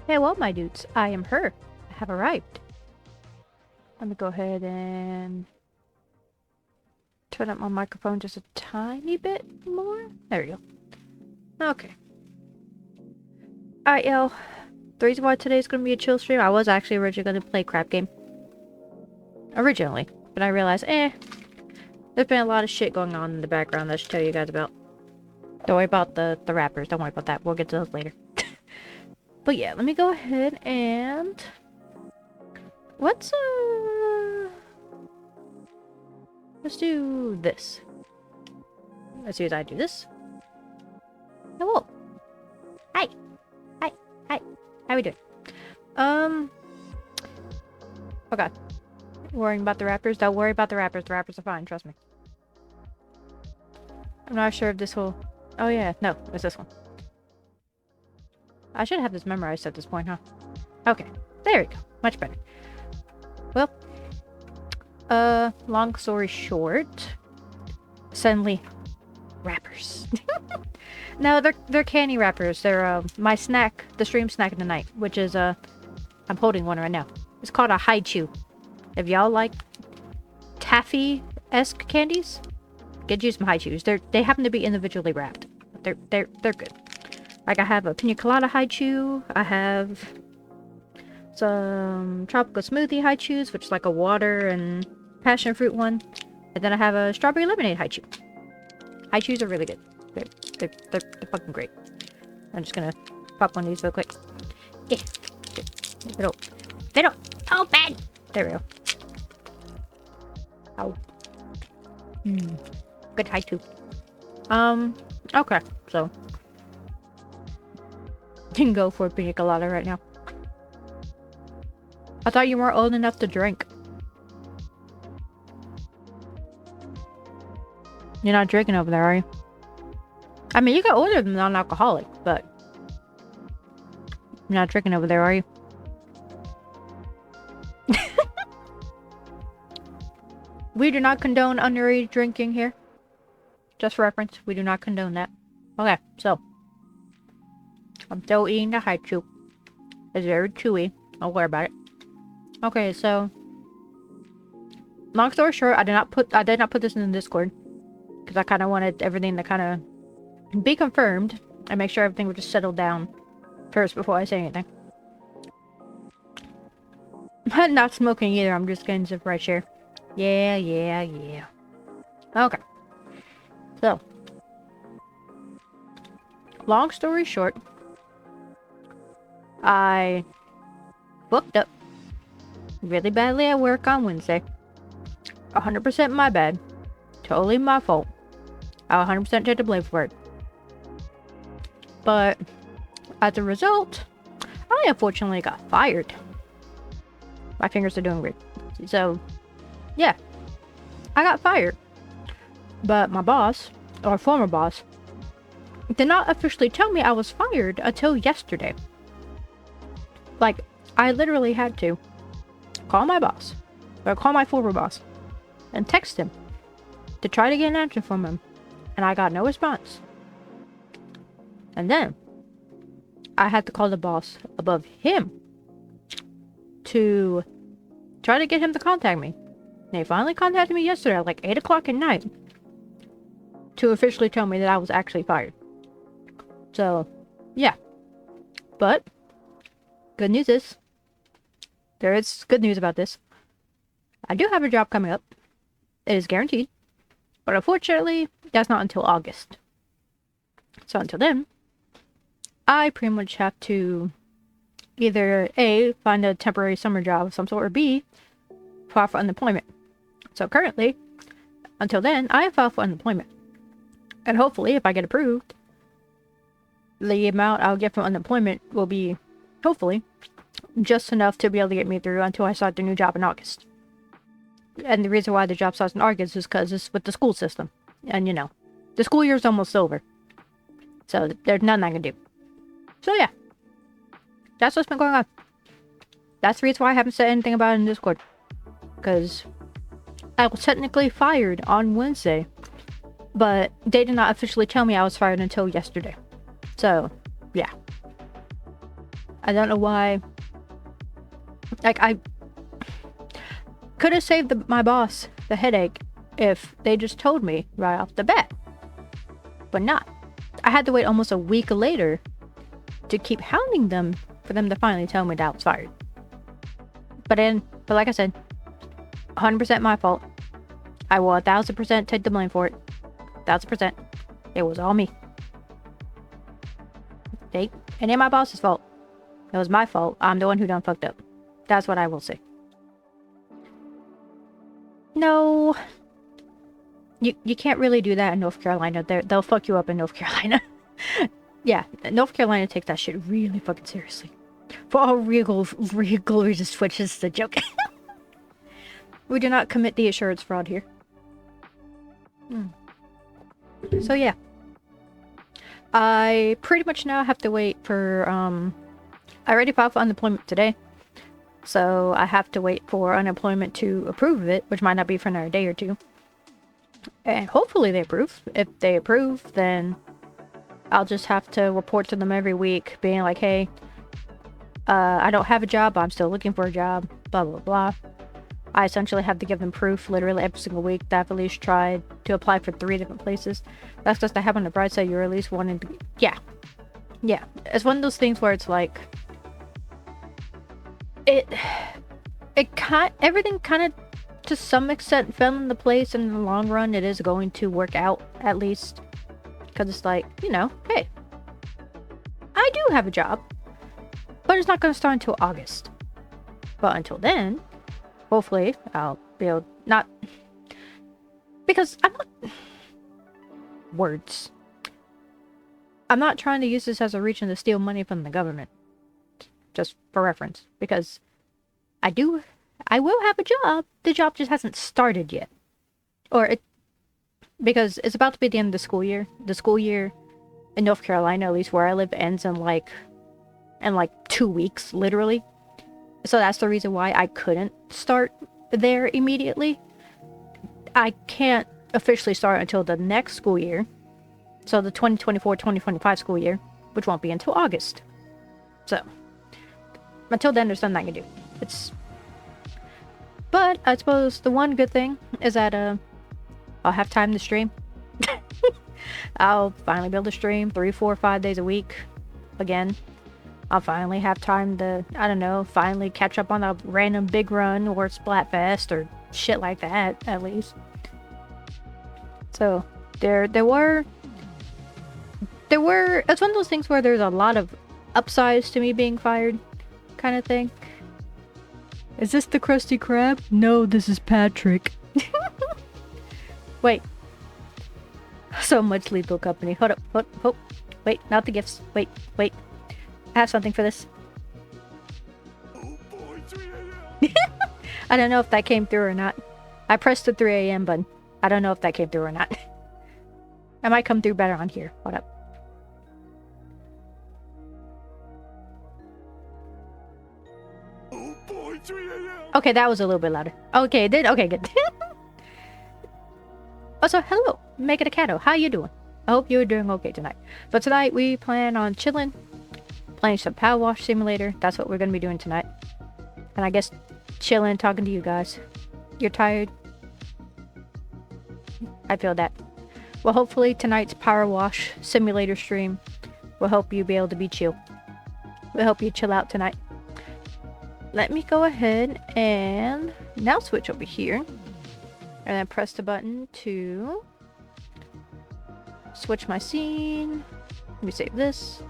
Hey, well, my dudes, I am her. I have arrived. Let me go ahead and turn up my microphone just a tiny bit more. There we go. Okay. Alright, y'all. The reason why today's gonna be a chill stream, I was actually originally gonna play crap game. Originally. But I realized, there's been a lot of shit going on in the background that I should tell you guys about. Don't worry about the rappers. Don't worry about that. We'll get to those later. But yeah, let me go ahead and... Let's do this. As soon as I do this. Hello. Hi. Hi. Hi. How we doing? Oh god. Worrying about the rappers? Don't worry about the rappers. The rappers are fine, trust me. I'm not sure if this will... Oh yeah, no, it's this one. I should have this memorized at this point, huh? Okay. There we go. Much better. Well, long story short, suddenly, rappers. No, they're candy wrappers. They're my snack, the stream snack of the night, which is I'm holding one right now. It's called a Haichu. If y'all like taffy-esque candies, get you some Haichus. They happen to be individually wrapped. They're good. Like I have a pina colada Haichu. I have some tropical smoothie Haichus, which is like a water and passion fruit one. And then I have a strawberry lemonade Haichu. Haichus are really good. They're fucking great. I'm just gonna pop one of these real quick. Yeah. They don't open! There we go. Ow. Good Haichu. Okay, so. You can go for a pina colada right now. I thought you weren't old enough to drink. You're not drinking over there, are you? I mean, you can order them non-alcoholic, but... You're not drinking over there, are you? We do not condone underage drinking here. Just for reference, we do not condone that. Okay, so. I'm still eating the Haichu. It's very chewy. Don't worry about it. Okay, so. Long story short, I did not put this in the Discord. Because I kind of wanted everything to kind of be confirmed. And make sure everything would just settle down first before I say anything. I'm not smoking either. I'm just getting some fresh air. Yeah. Okay. So. Long story short. I booked up really badly at work on Wednesday. 100% my bad. Totally my fault. I'll 100% take the blame for it. But as a result, I unfortunately got fired. My fingers are doing weird. So, yeah. I got fired. But my boss, or former boss, did not officially tell me I was fired until yesterday. Like, I literally had to call my boss, or call my former boss, and text him to try to get an answer from him, and I got no response. And then, I had to call the boss above him to try to get him to contact me. And he finally contacted me yesterday at like 8 o'clock at night to officially tell me that I was actually fired. So, yeah. But good news is, there is good news about this. I do have a job coming up. It is guaranteed. But unfortunately, that's not until August. So until then, I pretty much have to either A, find a temporary summer job of some sort, or B, file for unemployment. So currently, until then, I have filed for unemployment. And hopefully, if I get approved, the amount I'll get from unemployment will be, hopefully, just enough to be able to get me through until I start the new job in August. And the reason why the job starts in August is because it's with the school system. And, you know, the school year's almost over. So there's nothing I can do. So, yeah. That's what's been going on. That's the reason why I haven't said anything about it in Discord. Because I was technically fired on Wednesday. But they did not officially tell me I was fired until yesterday. So, yeah. I don't know why. Like, I could have saved my boss the headache if they just told me right off the bat. But not. I had to wait almost a week later to keep hounding them for them to finally tell me that I was fired. But like I said, 100% my fault. I will 1000% take the blame for it. 1000%. It was all me. It ain't my boss's fault. It was my fault. I'm the one who done fucked up. That's what I will say. No. You can't really do that in North Carolina. They'll fuck you up in North Carolina. Yeah, North Carolina takes that shit really fucking seriously. For all real just switches the joke. We do not commit the assurance fraud here. So yeah. I pretty much now have to wait for, I already filed for unemployment today. So I have to wait for unemployment to approve it, which might not be for another day or two. And hopefully they approve. If they approve, then I'll just have to report to them every week, being like, hey, I don't have a job, I'm still looking for a job, blah, blah, blah. I essentially have to give them proof literally every single week that I've at least tried to apply for 3 different places. That's just to have on the bright side, you're at least wanting to... Yeah. Yeah. It's one of those things where it's like... Everything kind of, to some extent, fell into place, and in the long run, it is going to work out, at least. Because it's like, you know, hey, I do have a job, but it's not going to start until August. But until then, hopefully, I'll be able... Not... Because I'm not... Words. I'm not trying to use this as a reason to steal money from the government. Just for reference. Because I will have a job. The job just hasn't started yet. Because it's about to be the end of the school year. The school year in North Carolina, at least where I live, ends in like 2 weeks, literally. So that's the reason why I couldn't start there immediately. I can't officially start until the next school year. So the 2024-2025 school year, which won't be until August. So, until then, there's nothing I can do. But I suppose the one good thing is that I'll have time to stream. I'll finally be able to stream 3, 4, 5 days a week again. I'll finally have time to, I don't know, finally catch up on a random big run or Splatfest or shit like that, at least. So, there were... It's one of those things where there's a lot of upsides to me being fired, kind of thing. Is this the Krusty Krab? No, this is Patrick. Wait. So much Lethal Company. Hold up. Wait, not the gifts. Wait. I have something for this. Oh boy, 3 a.m. I don't know if that came through or not. I pressed the 3 a.m. button. I don't know if that came through or not. It might come through better on here. Hold up. Oh boy, 3 a.m. Okay, that was a little bit louder. Okay, good. Also, hello, Make It a Cato. How you doing? I hope you're doing okay tonight. But tonight we plan on chilling, playing some PowerWash Simulator. That's what we're gonna be doing tonight. And I guess chilling, talking to you guys. You're tired? I feel that. Well, hopefully tonight's PowerWash Simulator stream will help you be able to be chill. We'll help you chill out tonight. Let me go ahead and now switch over here. And then press the button to switch my scene. Let me save this.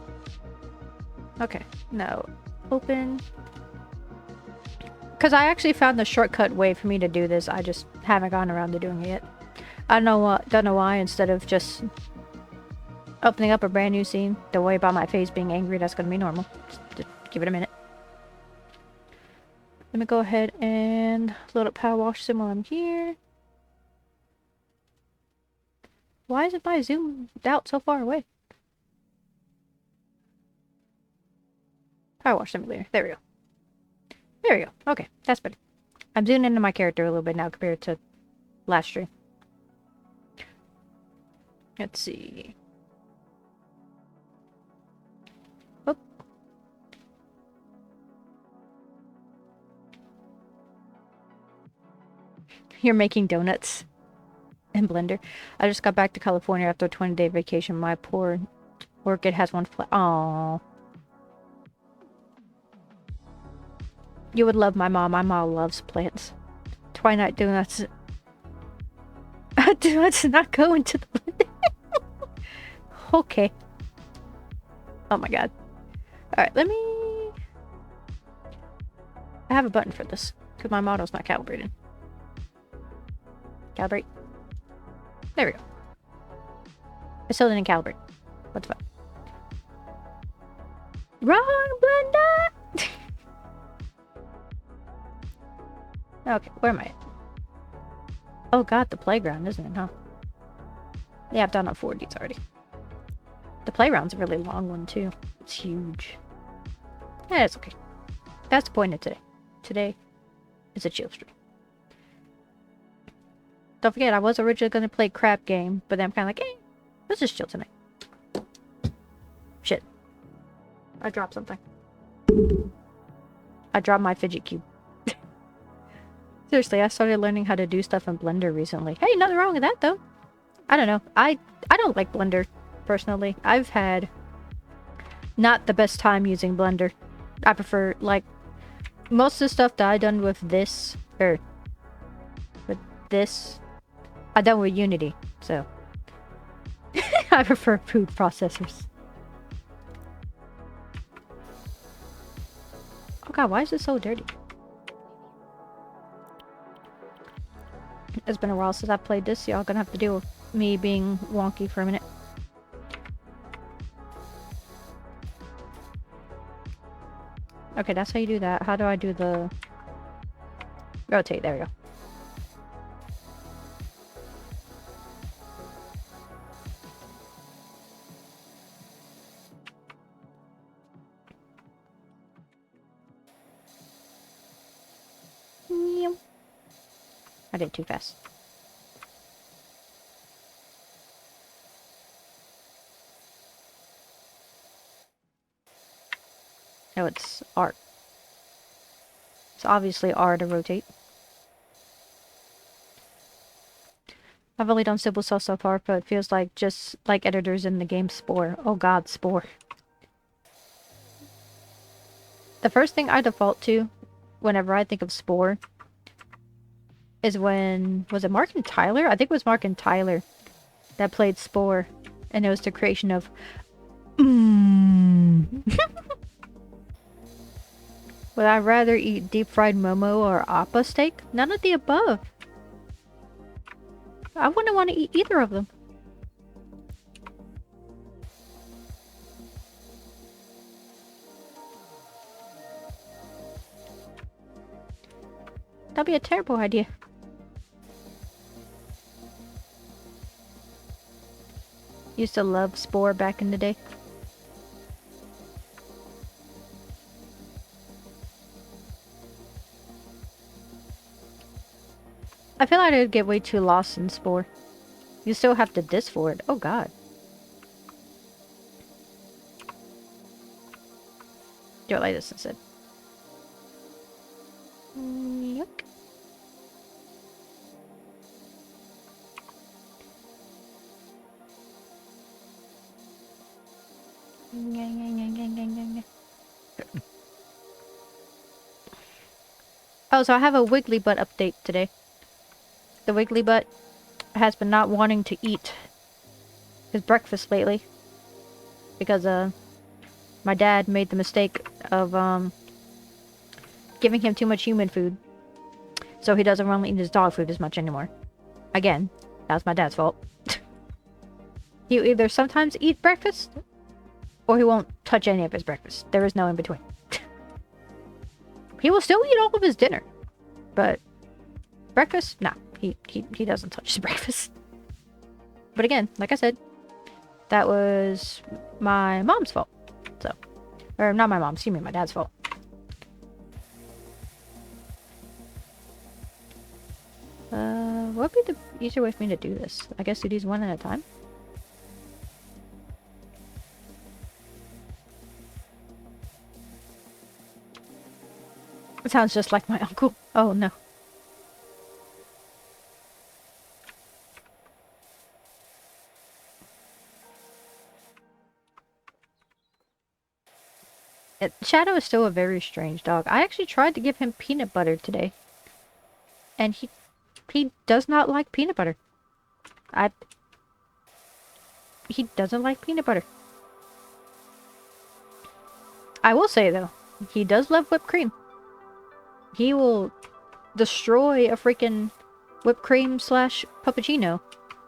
Okay, now open. Because I actually found the shortcut way for me to do this. I just haven't gotten around to doing it yet. I don't know why, instead of just opening up a brand new scene, don't worry about my face being angry, that's going to be normal. Just give it a minute. Let me go ahead and load up PowerWash Sim while I'm here. Why is it my zoomed out so far away? PowerWash Simulator. There we go. There we go. Okay, that's better. I'm zooming into my character a little bit now compared to last stream. Let's see. Oh. You're making donuts in Blender. I just got back to California after a 20-day vacation. My poor orchid has one flat. Aww. You would love my mom. My mom loves plants. Twilight donuts. Donuts not go into the blender. Okay. Oh my god. Alright, let me... I have a button for this. Because my model's not calibrated. Calibrate. There we go. I still didn't calibrate. What the fuck? Wrong blender! Okay, where am I at? Oh god, the playground, isn't it, huh? Yeah, I've done all 4 of these already. The playground's a really long one, too. It's huge. Yeah, it's okay. That's the point of today. Today is a chill stream. Don't forget, I was originally going to play crap game, but then I'm kind of like, eh, let's just chill tonight. Shit. I dropped something. I dropped my fidget cube. Seriously, I started learning how to do stuff in Blender recently. Hey, nothing wrong with that, though. I don't know. I don't like Blender, personally. I've had not the best time using Blender. I prefer, like, most of the stuff that I've done with this, or with this, I've done with Unity, so. I prefer food processors. Oh god, why is this so dirty? It's been a while since I played this, so y'all gonna have to deal with me being wonky for a minute. Okay, that's how you do that. How do I do the... rotate, there we go. I did it too fast. No, it's R. It's obviously R to rotate. I've only done Simple Cell so far, but it feels like just like editors in the game Spore. Oh god, Spore. The first thing I default to whenever I think of Spore is when... was it Mark and Tyler? I think it was Mark and Tyler that played Spore. And it was the creation of... Would I rather eat deep-fried Momo or Appa steak? None of the above. I wouldn't want to eat either of them. That'd be a terrible idea. Used to love Spore back in the day. I feel like I'd get way too lost in Spore. You still have to disc for it. Oh god. Do it like this instead. Yuck. Oh, so I have a Wiggly Butt update today. The Wiggly Butt has been not wanting to eat his breakfast lately. Because, my dad made the mistake of, giving him too much human food. So he doesn't want to eat his dog food as much anymore. Again, that's my dad's fault. He'll either sometimes eat breakfast, or he won't touch any of his breakfast. There is no in between. He will still eat all of his dinner. But breakfast? Nah. He doesn't touch his breakfast. But again, like I said, that was my mom's fault. So, or not my mom's, excuse me, my dad's fault. What would be the easier way for me to do this? I guess do these one at a time. It sounds just like my uncle. Oh no. Shadow is still a very strange dog. I actually tried to give him peanut butter today. And he does not like peanut butter. He doesn't like peanut butter. I will say, though, he does love whipped cream. He will destroy a freaking whipped cream / puppuccino.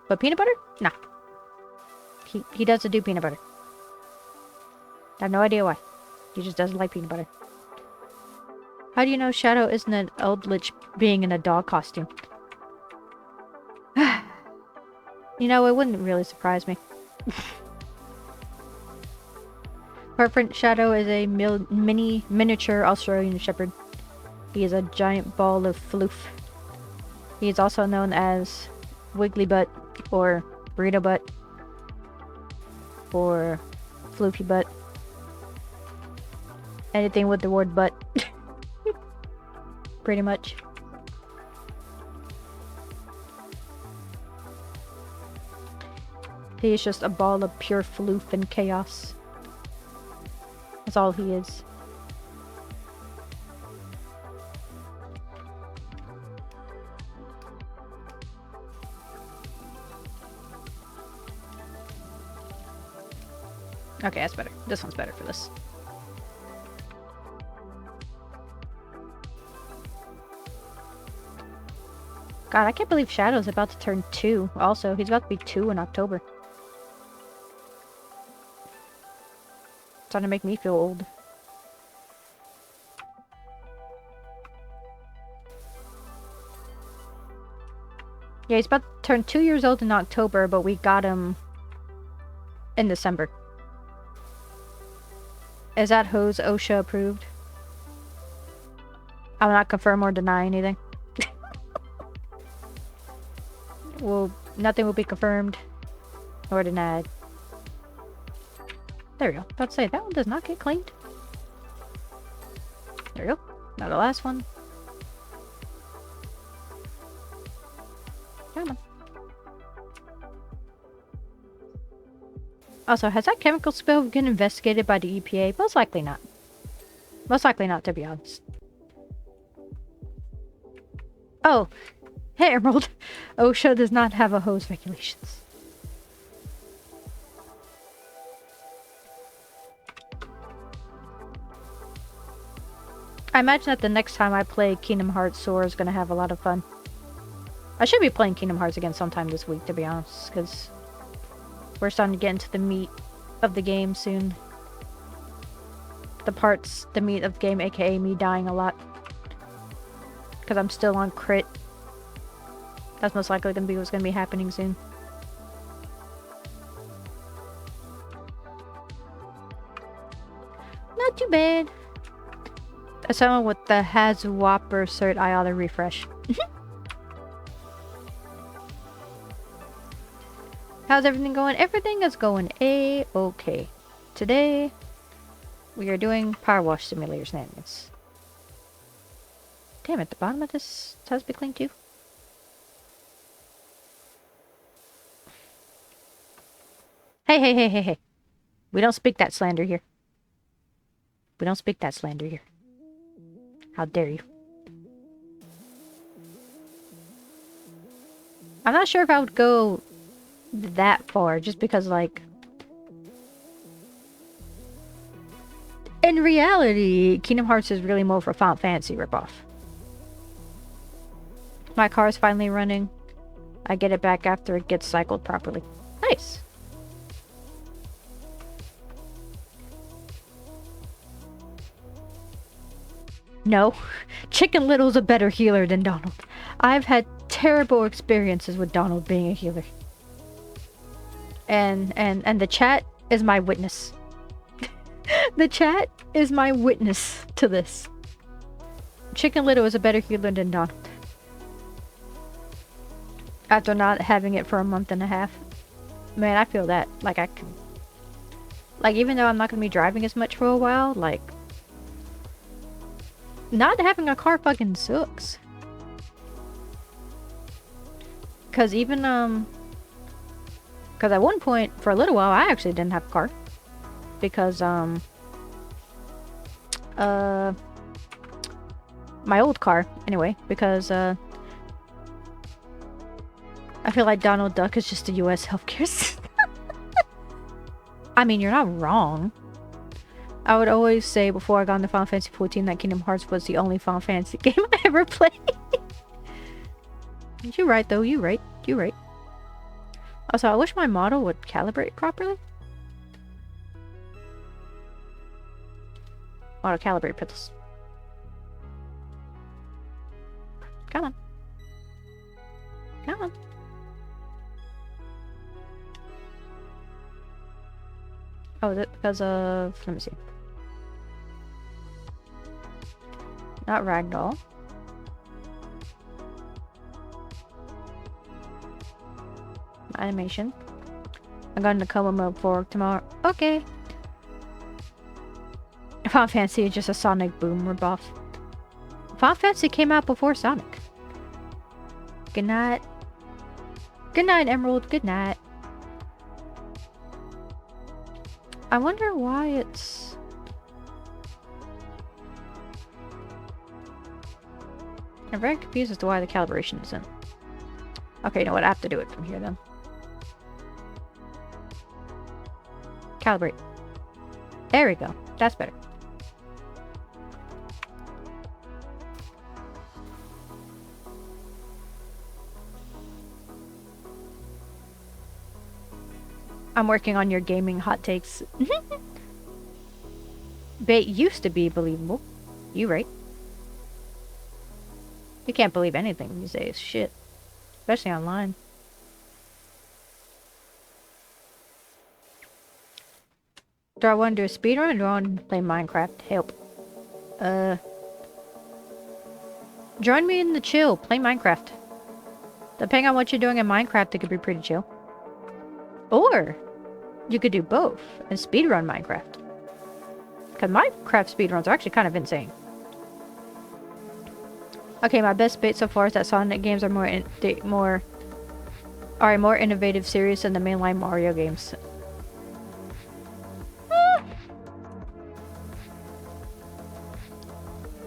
But peanut butter? Nah. He doesn't do peanut butter. I have no idea why. He just doesn't like peanut butter. How do you know Shadow isn't an eldritch being in a dog costume? You know, it wouldn't really surprise me. Purprint Shadow is a miniature Australian Shepherd. He is a giant ball of floof. He is also known as Wiggly Butt, or Burrito Butt, or Floofy Butt. Anything with the word butt. Pretty much. He is just a ball of pure floof and chaos. That's all he is. Okay, that's better. This one's better for this. God, I can't believe Shadow's about to turn 2. Also, he's about to be 2 in October. It's starting to make me feel old. Yeah, he's about to turn 2 years old in October, but we got him in December. Is that hose OSHA approved? I will not confirm or deny anything. Well, nothing will be confirmed or denied. There we go. About to say, that one does not get cleaned. There we go. Now the last one. Come on. Also, has that chemical spill been investigated by the EPA? Most likely not. Most likely not, to be honest. Oh, hey Emerald. OSHA does not have a hose regulations. I imagine that the next time I play Kingdom Hearts, Sora is going to have a lot of fun. I should be playing Kingdom Hearts again sometime this week, to be honest, because we're starting to get into the meat of the game soon. The meat of the game, aka me dying a lot. Because I'm still on crit. That's most likely going to be what's going to be happening soon. Not too bad. As someone with the has Whopper cert, I ought to refresh. How's everything going? Everything is going A-okay. Today, we are doing PowerWash Simulator shenanigans. Damn it, the bottom of this has to be cleaned too. Hey. We don't speak that slander here. We don't speak that slander here. How dare you? I'm not sure if I would go that far, just because, like, in reality, Kingdom Hearts is really more for Final Fantasy ripoff. My car is finally running. I get it back after it gets cycled properly. Nice. No, Chicken Little's a better healer than Donald. I've had terrible experiences with Donald being a healer. And the chat is my witness. The chat is my witness to this. Chicken Little is a better healer than Donald. After not having it for a month and a half. Man, I feel that. Like, I can... Like, even though I'm not going to be driving as much for a while, like... Not having a car fucking sucks. Cause even, cause at one point, for a little while, I actually didn't have a car. Because, my old car, anyway, because, I feel like Donald Duck is just the US healthcare system. I mean, you're not wrong. I would always say before I got into Final Fantasy XIV that Kingdom Hearts was the only Final Fantasy game I ever played. You're right, though. You're right. You're right. Also, I wish my model would calibrate properly. Auto calibrate pedals. Come on. Come on. Oh, is it because of... Let me see. Not ragdoll. Animation. I'm going to coma mode for work tomorrow. Okay. Final Fantasy is just a Sonic Boom ripoff. Final Fantasy came out before Sonic. Good night. Good night, Emerald. Good night. I wonder why it's... I'm very confused as to why the calibration isn't. Okay, you know what? I have to do it from here then. Calibrate. There we go. That's better. I'm working on your gaming hot takes. Bait used to be believable. You right. You can't believe anything these days. Shit. Especially online. Do I want to do a speedrun or do I want to play Minecraft? Help. Join me in the chill. Play Minecraft. Depending on what you're doing in Minecraft, it could be pretty chill. Or you could do both and speedrun Minecraft. Because Minecraft speedruns are actually kind of insane. Okay, my best bit so far is that Sonic games are more a more innovative series than the mainline Mario games.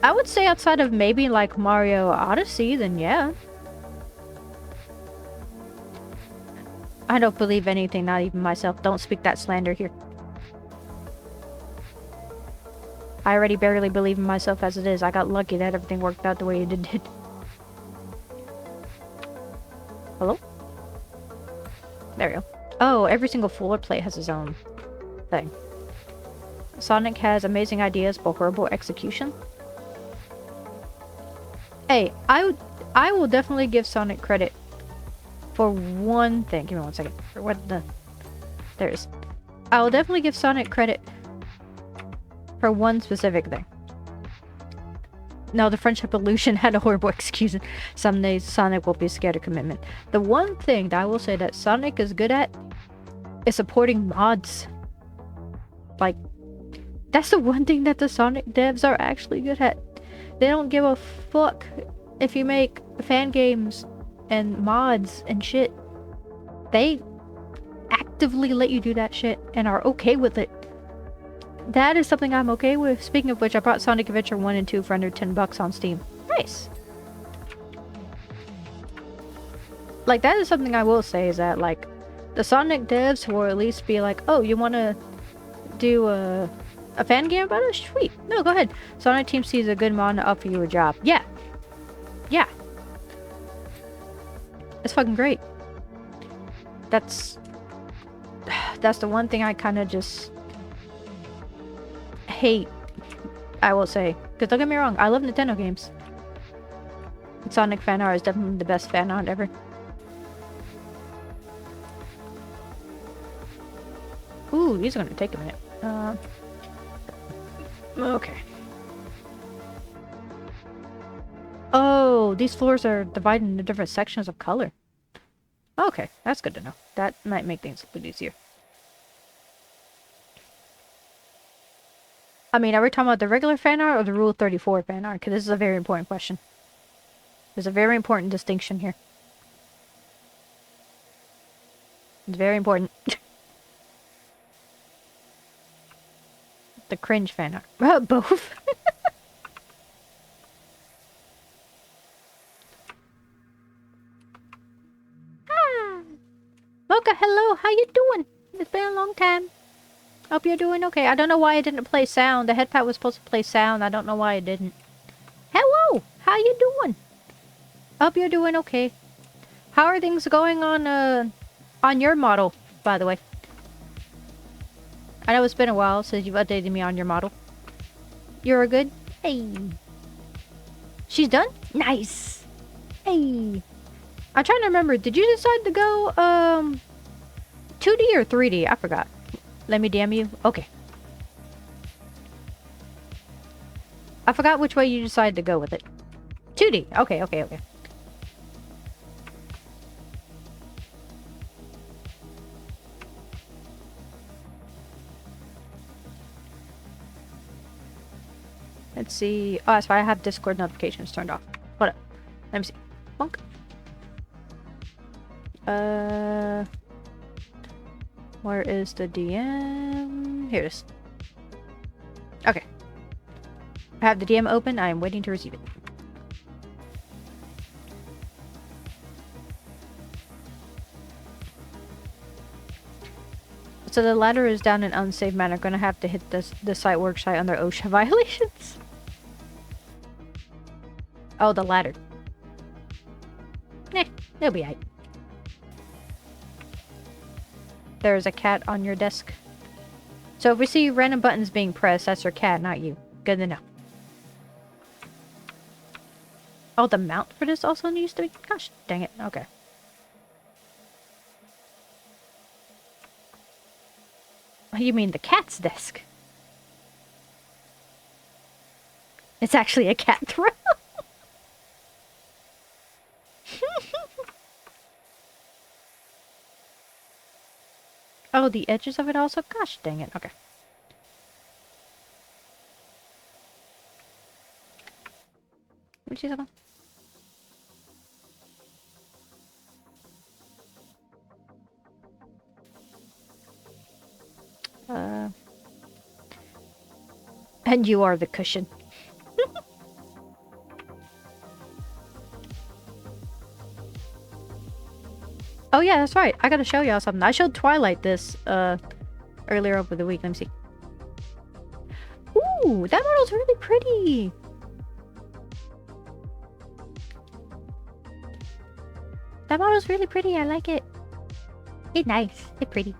I would say outside of maybe like Mario Odyssey, then yeah. I don't believe anything, not even myself. Don't speak that slander here. I already barely believe in myself as it is. I got lucky that everything worked out the way it did. Hello? There we go. Oh, every single floor plate has its own thing. Sonic has amazing ideas but horrible execution. Hey, I will definitely give Sonic credit for one thing. Give me 1 second. What the... There it is. I will definitely give Sonic credit for one specific thing. No, the Friendship Illusion had a horrible execution. Some days Sonic will be scared of commitment. The one thing that I will say that Sonic is good at is supporting mods. Like, that's the one thing that the Sonic devs are actually good at. They don't give a fuck if you make fan games and mods and shit. They actively let you do that shit and are okay with it. That is something I'm okay with. Speaking of which, I bought Sonic Adventure 1 and 2 for under $10 on Steam. Nice. Like, that is something I will say is that, like, the Sonic devs will at least be like, oh, you want to do a fan game about it? Sweet. No, go ahead. Sonic Team sees a good mod to offer you a job. Yeah. Yeah. It's fucking great. That's the one thing I kind of just hate, I will say. Because don't get me wrong, I love Nintendo games. Sonic fan art is definitely the best fan art ever. Ooh, these are going to take a minute. Okay. Oh, these floors are divided into different sections of color. Okay, that's good to know. That might make things a bit easier. I mean, are we talking about the regular fan art or the Rule 34 fan art? Because this is a very important question. There's a very important distinction here. It's very important. The cringe fan art. Both. Hello, how you doing? It's been a long time. Hope you're doing okay. I don't know why it didn't play sound. The headpad was supposed to play sound. I don't know why it didn't. Hello, how you doing? Hope you're doing okay. How are things going on your model, by the way? I know it's been a while since you've updated me on your model. You're good? Hey. She's done? Nice. Hey. I'm trying to remember. Did you decide to go 2D or 3D? I forgot. Let me DM you. Okay. I forgot which way you decided to go with it. 2D. Okay, okay, okay. Let's see. Oh, that's why I have Discord notifications turned off. Hold up. Let me see. Bonk. Where is the DM? Here it is. Okay. I have the DM open. I am waiting to receive it. So the ladder is down in unsafe manner. Gonna have to hit the site work site under OSHA violations. Oh, the ladder. Nah, it'll be alright. There's a cat on your desk. So if we see random buttons being pressed, that's your cat, not you. Good to know. Oh, the mount for this also needs to be... Gosh, dang it. Okay. You mean the cat's desk? It's actually a cat throne. Oh, the edges of it also? Gosh dang it. Okay. Let me see something. And you are the cushion. Oh yeah, that's right. I gotta show y'all something. I showed Twilight this earlier over the week. Let me see. Ooh, that model's really pretty. That model's really pretty. I like it. It's nice. It's pretty.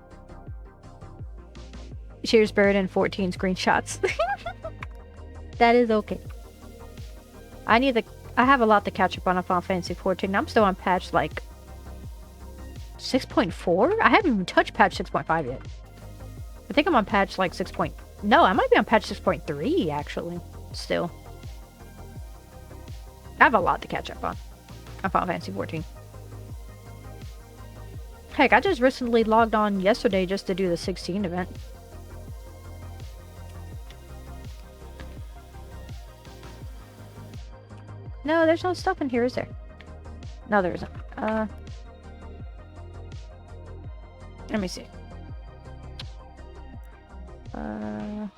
Cheers, Bird, and 14 screenshots. That is okay. I have a lot to catch up on Final Fantasy 14. I'm still on patch like 6.4? I haven't even touched patch 6.5 yet. I think I'm on patch like 6. No, I might be on patch 6.3 actually. Still. I have a lot to catch up on Final Fantasy 14. Heck, I just recently logged on yesterday just to do the 16 event. No, there's no stuff in here, is there? No, there isn't. Let me see. Oh,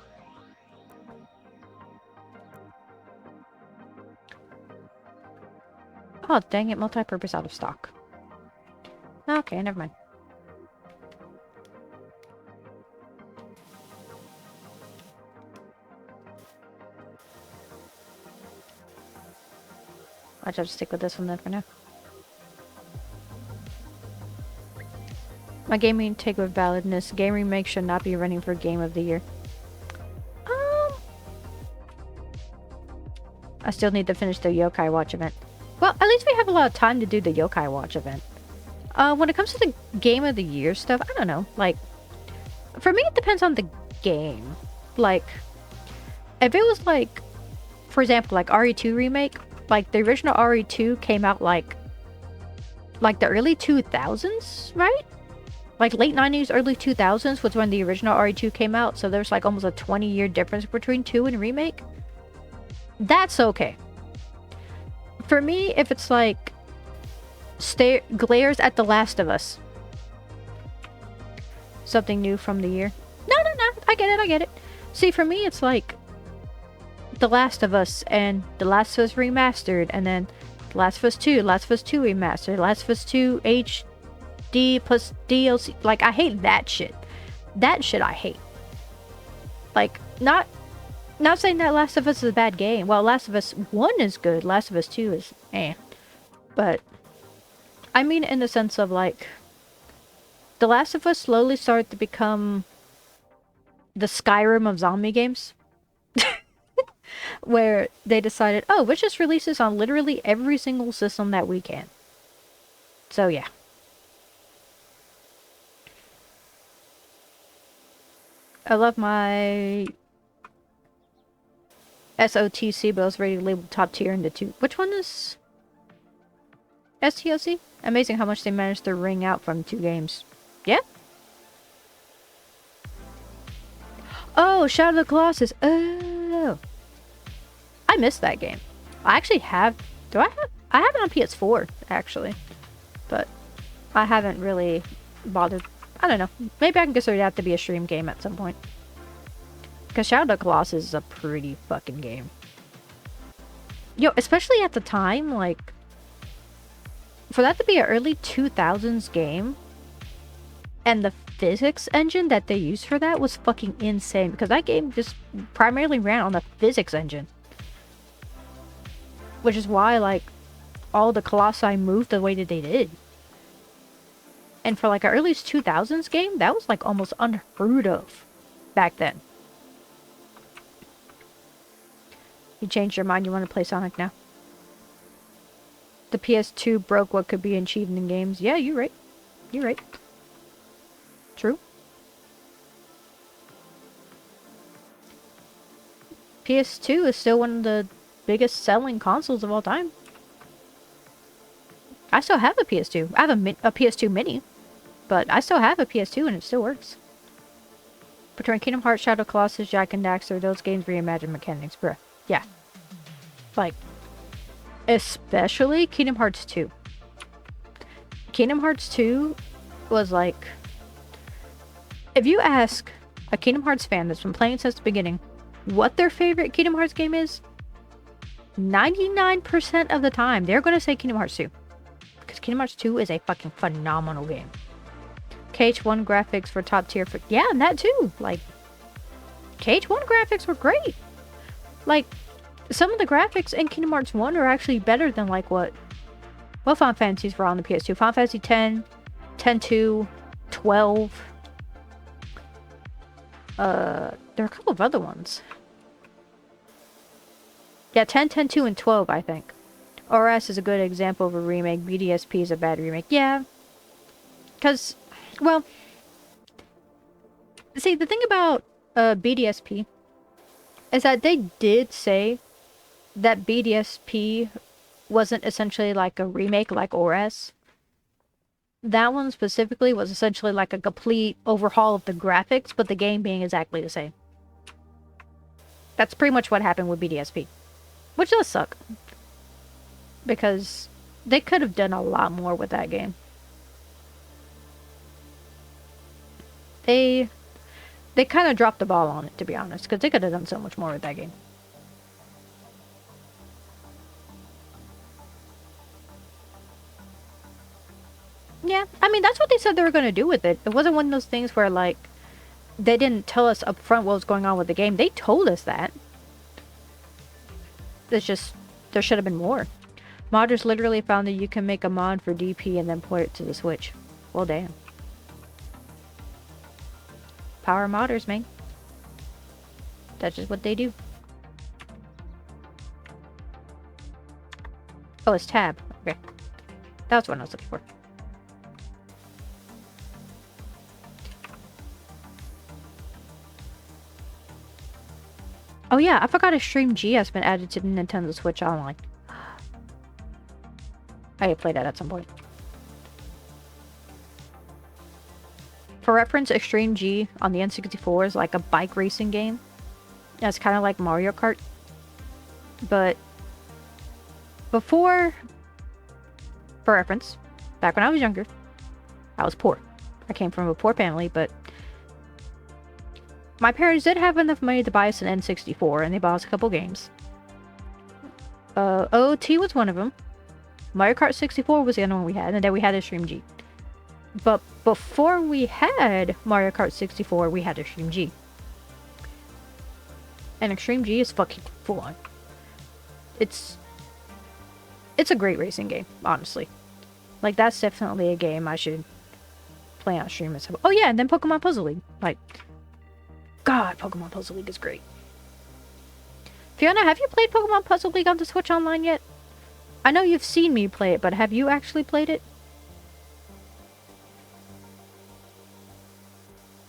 dang it, multi-purpose out of stock. Okay, never mind. I'll just stick with this one then for now. My gaming take with validness. Game remake should not be running for Game of the Year. I still need to finish the Yokai Watch event. Well, at least we have a lot of time to do the Yokai Watch event. When it comes to the Game of the Year stuff, I don't know. Like, for me, it depends on the game. Like, if it was like, for example, like RE2 remake, like the original RE2 came out like the early 2000s, right? Like late 90s, early 2000s was when the original RE2 came out. So there's like almost a 20-year difference between 2 and remake. That's okay. For me, if it's like glares at The Last of Us, something new from the year. No, I get it. See, for me, it's like The Last of Us and The Last of Us Remastered, and then The Last of Us 2, Last of Us 2 Remastered, Last of Us 2 D plus DLC. Like, I hate that shit. That shit I hate. Like, not saying that Last of Us is a bad game. Well, Last of Us 1 is good. Last of Us 2 is eh. But I mean in the sense of, like, The Last of Us slowly started to become the Skyrim of zombie games. Where they decided, oh, let's just release this on literally every single system that we can. So, yeah. I love my SOTC, but I was ready to label top tier into 2. Which one is STOC? Amazing how much they managed to wring out from 2 games. Yeah? Oh, Shadow of the Colossus. Oh. I missed that game. I actually have... I have it on PS4, actually. But I haven't really bothered. I don't know. Maybe I can consider that to be a stream game at some point. Because Shadow of the Colossus is a pretty fucking game. Yo, especially at the time, like... For that to be an early 2000s game... And the physics engine that they used for that was fucking insane. Because that game just primarily ran on the physics engine. Which is why, like, all the Colossi moved the way that they did. And for, like, an early 2000s game, that was, like, almost unheard of back then. You changed your mind, you want to play Sonic now? The PS2 broke what could be achieved in games. Yeah, you're right. You're right. True. PS2 is still one of the biggest selling consoles of all time. I still have a PS2. I have a PS2 Mini, but I still have a PS2 and it still works. Between Kingdom Hearts, Shadow Colossus, Jak and Daxter, those games reimagined mechanics, bruh. Yeah. Like, especially Kingdom Hearts 2. Kingdom Hearts 2 was like... If you ask a Kingdom Hearts fan that's been playing since the beginning what their favorite Kingdom Hearts game is, 99% of the time, they're going to say Kingdom Hearts 2. Because Kingdom Hearts 2 is a fucking phenomenal game. KH1 graphics for top tier for... Yeah, and that too. Like, KH1 graphics were great. Like, some of the graphics in Kingdom Hearts 1 are actually better than, like, what Final Fantasies were on the PS2. Final Fantasy 10, 10-2, 12. There are a couple of other ones. Yeah, 10, 10-2, and 12, I think. ORS is a good example of a remake. BDSP is a bad remake. Yeah. Because, well... See, the thing about BDSP is that they did say that BDSP wasn't essentially like a remake like ORS. That one specifically was essentially like a complete overhaul of the graphics, but the game being exactly the same. That's pretty much what happened with BDSP. Which does suck. Because they could have done a lot more with that game. They kind of dropped the ball on it, to be honest. Because they could have done so much more with that game. Yeah, I mean, that's what they said they were going to do with it. It wasn't one of those things where, like, they didn't tell us up front what was going on with the game. They told us that. It's just, there should have been more. Modders literally found that you can make a mod for DP and then port it to the Switch. Well, damn. Power modders, man. That's just what they do. Oh, it's tab. Okay. That's what I was looking for. Oh yeah, I forgot Extreme G has been added to the Nintendo Switch Online. I played that at some point. For reference, Extreme G on the N64 is like a bike racing game. It's kind of like Mario Kart. But before, for reference, back when I was younger, I was poor. I came from a poor family, but my parents did have enough money to buy us an N64, and they bought us a couple games. OOT was one of them. Mario Kart 64 was the other one we had, and then we had Extreme G. But before we had Mario Kart 64, we had Extreme G. And Extreme G is fucking full on. It's a great racing game, honestly. Like, that's definitely a game I should play on stream and stuff. Oh yeah, and then Pokemon Puzzle League. Like, God, Pokemon Puzzle League is great. Fiona, have you played Pokemon Puzzle League on the Switch Online yet? I know you've seen me play it, but have you actually played it?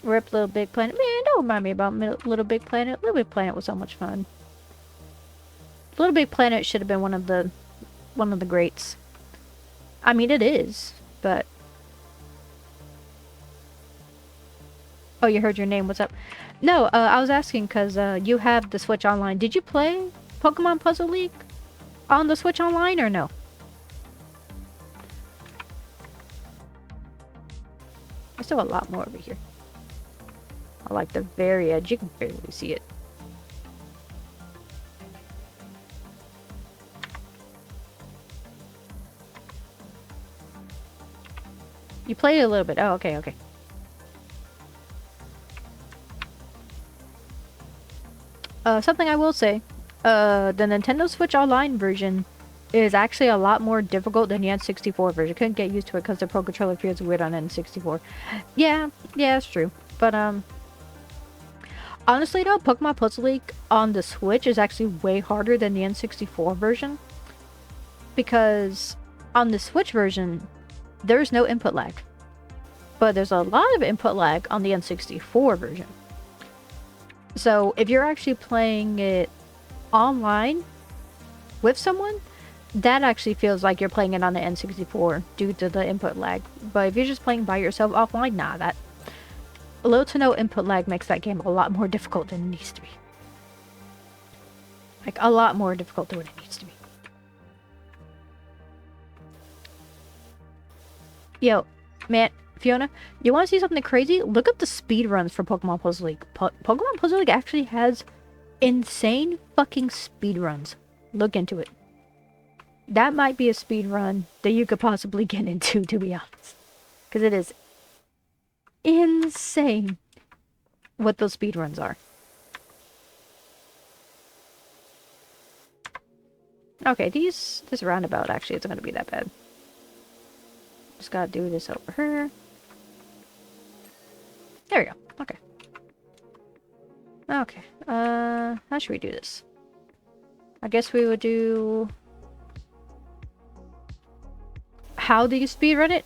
Rip Little Big Planet. Man, don't remind me about Little Big Planet. Little Big Planet was so much fun. Little Big Planet should have been one of the greats. I mean, it is, but... Oh, you heard your name. What's up? No, I was asking because you have the Switch Online. Did you play Pokemon Puzzle League on the Switch Online or no? There's still a lot more over here. I like the very edge. You can barely see it. You played it a little bit. Oh, okay, okay. Something I will say. The Nintendo Switch Online version is actually a lot more difficult than the N64 version. Couldn't get used to it because the Pro Controller feels weird on N64. Yeah, it's true. But, honestly though, Pokemon Puzzle League on the Switch is actually way harder than the N64 version. Because on the Switch version, there's no input lag. But there's a lot of input lag on the N64 version. So if you're actually playing it online with someone, that actually feels like you're playing it on the N64 due to the input lag. But if you're just playing by yourself offline, nah, that little to no input lag makes that game a lot more difficult than it needs to be. Like, a lot more difficult than it needs to be. Yo, man, Fiona, you want to see something crazy? Look up the speedruns for Pokemon Puzzle League. Pokemon Puzzle League actually has insane fucking speedruns. Look into it. That might be a speedrun that you could possibly get into, to be honest. Because it is insane what those speedruns are. Okay, this roundabout actually isn't going to be that bad. Just gotta do this over here. There we go. Okay. Okay. How should we do this? I guess we would do... How do you speedrun it?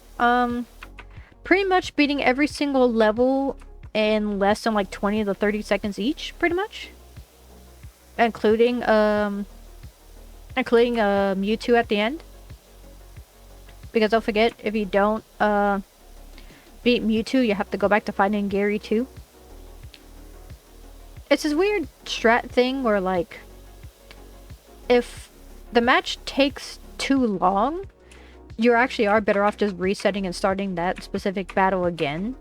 Pretty much beating every single level in less than like 20 to 30 seconds each, pretty much. Including Mewtwo at the end. Because don't forget, if you don't beat Mewtwo, you have to go back to finding Gary too. It's this weird strat thing where, like, if the match takes too long, you actually are better off just resetting and starting that specific battle again,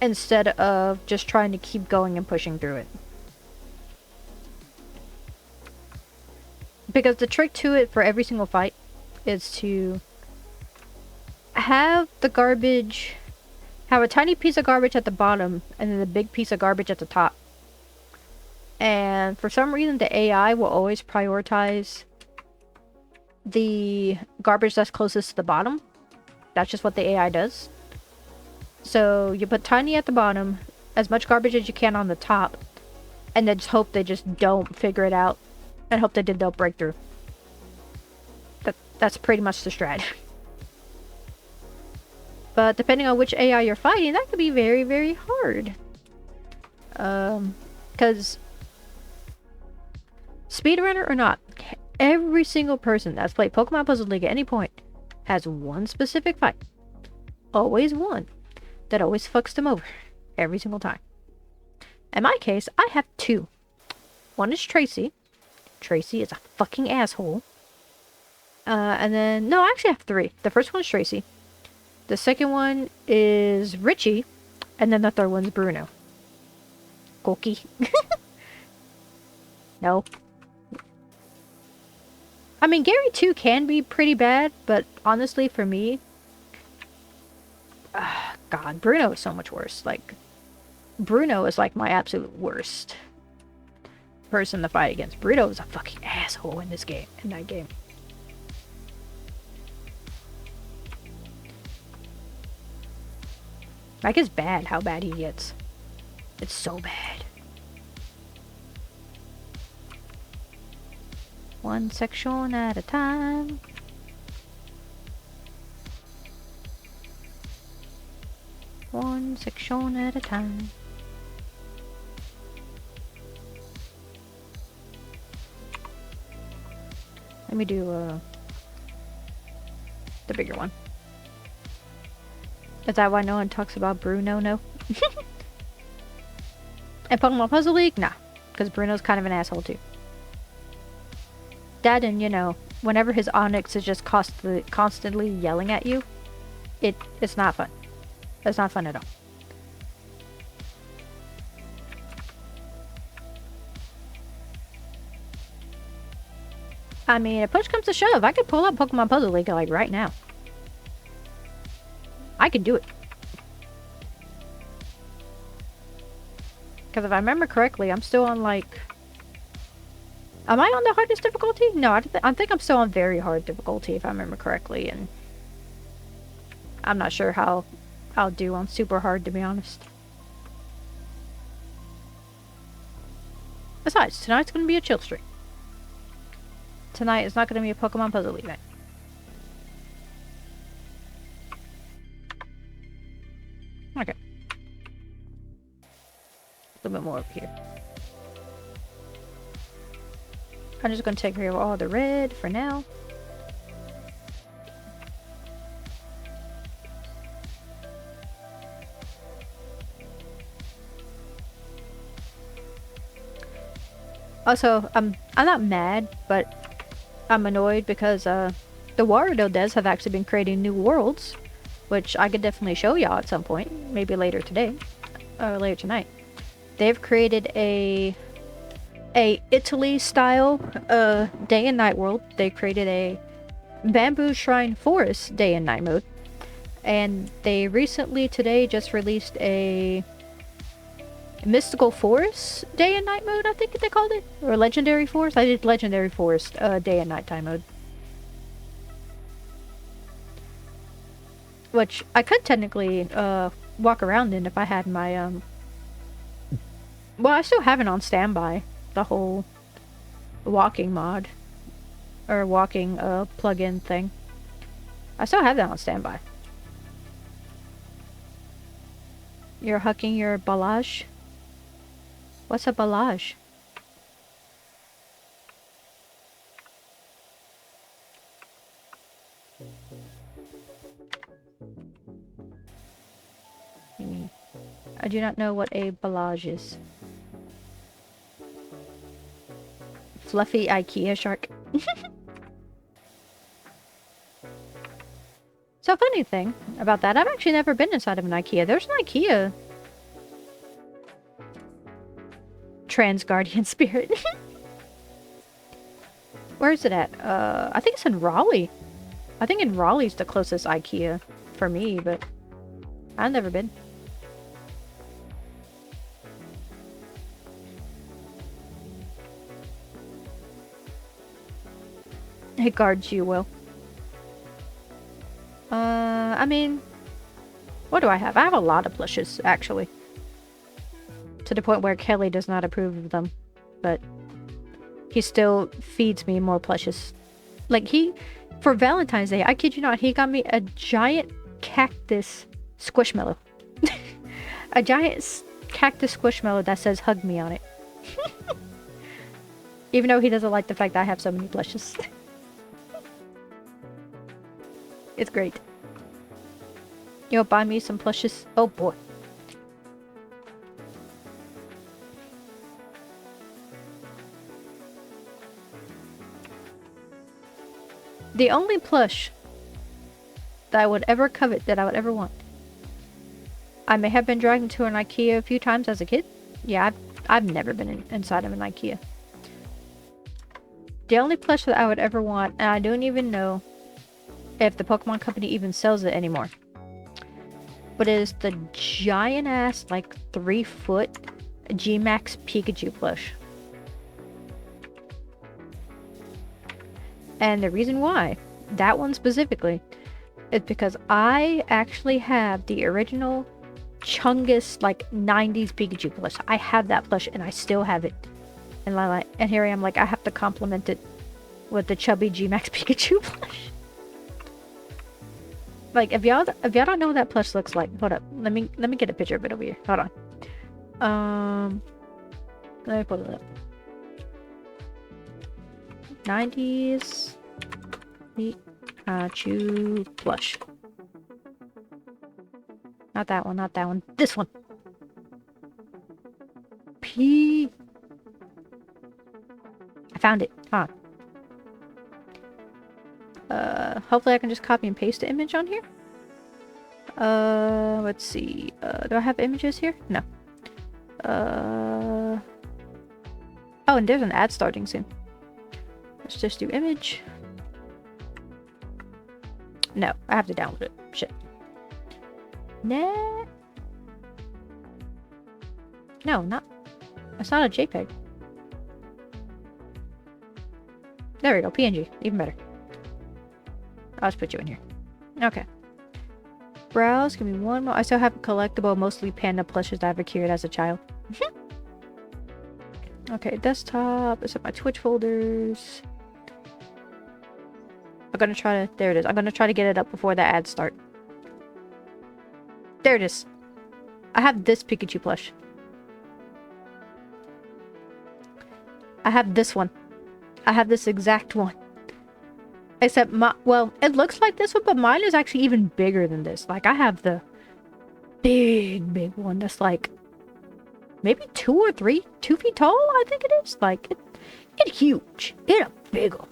instead of just trying to keep going and pushing through it. Because the trick to it for every single fight is to have the garbage, have a tiny piece of garbage at the bottom and then a big piece of garbage at the top. And for some reason the AI will always prioritize the garbage that's closest to the bottom. That's just what the AI does. So you put tiny at the bottom, as much garbage as you can on the top, and then just hope they just don't figure it out and hope they don't break through. That's pretty much the strat. But depending on which AI you're fighting, that could be very, very hard. Because speedrunner or not, every single person that's played Pokemon Puzzle League at any point has one specific fight. Always one. That always fucks them over. Every single time. In my case, I have two. One is Tracy. Tracy is a fucking asshole. And then, no, I actually have three. The first one is Tracy. The second one is Richie. And then the third one's Bruno. Cookie. No. I mean, Gary 2 can be pretty bad, but honestly, for me, God, Bruno is so much worse. Like, Bruno is like my absolute worst person to fight against. Bruno is a fucking asshole in this game, in that game. Like, it's bad how bad he gets. It's so bad. One section at a time. One section at a time. Let me do the bigger one. Is that why no one talks about Bruno? No. And Pokemon Puzzle League? Nah. Because Bruno's kind of an asshole too. That and, you know, whenever his Onix is just constantly yelling at you, it's not fun. It's not fun at all. I mean, if push comes to shove, I could pull up Pokemon Puzzle League like right now. I could do it. Because if I remember correctly, I'm still on like... Am I on the hardest difficulty? No, I think I'm still on very hard difficulty if I remember correctly. And I'm not sure how I'll do on super hard, to be honest. Besides, tonight's going to be a chill stream. Tonight is not going to be a Pokemon Puzzle League night. Okay. A little bit more over here. I'm just going to take care of all the red for now. Also, I'm not mad, but I'm annoyed because the Warudo devs have actually been creating new worlds, which I could definitely show y'all at some point, maybe later today, or later tonight. They've created a Italy style day and night world. They created a Bamboo Shrine Forest day and night mode, and they recently today just released a Mystical Forest day and night mode, I think they called it, or Legendary Forest. I did Legendary Forest day and night time mode, which I could technically walk around in if I had my well, I still have it on standby, the whole walking mod or walking plug-in thing. I still have that on standby. You're hucking your balage? What's a balage? I do not know what a balage is. Fluffy IKEA shark. So funny thing about that, I've actually never been inside of an IKEA. There's an IKEA Transguardian Spirit. Where is it at? I think it's in Raleigh. I think in Raleigh's the closest IKEA for me, but I've never been. It guards you well. I mean, what do I have? I have a lot of plushes, actually. To the point where Kelly does not approve of them. But he still feeds me more plushes. Like, for Valentine's Day, I kid you not, he got me a giant cactus squishmallow. A giant cactus squishmallow that says hug me on it. Even though he doesn't like the fact that I have so many plushes. It's great. You'll buy me some plushes? Oh boy. The only plush that I would ever covet, that I would ever want. I may have been dragged into an IKEA a few times as a kid. Yeah, I've never been inside of an IKEA. The only plush that I would ever want, and I don't even know if the Pokemon Company even sells it anymore, but it is the giant ass, like 3-foot G-Max Pikachu plush. And the reason why, that one specifically, is because I actually have the original Chungus, like 90s Pikachu plush. I have that plush and I still have it. And here I am, like, I have to compliment it with the chubby G-Max Pikachu plush. Like, if y'all don't know what that plush looks like, hold up. Let me get a picture of it over here. Hold on. Let me pull it up. 90s Pikachu plush. Not that one, not that one. This one. I found it. Huh. Hopefully I can just copy and paste the image on here. Let's see. Do I have images here? No. Oh, and there's an ad starting soon. Let's just do image. No, I have to download it. Shit. Nah. No, not. It's not a JPEG. There we go. PNG. Even better. I'll just put you in here. Okay. Browse. Give me one more. I still have collectible, mostly panda plushes that I've accrued as a child. Okay, desktop. Let's set my Twitch folders. I'm gonna try to. There it is. I'm gonna try to get it up before the ads start. There it is. I have this Pikachu plush. I have this one. I have this exact one. Except well, it looks like this one, but mine is actually even bigger than this. Like, I have the big one that's like maybe 2 or 2 feet tall, I think it is. Like, it's huge. It's a big one.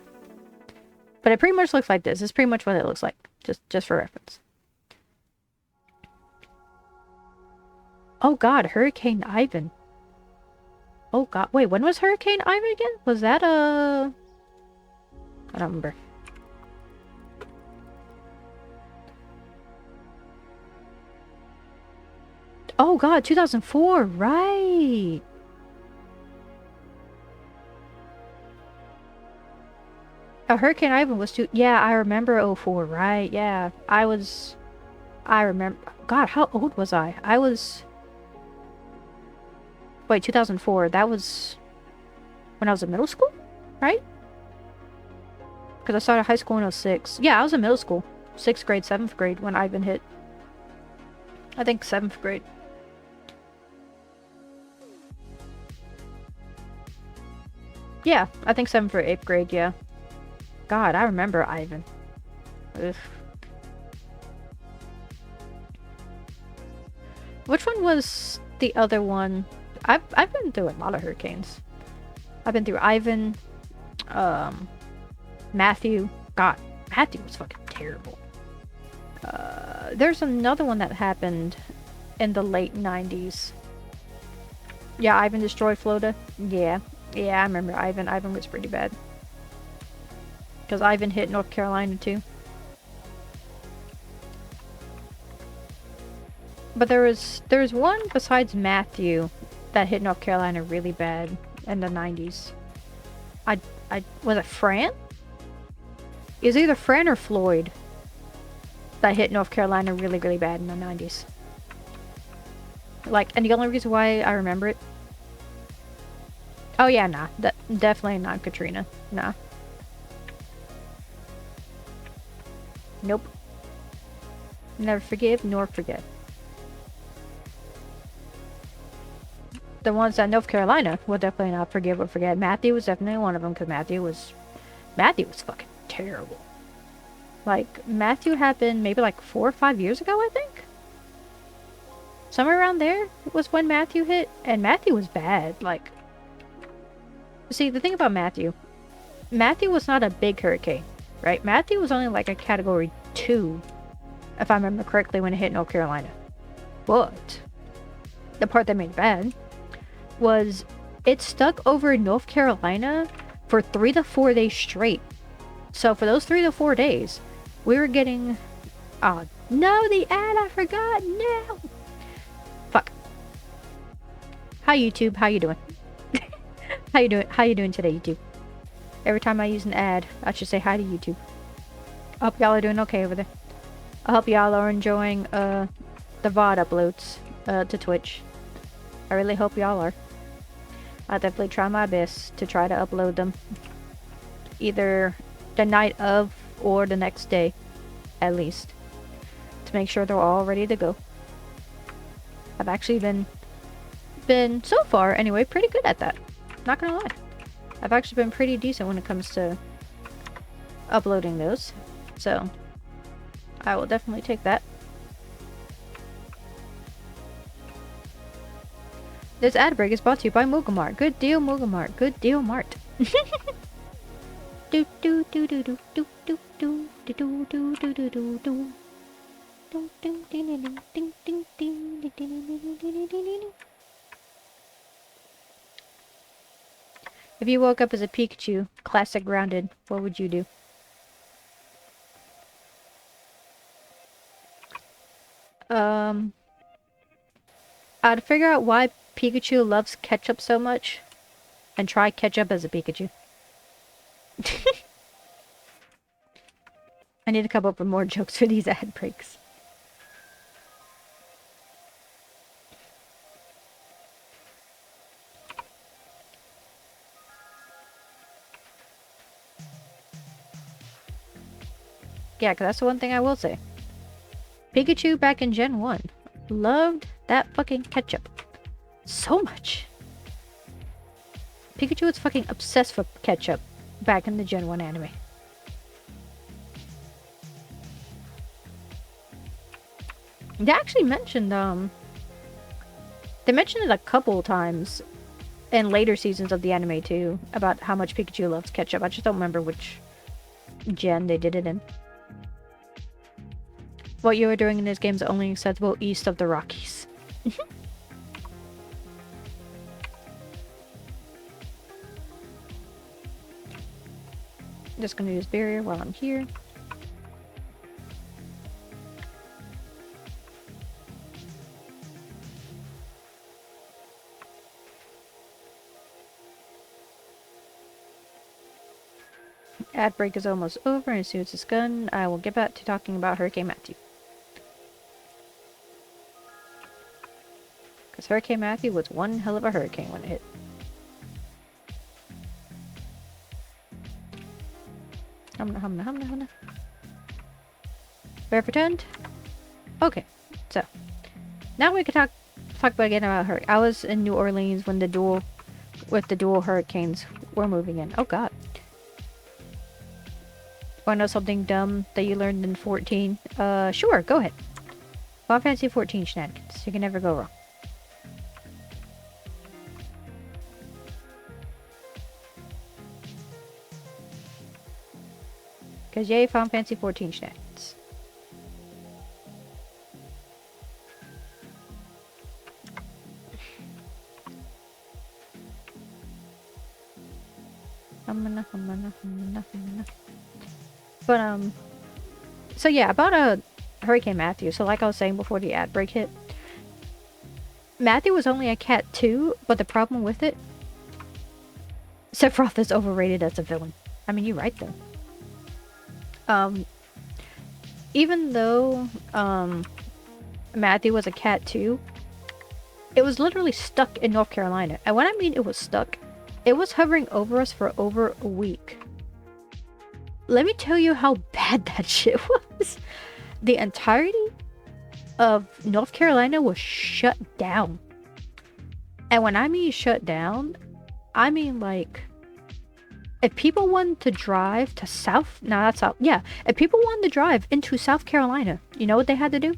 But it pretty much looks like this. It's pretty much what it looks like. Just for reference. Oh god, Hurricane Ivan. Oh god, wait, when was Hurricane Ivan again? Was that I don't remember. Oh god, 2004, right. Hurricane Ivan was yeah, I remember 04, right? Yeah, I remember. God, how old was I? Wait, 2004, that was when I was in middle school, right? Because I started high school in 06. Yeah, I was in middle school. 6th grade, 7th grade when Ivan hit. I think 7th grade. Yeah, I think 7th or 8th grade, yeah. God, I remember Ivan. Ugh. Which one was the other one? I've been through a lot of hurricanes. I've been through Ivan, Matthew. God, Matthew was fucking terrible. There's another one that happened in the late 90s. Yeah, Ivan destroyed Florida. Yeah, I remember Ivan. Ivan was pretty bad. Because Ivan hit North Carolina too. But there was one besides Matthew that hit North Carolina really bad in the 90s. Was it Fran? It was either Fran or Floyd that hit North Carolina really, really bad in the 90s. Like, and the only reason why I remember it. Oh yeah, nah. Definitely not Katrina. Nah. Nope. Never forgive nor forget. The ones that North Carolina will definitely not forgive or forget. Matthew was definitely one of them, because Matthew was fucking terrible. Like, Matthew happened maybe like 4 or 5 years ago, I think. Somewhere around there was when Matthew hit, and Matthew was bad. Like, see, the thing about Matthew was not a big hurricane, right? Matthew was only like a category 2, if I remember correctly, when it hit North Carolina. But the part that made it bad was it stuck over North Carolina for 3 to 4 days straight. So for those 3 to 4 days, we were getting No, the ad, I forgot. No. Fuck. Hi, YouTube. How you doing? How you doing? How you doing today, YouTube? Every time I use an ad, I should say hi to YouTube. I hope y'all are doing okay over there. I hope y'all are enjoying, the VOD uploads, to Twitch. I really hope y'all are. I'll definitely try my best to try to upload them. Either the night of or the next day, at least. To make sure they're all ready to go. I've actually been so far anyway pretty good at that. Not gonna lie. I've actually been pretty decent when it comes to uploading those. So I will definitely take that. This ad break is brought to you by Mugamart. Good deal, Mugamart. Good deal, Mart. Do do do do do do do do do do do do do do do. If you woke up as a Pikachu, classic grounded, what would you do? I'd figure out why Pikachu loves ketchup so much and try ketchup as a Pikachu. I need to come up with more jokes for these ad breaks. Yeah, because that's the one thing I will say. Pikachu back in Gen 1 loved that fucking ketchup so much. Pikachu was fucking obsessed with ketchup back in the Gen 1 anime. They actually mentioned, they mentioned it a couple times in later seasons of the anime too, about how much Pikachu loves ketchup. I just don't remember which gen they did it in. What you are doing in this game is only acceptable east of the Rockies. Just gonna use barrier while I'm here. Ad break is almost over, and as soon as it's done, I will get back to talking about Hurricane Matthew. Because Hurricane Matthew was one hell of a hurricane when it hit. Humna. Bear pretend? Okay, so. Now we can talk again about her. I was in New Orleans when the dual hurricanes were moving in. Oh god. Wanna know something dumb that you learned in 14? Sure, go ahead. Final Fantasy 14 shenanigans. You can never go wrong. Because yay, Final Fantasy 14 shenanigans. But, so yeah, about, Hurricane Matthew. So like I was saying before the ad break hit, Matthew was only a cat too, but the problem with it, Sephiroth is overrated as a villain. I mean, you're right though. Even though, Matthew was a cat too, it was literally stuck in North Carolina. And when I mean it was stuck, it was hovering over us for over a week. Let me tell you how bad that shit was. The entirety of North Carolina was shut down. And when I mean shut down, I mean like, if people wanted to drive to if people wanted to drive into South Carolina, you know what they had to do?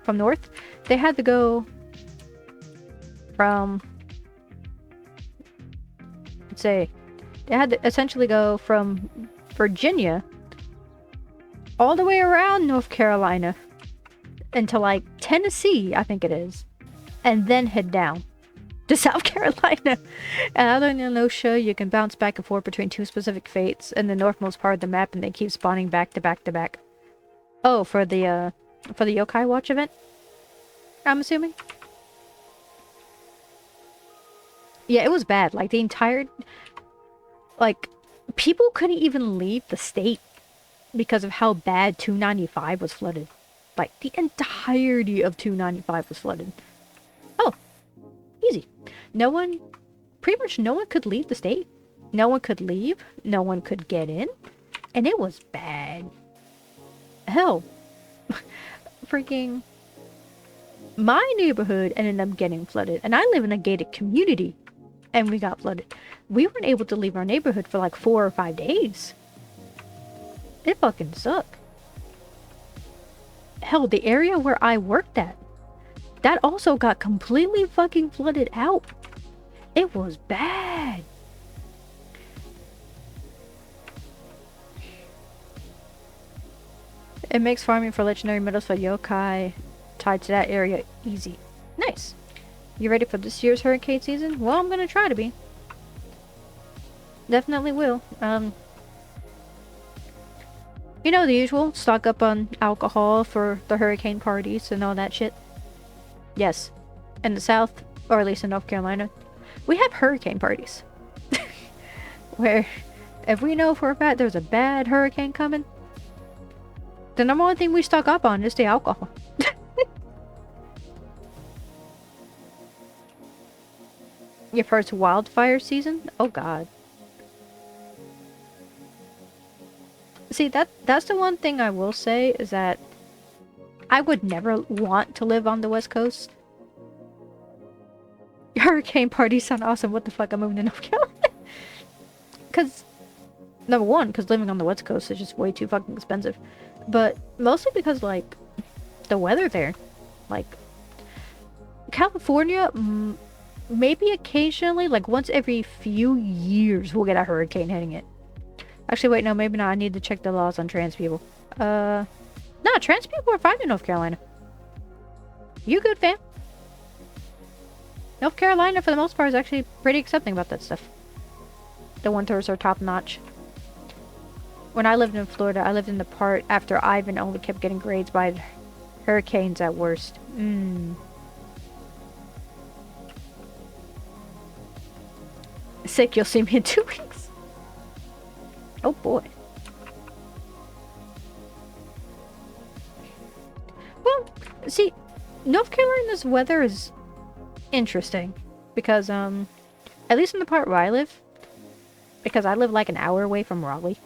From north? They had to go from, let's say, they had to essentially go from Virginia all the way around North Carolina into like Tennessee, I think it is, and then head down to South Carolina. And other than Nenosha, you can bounce back and forth between two specific fates in the northmost part of the map, and they keep spawning back to back to back. Oh, for the For the Yokai Watch event, I'm assuming. Yeah, it was bad. Like, the entire... Like, people couldn't even leave the state because of how bad 295 was flooded. Like, the entirety of 295 was flooded. Oh, easy. No one... Pretty much no one could leave the state. No one could leave. No one could get in. And it was bad. Hell. Freaking... My neighborhood ended up getting flooded. And I live in a gated community. And we got flooded. We weren't able to leave our neighborhood for like 4 or 5 days. It fucking sucked. Hell, the area where I worked at, that also got completely fucking flooded out. It was bad. It makes farming for legendary metals for yokai tied to that area easy. Nice. You ready for this year's hurricane season? Well, I'm gonna try to be. Definitely will. You know the usual. Stock up on alcohol for the hurricane parties and all that shit. Yes. In the South, or at least in North Carolina, we have hurricane parties. Where, if we know for a fact there's a bad hurricane coming, the number one thing we stock up on is the alcohol. Your first wildfire season? Oh god. See, that's the one thing I will say is that I would never want to live on the West Coast. Hurricane parties sound awesome. What the fuck? I'm moving to North Carolina. Because, number one, because living on the West Coast is just way too fucking expensive. But mostly because, like, the weather there. Like, California, maybe occasionally, like once every few years, we'll get a hurricane hitting it. Actually, wait, no, maybe not. I need to check the laws on trans people. No, trans people are fine in North Carolina. You good, fam? North Carolina, for the most part, is actually pretty accepting about that stuff. The winters are top-notch. When I lived in Florida, I lived in the part after Ivan only kept getting grades by hurricanes at worst. Sick, you'll see me in 2 weeks. Oh boy. Well, see, North Carolina's weather is interesting. Because, at least in the part where I live, because I live like an hour away from Raleigh,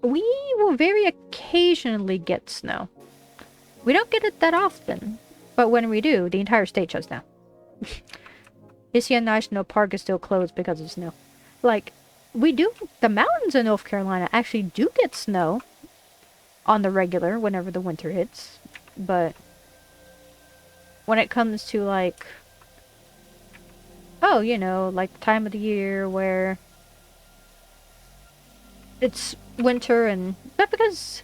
we will very occasionally get snow. We don't get it that often, but when we do, the entire state shuts down. Isian National Park is still closed because of snow. Like, we do, the mountains in North Carolina actually do get snow on the regular whenever the winter hits, but when it comes to like, oh, you know, like time of the year where it's winter and, but because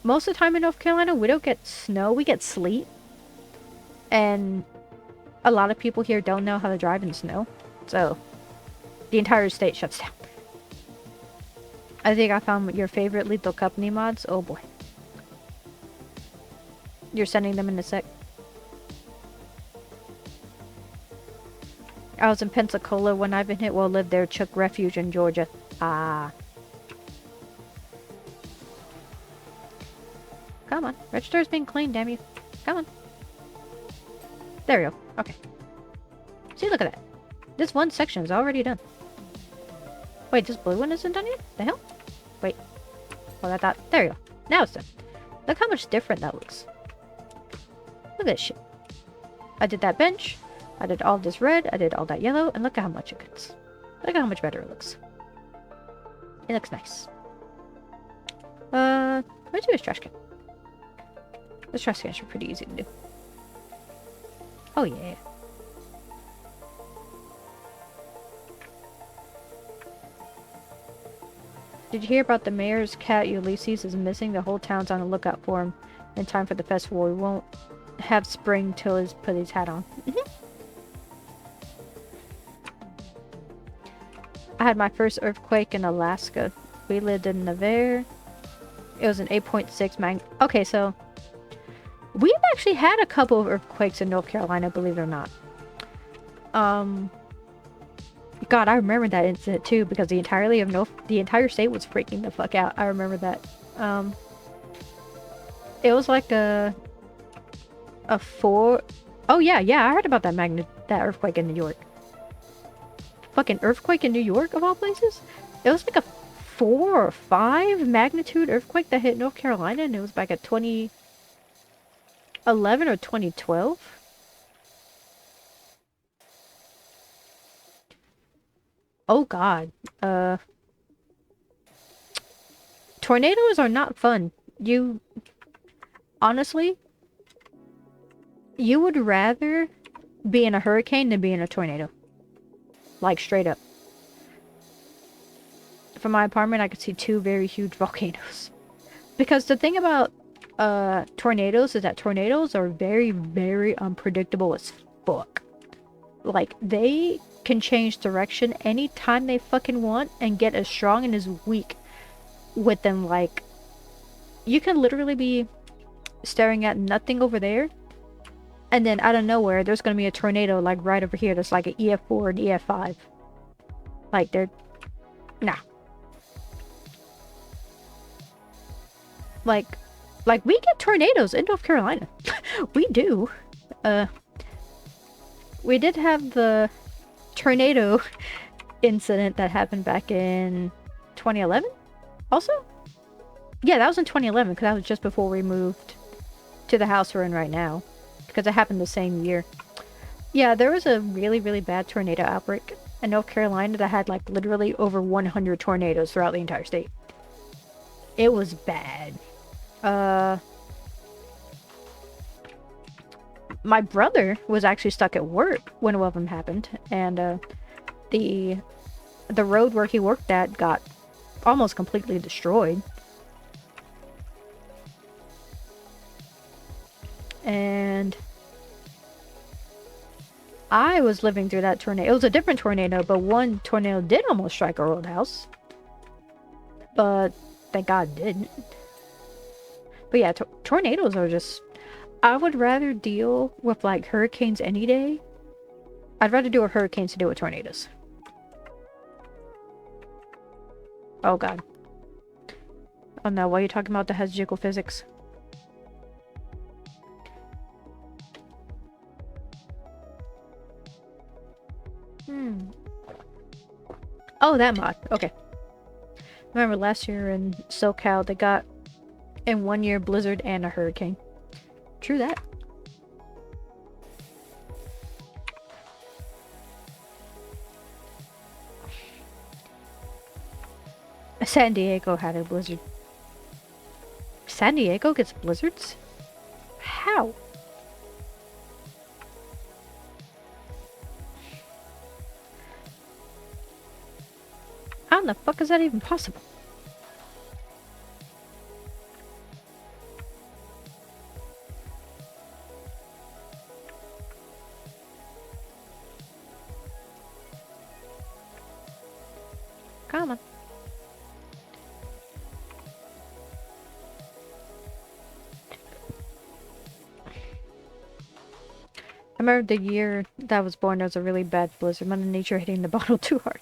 most of the time in North Carolina we don't get snow, we get sleet, and a lot of people here don't know how to drive in snow, so the entire state shuts down. I think I found your favorite Lethal Company mods. Oh boy. You're sending them in a sec. I was in Pensacola when I've been hit while lived there. Took refuge in Georgia. Ah. Come on. Register's being cleaned, damn you. Come on. There we go. Okay. See, look at that. This one section is already done. Wait, this blue one isn't done yet? The hell? Wait. Oh, I thought. There you go. Now it's done. Look how much different that looks. Look at this shit. I did that bench. I did all this red. I did all that yellow. And look at how much it gets. Look at how much better it looks. It looks nice. Where's this trash can? This trash can should be pretty easy to do. Oh, yeah. Did you hear about the mayor's cat Ulysses is missing? The whole town's on the lookout for him in time for the festival. We won't have spring till he's put his hat on. I had my first earthquake in Alaska. We lived in Navarre. It was an 8.6 Okay, so we've actually had a couple of earthquakes in North Carolina, believe it or not. God, I remember that incident too because the entire state was freaking the fuck out. I remember that. It was like a 4. Oh yeah, I heard about that earthquake in New York. Fucking earthquake in New York of all places. It was like a 4 or 5 magnitude earthquake that hit North Carolina, and it was back at 2011 or 2012. Oh god. Tornadoes are not fun. Honestly, you would rather be in a hurricane than be in a tornado. Like, straight up. From my apartment, I could see 2 very huge volcanoes. Because the thing about tornadoes is that tornadoes are very, very unpredictable as fuck. Like, they can change direction anytime they fucking want and get as strong and as weak with them. Like, you can literally be staring at nothing over there, and then out of nowhere, there's gonna be a tornado, like, right over here. There's like an EF4 and EF5. Like, they're... Nah. Like, we get tornadoes in North Carolina. We do. We did have the tornado incident that happened back in 2011 also? Yeah, that was in 2011 because that was just before we moved to the house we're in right now, because it happened the same year. Yeah, there was a really, really bad tornado outbreak in North Carolina that had like literally over 100 tornadoes throughout the entire state. It was bad. My brother was actually stuck at work when one of them happened, and the road where he worked at got almost completely destroyed. And I was living through that tornado. It was a different tornado, but one tornado did almost strike our old house. But thank God it didn't. But yeah, tornadoes are just... I would rather deal with, like, hurricanes any day. I'd rather deal with hurricanes to deal with tornadoes. Oh god. Oh no, why are you talking about the Hesjical physics? Oh, that mod. Okay. Remember last year in SoCal, they got in 1 year blizzard and a hurricane. True that. San Diego had a blizzard. San Diego gets blizzards? How? How in the fuck is that even possible? Come on. I remember the year that I was born, there was a really bad blizzard. Mother Nature hitting the bottle too hard.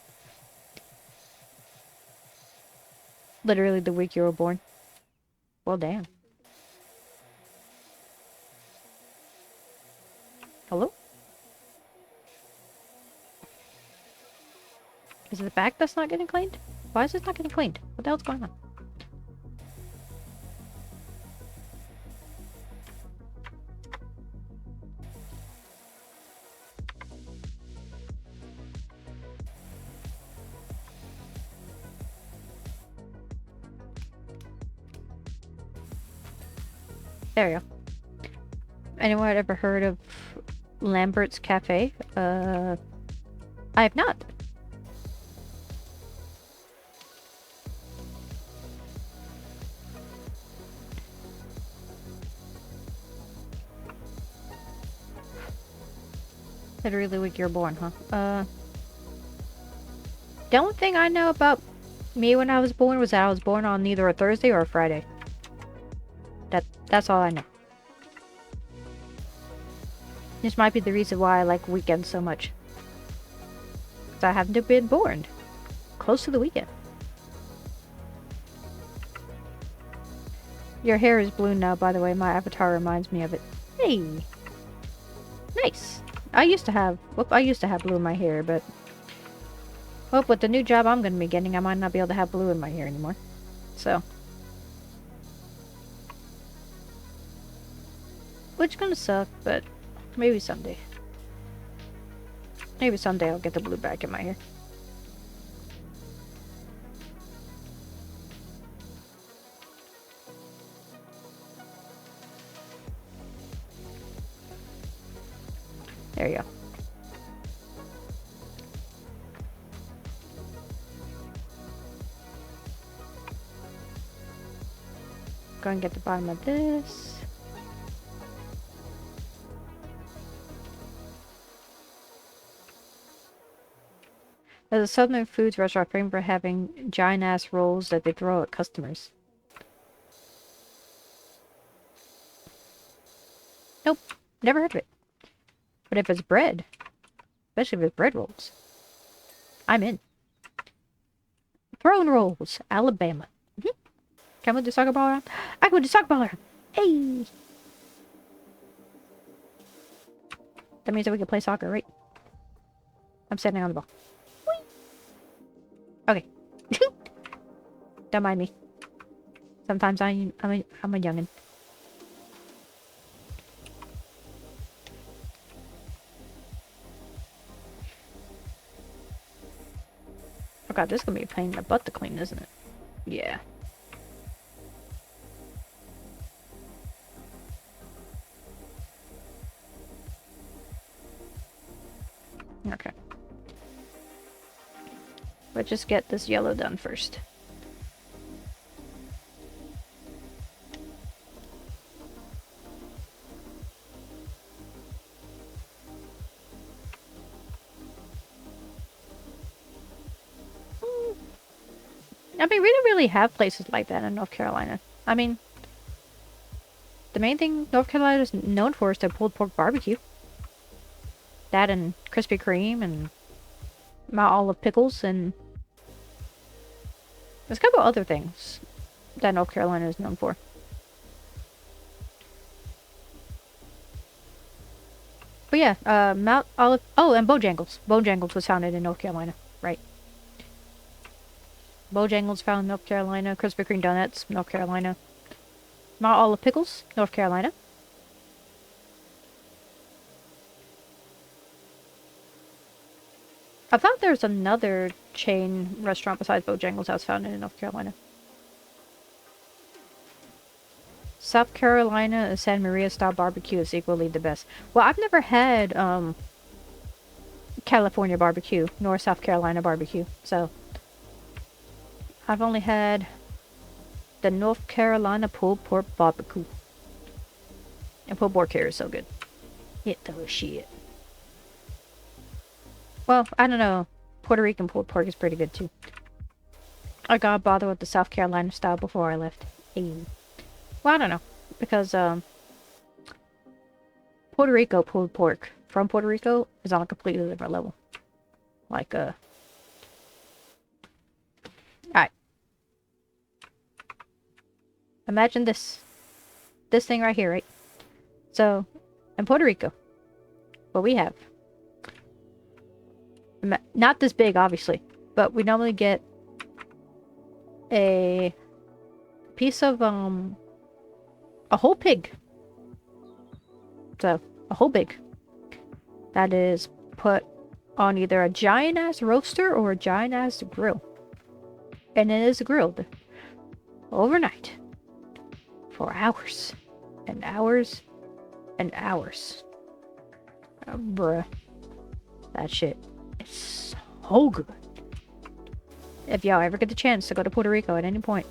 Literally the week you were born. Well, damn. Hello? Is it the back that's not getting cleaned? Why is this not getting cleaned? What the hell's going on? There we go. Anyone ever heard of Lambert's Cafe? I have not. Literally the week you're born, huh? The only thing I know about me when I was born was that I was born on either a Thursday or a Friday. That's all I know. This might be the reason why I like weekends so much. Because I haven't been born close to the weekend. Your hair is blue now, by the way. My avatar reminds me of it. Hey! Nice! I used to have blue in my hair, but... well, with the new job I'm going to be getting, I might not be able to have blue in my hair anymore. So... which is going to suck, but... maybe someday. Maybe someday I'll get the blue back in my hair. There you go. Go and get the bottom of this. There's a Southern Foods restaurant famous for having giant-ass rolls that they throw at customers. Nope. Never heard of it. But if it's bread, especially if it's bread rolls, I'm in. Throne rolls, Alabama. Can we do soccer ball around? I can do soccer ball around. Hey! That means that we can play soccer, right? I'm standing on the ball. Whee! Okay. Don't mind me. Sometimes I'm a youngin'. Oh god, this is gonna be a pain in the butt to clean, isn't it? Yeah. Okay. Let's just get this yellow done first. I mean, we don't really have places like that in North Carolina. I mean, the main thing North Carolina is known for is their pulled pork barbecue. That and Krispy Kreme and Mount Olive pickles, and there's a couple other things that North Carolina is known for. But yeah, Mount Olive... oh, and Bojangles. Bojangles was founded in North Carolina, right. Bojangles found in North Carolina. Krispy Kreme Donuts, North Carolina. Mount Olive Pickles, North Carolina. I thought there was another chain restaurant besides Bojangles that was founded in North Carolina. South Carolina and San Maria style barbecue is equally the best. Well, I've never had California barbecue nor South Carolina barbecue, so I've only had the North Carolina pulled pork barbecue. And pulled pork here is so good. It does shit. Well, I don't know. Puerto Rican pulled pork is pretty good too. I got bothered with the South Carolina style before I left. Hey. Well, I don't know. Because, Puerto Rico pulled pork from Puerto Rico is on a completely different level. Like, alright. Imagine this. This thing right here, right? So, in Puerto Rico, what we have... not this big, obviously, but we normally get a piece of, a whole pig. So, a whole pig. That is put on either a giant-ass roaster or a giant-ass grill. And it is grilled overnight for hours and hours and hours. Oh, bruh. That shit is so good. If y'all ever get the chance to go to Puerto Rico at any point,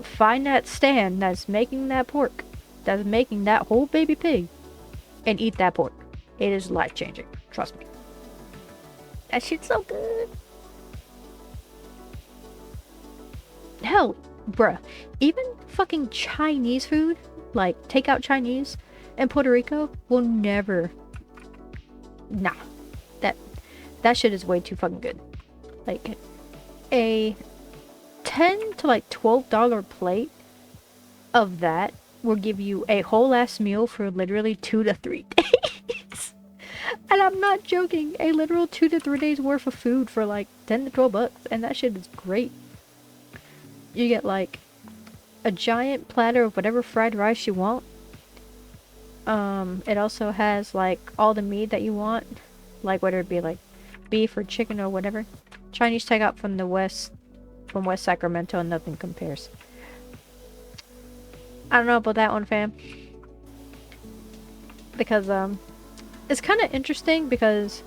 find that stand that's making that pork, that's making that whole baby pig, and eat that pork. It is life-changing. Trust me. That shit's so good. Hell, bruh. Even fucking Chinese food, like takeout Chinese in Puerto Rico, will never. Nah, that shit is way too fucking good. Like a $10 to like $12 plate of that will give you a whole ass meal for literally 2 to 3 days. And I'm not joking, a literal 2 to 3 days worth of food for like 10 to 12 bucks, and that shit is great. You get like a giant platter of whatever fried rice you want. It also has like all the meat that you want, like whether it be like beef or chicken or whatever. Chinese takeout from West Sacramento, and nothing compares. I don't know about that one, fam, because it's kind of interesting because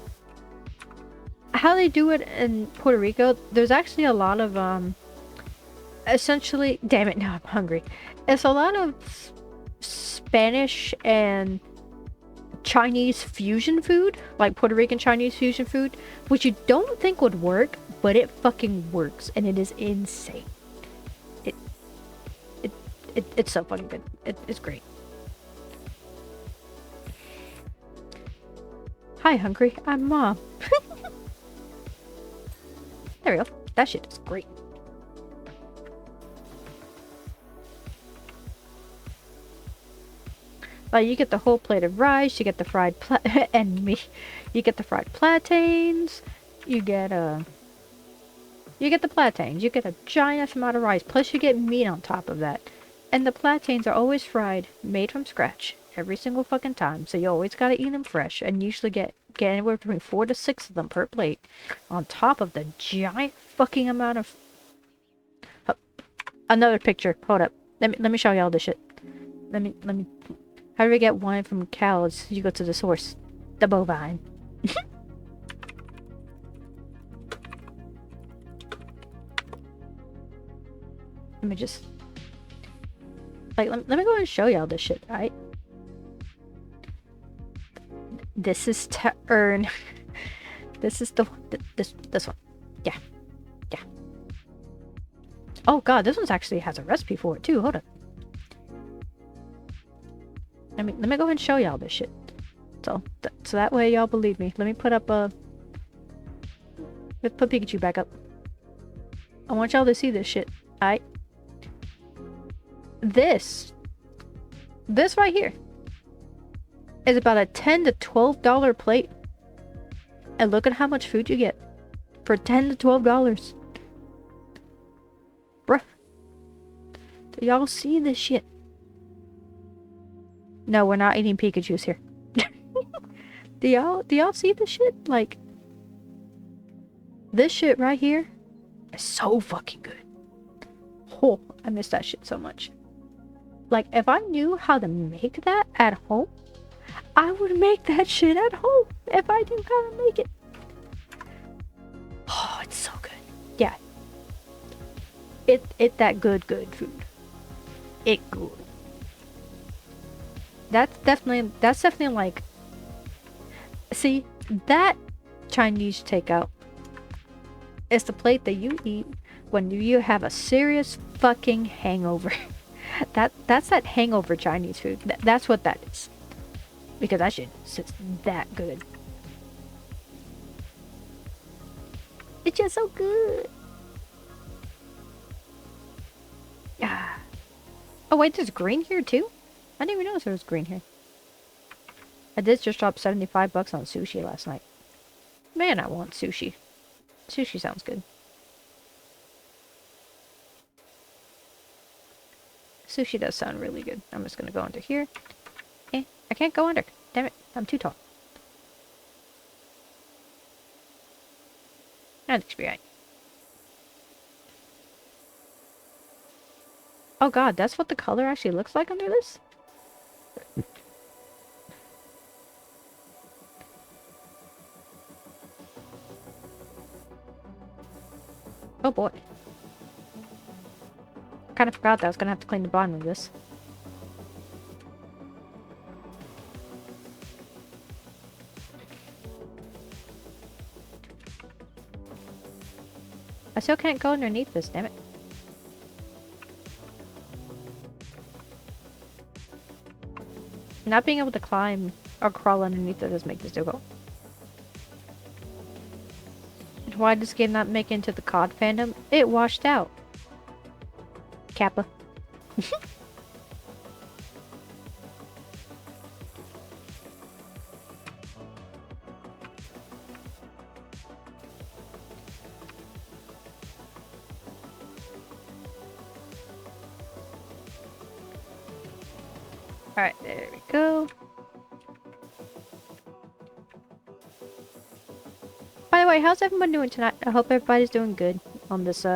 how they do it in Puerto Rico, there's actually a lot of essentially, damn it, now I'm hungry. It's a lot of Spanish and Chinese fusion food, like Puerto Rican Chinese fusion food, which you don't think would work, but it fucking works, and it is insane. It's so fucking good. It's great. Hi, hungry. I'm Mom. There we go. That shit is great. You get the whole plate of rice, you get the fried you get the fried plantains, you get the plantains, you get a giant amount of rice, plus you get meat on top of that. And the plantains are always fried, made from scratch, every single fucking time, so you always gotta eat them fresh, and usually get anywhere between 4 to 6 of them per plate, on top of the giant fucking amount of... Another picture, hold up, let me show y'all this shit. Let me... How do we get wine from cows? You go to the source. The bovine. Let me just... Like, let me go and show y'all this shit, right? This is to earn. This is the... This one. Yeah. Yeah. Oh god, this one actually has a recipe for it too. Hold up. Let me go ahead and show y'all this shit. So that way y'all believe me. Let me put up let's put Pikachu back up. I want y'all to see this shit. Alright? This right here is about a $10 to $12 plate. And look at how much food you get for $10 to $12. Bruh. Do y'all see this shit? No, we're not eating Pikachus here. Do y'all see this shit? Like, this shit right here is so fucking good. Oh, I miss that shit so much. Like, if I knew how to make that at home, I would make that shit at home. If I knew how to make it. Oh, it's so good. Yeah. It that good food. It good. That's definitely like, see, that Chinese takeout is the plate that you eat when you have a serious fucking hangover. That's that hangover Chinese food. That's what that is. Because that shit is just that good. It's just so good. Ah. Oh wait, there's green here too? I didn't even notice there was green here. I did just drop 75 bucks on sushi last night. Man, I want sushi. Sushi sounds good. Sushi does sound really good. I'm just gonna go under here. Eh, I can't go under. Damn it, I'm too tall. That looks right. Oh god, that's what the color actually looks like under this? Oh boy. I kind of forgot that I was gonna have to clean the bottom of this. I still can't go underneath this, damn it. Not being able to climb or crawl underneath it does make this difficult. Why did this game not make it into the COD fandom? It washed out. Kappa. Alright, there we go. By the way, how's everyone doing tonight? I hope everybody's doing good on this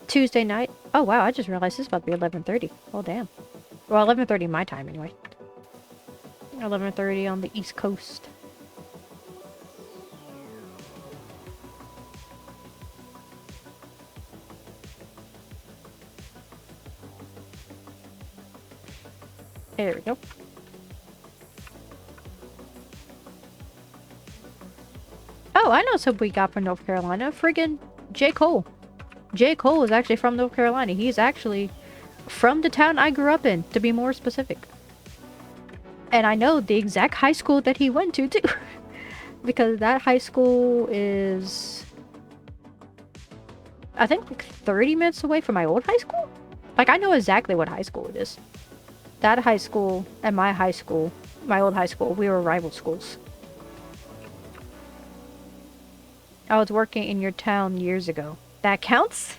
Tuesday night. Oh wow, I just realized it's about to be 11:30. Oh damn. Well, 11:30 my time anyway. 11:30 on the East Coast. There we go. Oh, I know somebody we got from North Carolina. Friggin' J. Cole. J. Cole is actually from North Carolina. He's actually from the town I grew up in, to be more specific. And I know the exact high school that he went to, too. Because that high school is, I think, like 30 minutes away from my old high school. Like, I know exactly what high school it is. That high school and my high school, my old high school, we were rival schools. I was working in your town years ago. That counts?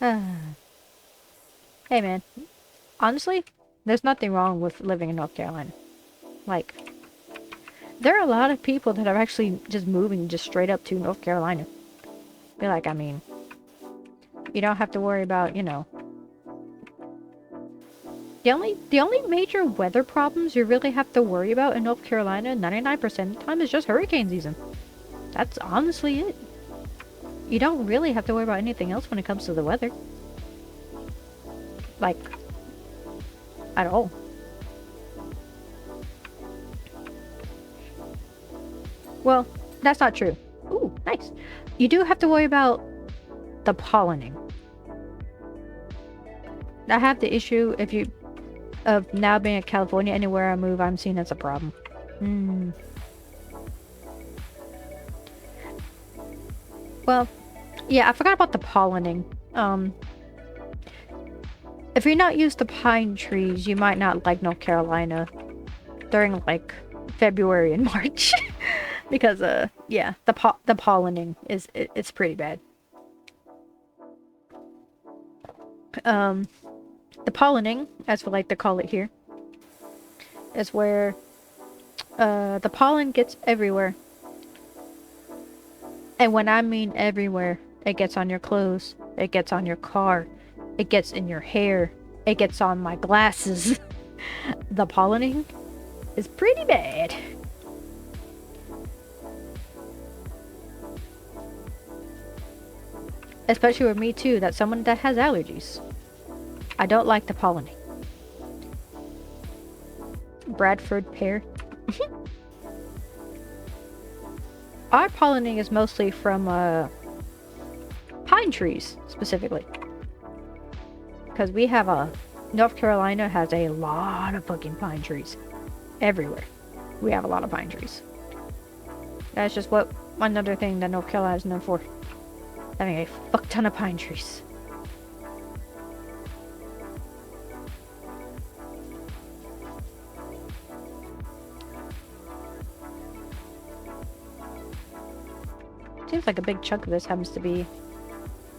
Hey man, honestly, there's nothing wrong with living in North Carolina. Like, there are a lot of people that are actually just moving just straight up to North Carolina. Be like, I mean, you don't have to worry about, you know. The only major weather problems you really have to worry about in North Carolina 99% of the time is just hurricane season. That's honestly it. You don't really have to worry about anything else when it comes to the weather. Like, at all. Well, that's not true. Ooh, nice. You do have to worry about the pollinating. I have the issue if you of now being in California. Anywhere I move, I'm seen as a problem. Well, yeah, I forgot about the pollinating. If you're not used to pine trees, you might not like North Carolina during like February and March. Because yeah, the pollinating is it's pretty bad. The pollinating, as we like to call it here, is where the pollen gets everywhere. And when I mean everywhere, it gets on your clothes, it gets on your car, it gets in your hair, it gets on my glasses. The pollinating is pretty bad. Especially with me too, that's someone that has allergies. I don't like the pollinating. Bradford pear. Our pollinating is mostly from pine trees, specifically. Because we have North Carolina has a lot of fucking pine trees. Everywhere. We have a lot of pine trees. That's just what another thing that North Carolina is known for. Having a fuck ton of pine trees. Seems like a big chunk of this happens to be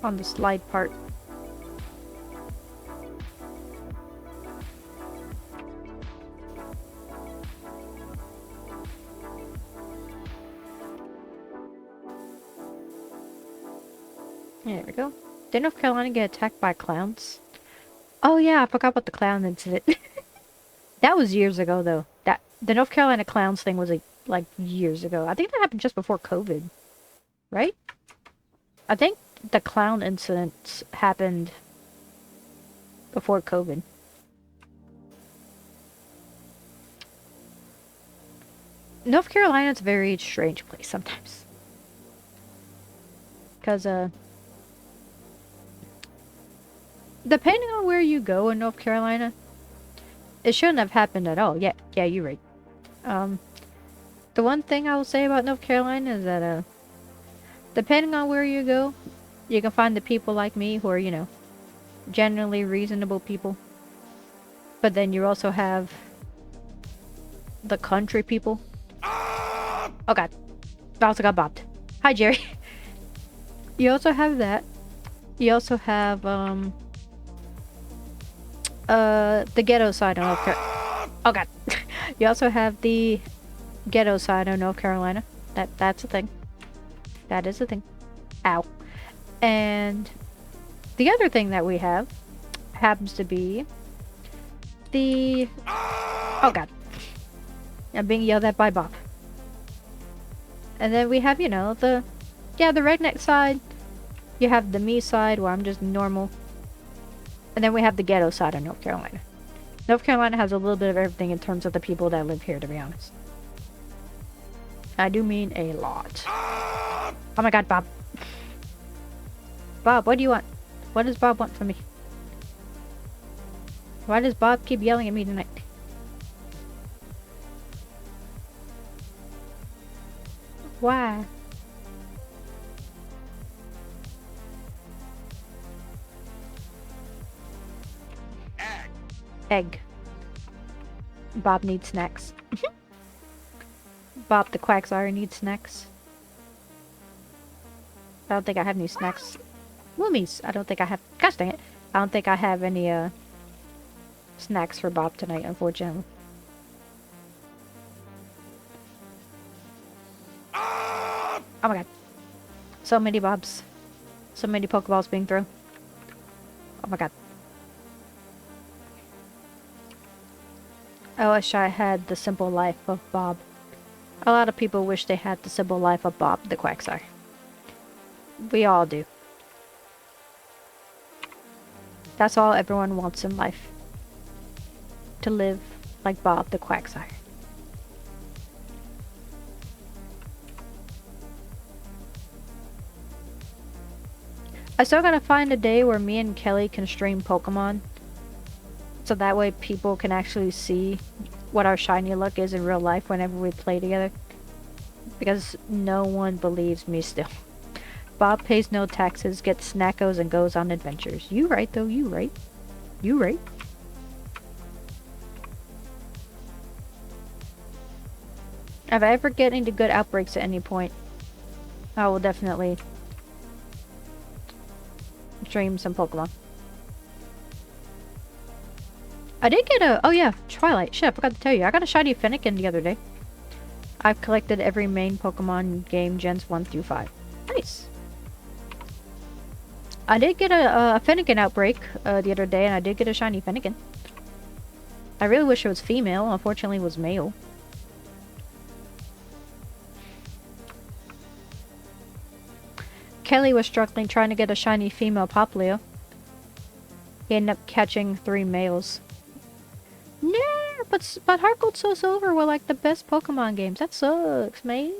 on the slide part. There we go. Did North Carolina get attacked by clowns? Oh yeah, I forgot about the clown incident. That was years ago though. The North Carolina clowns thing was like years ago. I think that happened just before COVID. Right? I think the clown incidents happened before COVID. North Carolina's a very strange place sometimes. Because, Depending on where you go in North Carolina, it shouldn't have happened at all. Yeah, you're right. The one thing I will say about North Carolina is that, depending on where you go, you can find the people like me who are, you know, generally reasonable people. But then you also have the country people. Oh god. I also got bopped. Hi, Jerry. You also have that. You also have, the ghetto side of North Carolina. Oh god. You also have the ghetto side of North Carolina. That's a thing. That is a thing. Ow. And the other thing that we have happens to be the... Oh god. I'm being yelled at by Bob. And then we have, you know, the redneck side. You have the me side where I'm just normal. And then we have the ghetto side of North Carolina. North Carolina has a little bit of everything in terms of the people that live here, to be honest. I do mean a lot. Oh my god, Bob. Bob, what do you want? What does Bob want from me? Why does Bob keep yelling at me tonight? Why? Egg. Bob needs snacks. Bob the Quacksire needs snacks. I don't think I have any snacks. Woomies. I don't think I have... Gosh dang it. I don't think I have any, snacks for Bob tonight, unfortunately. Oh my god. So many Bobs. So many Pokeballs being thrown. Oh my god. I wish I had the simple life of Bob. A lot of people wish they had the simple life of Bob the Quacksire. We all do. That's all everyone wants in life. To live like Bob the Quacksire. I still gotta find a day where me and Kelly can stream Pokemon. So that way people can actually see what our shiny luck is in real life whenever we play together. Because no one believes me still. Bob pays no taxes, gets snackos, and goes on adventures. You right though, you right. You right. If I ever get into good outbreaks at any point, I will definitely stream some Pokemon. I did get a... Oh yeah, Twilight. Shit, I forgot to tell you. I got a shiny Fennekin the other day. I've collected every main Pokemon game gens 1 through 5. Nice. I did get a Fennekin outbreak the other day, and I did get a shiny Fennekin. I really wish it was female. Unfortunately, it was male. Kelly was struggling trying to get a shiny female Popplio. He ended up catching 3 males. Nah, but Heart Gold Soul Silver were like the best Pokemon games. That sucks, man.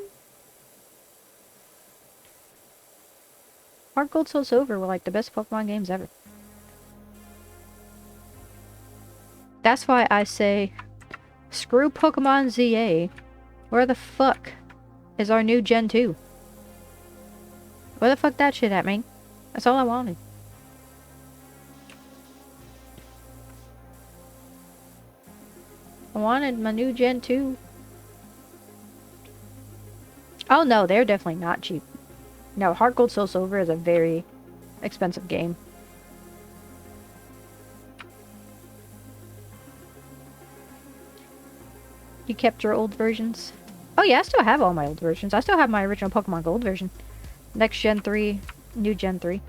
Heart Gold Soul Silver were like the best Pokemon games ever. That's why I say, screw Pokemon ZA. Where the fuck is our new Gen 2? Where the fuck that shit at, man? That's all I wanted. I wanted my new Gen 2. Oh no, they're definitely not cheap. No, Heart Gold Soul Silver is a very expensive game. You kept your old versions? Oh yeah, I still have all my old versions. I still have my original Pokemon Gold version. Next Gen 3, new Gen 3.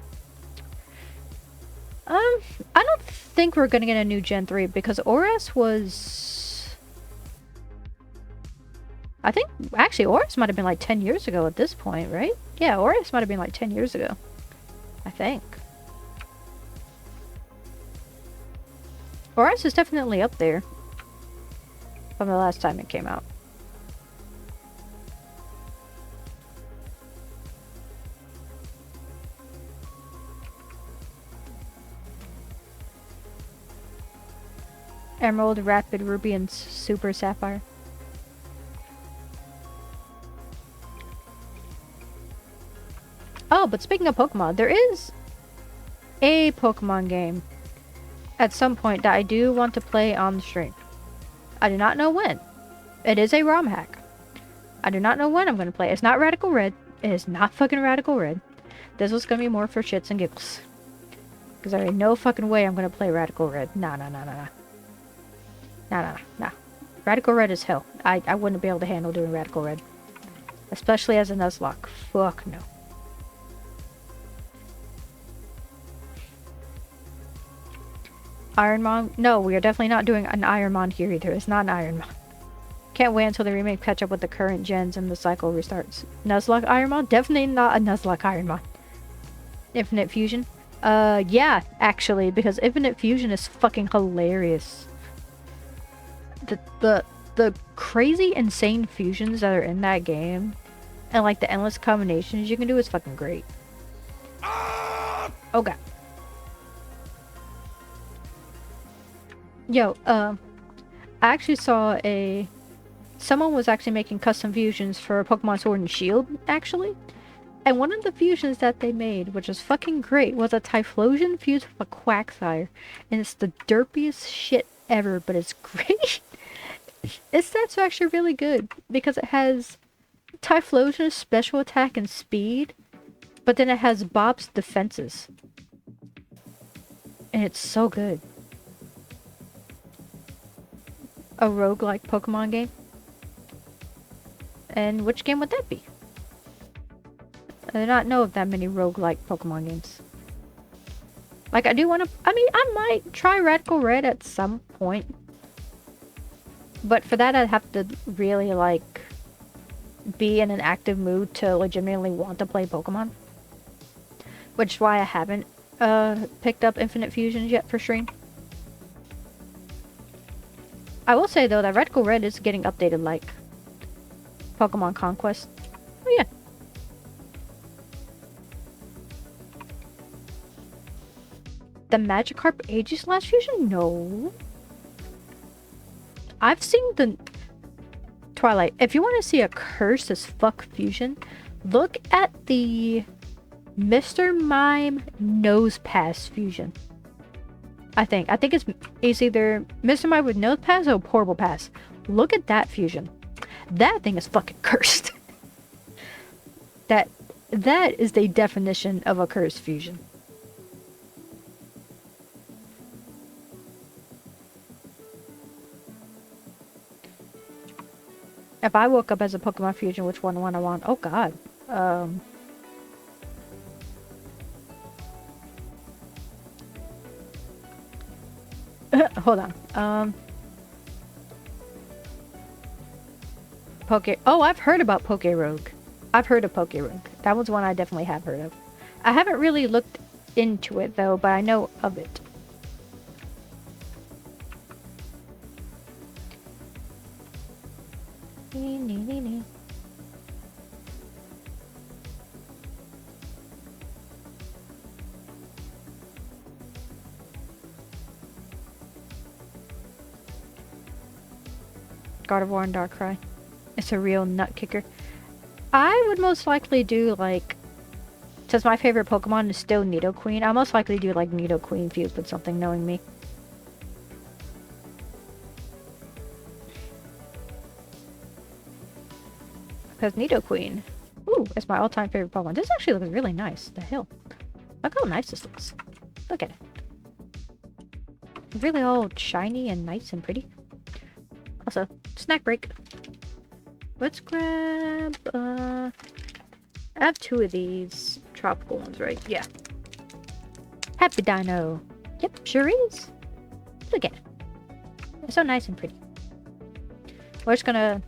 I don't think we're gonna get a new Gen 3 because ORAS was... I think, actually, ORAS might have been like 10 years ago at this point, right? Yeah, ORAS might have been like 10 years ago. I think. ORAS is definitely up there from the last time it came out. Emerald, Rapid, Ruby, and Super Sapphire. Oh, but speaking of Pokemon, there is a Pokemon game at some point that I do want to play on the stream. I do not know when. It is a ROM hack. I do not know when I'm going to play. It's not Radical Red. It is not fucking Radical Red. This was going to be more for shits and giggles. Because there ain't no fucking way I'm going to play Radical Red. Nah. Radical Red is hell. I wouldn't be able to handle doing Radical Red. Especially as a Nuzlocke. Fuck no. Ironmon? No, we are definitely not doing an Ironmon here either. It's not an Ironmon. Can't wait until the remake catch up with the current gens and the cycle restarts. Nuzlocke Ironmon? Definitely not a Nuzlocke Ironmon. Infinite Fusion? Yeah, actually, because Infinite Fusion is fucking hilarious. The crazy, insane fusions that are in that game, and like the endless combinations you can do is fucking great. Oh god. Yo, I actually saw someone was actually making custom fusions for Pokemon Sword and Shield, actually. And one of the fusions that they made, which was fucking great, was a Typhlosion fused with a Quagsire. And it's the derpiest shit ever, but it's great. Its stats are actually really good, because it has Typhlosion's special attack and speed, but then it has Bob's defenses. And it's so good. A roguelike Pokemon game? And which game would that be? I do not know of that many roguelike Pokemon games. Like, I do want to... I mean, I might try Radical Red at some point. But for that, I'd have to really, like, be in an active mood to legitimately want to play Pokemon. Which is why I haven't picked up Infinite Fusions yet for stream. I will say, though, that Radical Red is getting updated like Pokemon Conquest. Oh, yeah. The Magikarp Aegislash fusion? No. I've seen the... Twilight, if you want to see a cursed as fuck fusion, look at the Mr. Mime Nose Pass fusion. I think it's either Mr. Mime with Nose Pass or Portable Pass. Look at that fusion. That thing is fucking cursed. That is the definition of a cursed fusion. If I woke up as a Pokemon fusion, which one would I want? Oh god. Hold on. Oh, I've heard about Pokerogue. I've heard of Pokerogue. That was one I definitely have heard of. I haven't really looked into it though, but I know of it. Gardevoir and Darkrai. It's a real nut kicker. I would most likely do like, since my favorite Pokemon is still Nidoqueen, I'll most likely do like Nidoqueen fused with something, knowing me. Because Nidoqueen, ooh, it's my all-time favorite Pokemon. This actually looks really nice. The hell? Look how nice this looks. Look at it. It's really all shiny and nice and pretty. Also, snack break. Let's grab, I have 2 of these tropical ones, right? Yeah. Happy Dino. Yep, sure is. Look at it. It's so nice and pretty. We're just gonna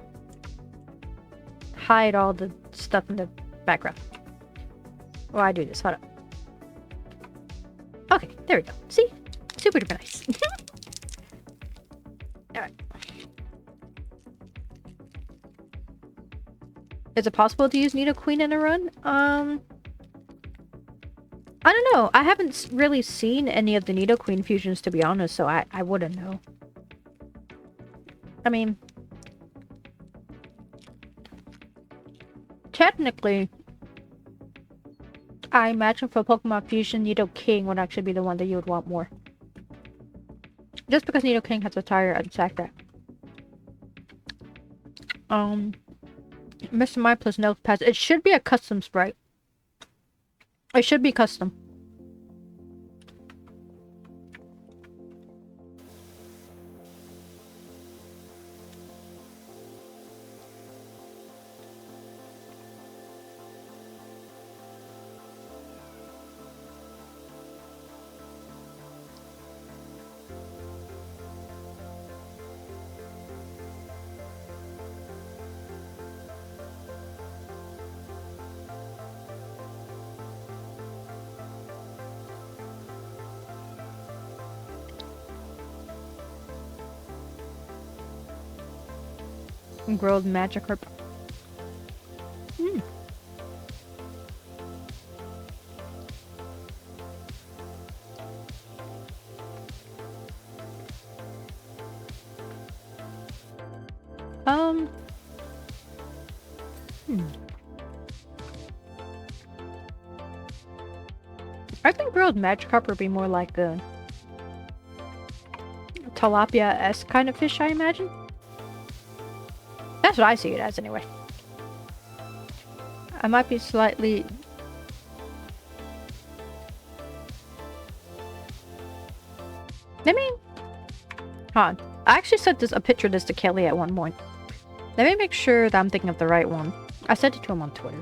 hide all the stuff in the background. While I do this, hold up. Okay, there we go. See? Super duper nice. Alright. Is it possible to use Nidoqueen in a run? I don't know. I haven't really seen any of the Nidoqueen fusions, to be honest, so I wouldn't know. I mean, technically, I imagine for Pokemon Fusion, Nidoking would actually be the one that you would want more. Just because Nidoking has a higher attack rate. Mr. Mime plus no pass. It should be a custom sprite. It should be custom. Grilled Magikarp. I think grilled Magikarp would be more like a tilapia-esque kind of fish, I imagine. That's what I see it as, anyway. I might be slightly... Let me... Hold on. I actually sent a picture of this to Kelly at one point. Let me make sure that I'm thinking of the right one. I sent it to him on Twitter.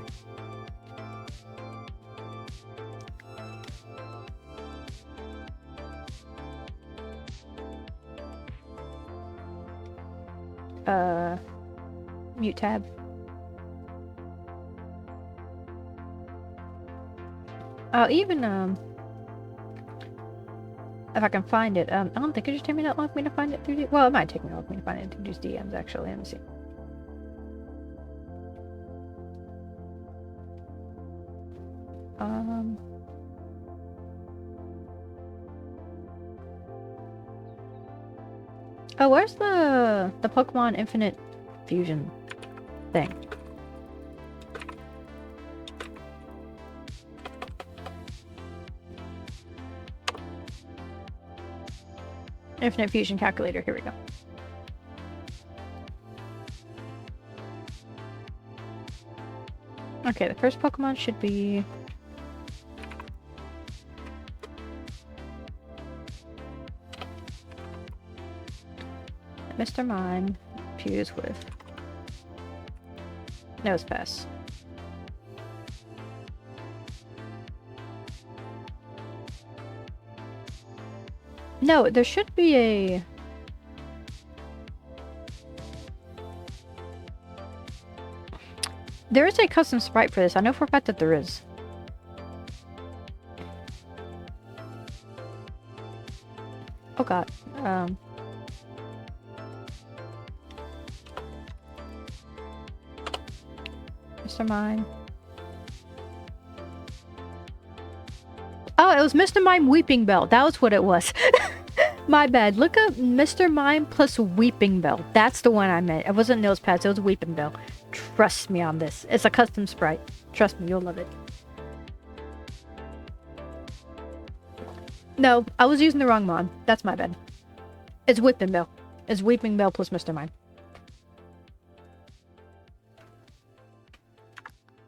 Mute tab. Even, if I can find it, I don't think it should take me that long for me to find it through well, it might take me long for me to find it through these DMs, actually. Let me see. Oh, where's the Pokemon Infinite Fusion thing? Infinite Fusion Calculator, here we go. Okay, the first Pokemon should be... Mr. Mime, fuse with Nose Pass. No, there should be a... There is a custom sprite for this. I know for a fact that there is. Oh god. Mr. Mime. Oh, it was Mr. Mime Weeping Bell. That was what it was. My bad. Look up Mr. Mime plus Weeping Bell. That's the one I meant. It wasn't Nose Pads, it was Weeping Bell. Trust me on this. It's a custom sprite. Trust me, you'll love it. No, I was using the wrong mod. That's my bad. It's Weeping Bell. It's Weeping Bell plus Mr. Mime.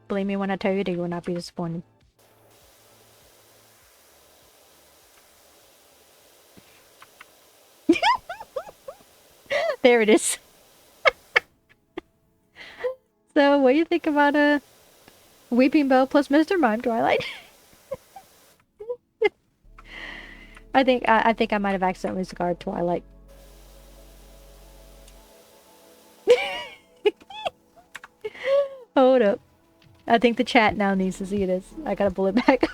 Believe me when I tell you that you will not be disappointed. There it is. So, what do you think about a Weeping Bell plus Mr. Mime Twilight? I think I might have accidentally scarred Twilight. Hold up. I think the chat now needs to see this. I gotta pull it back.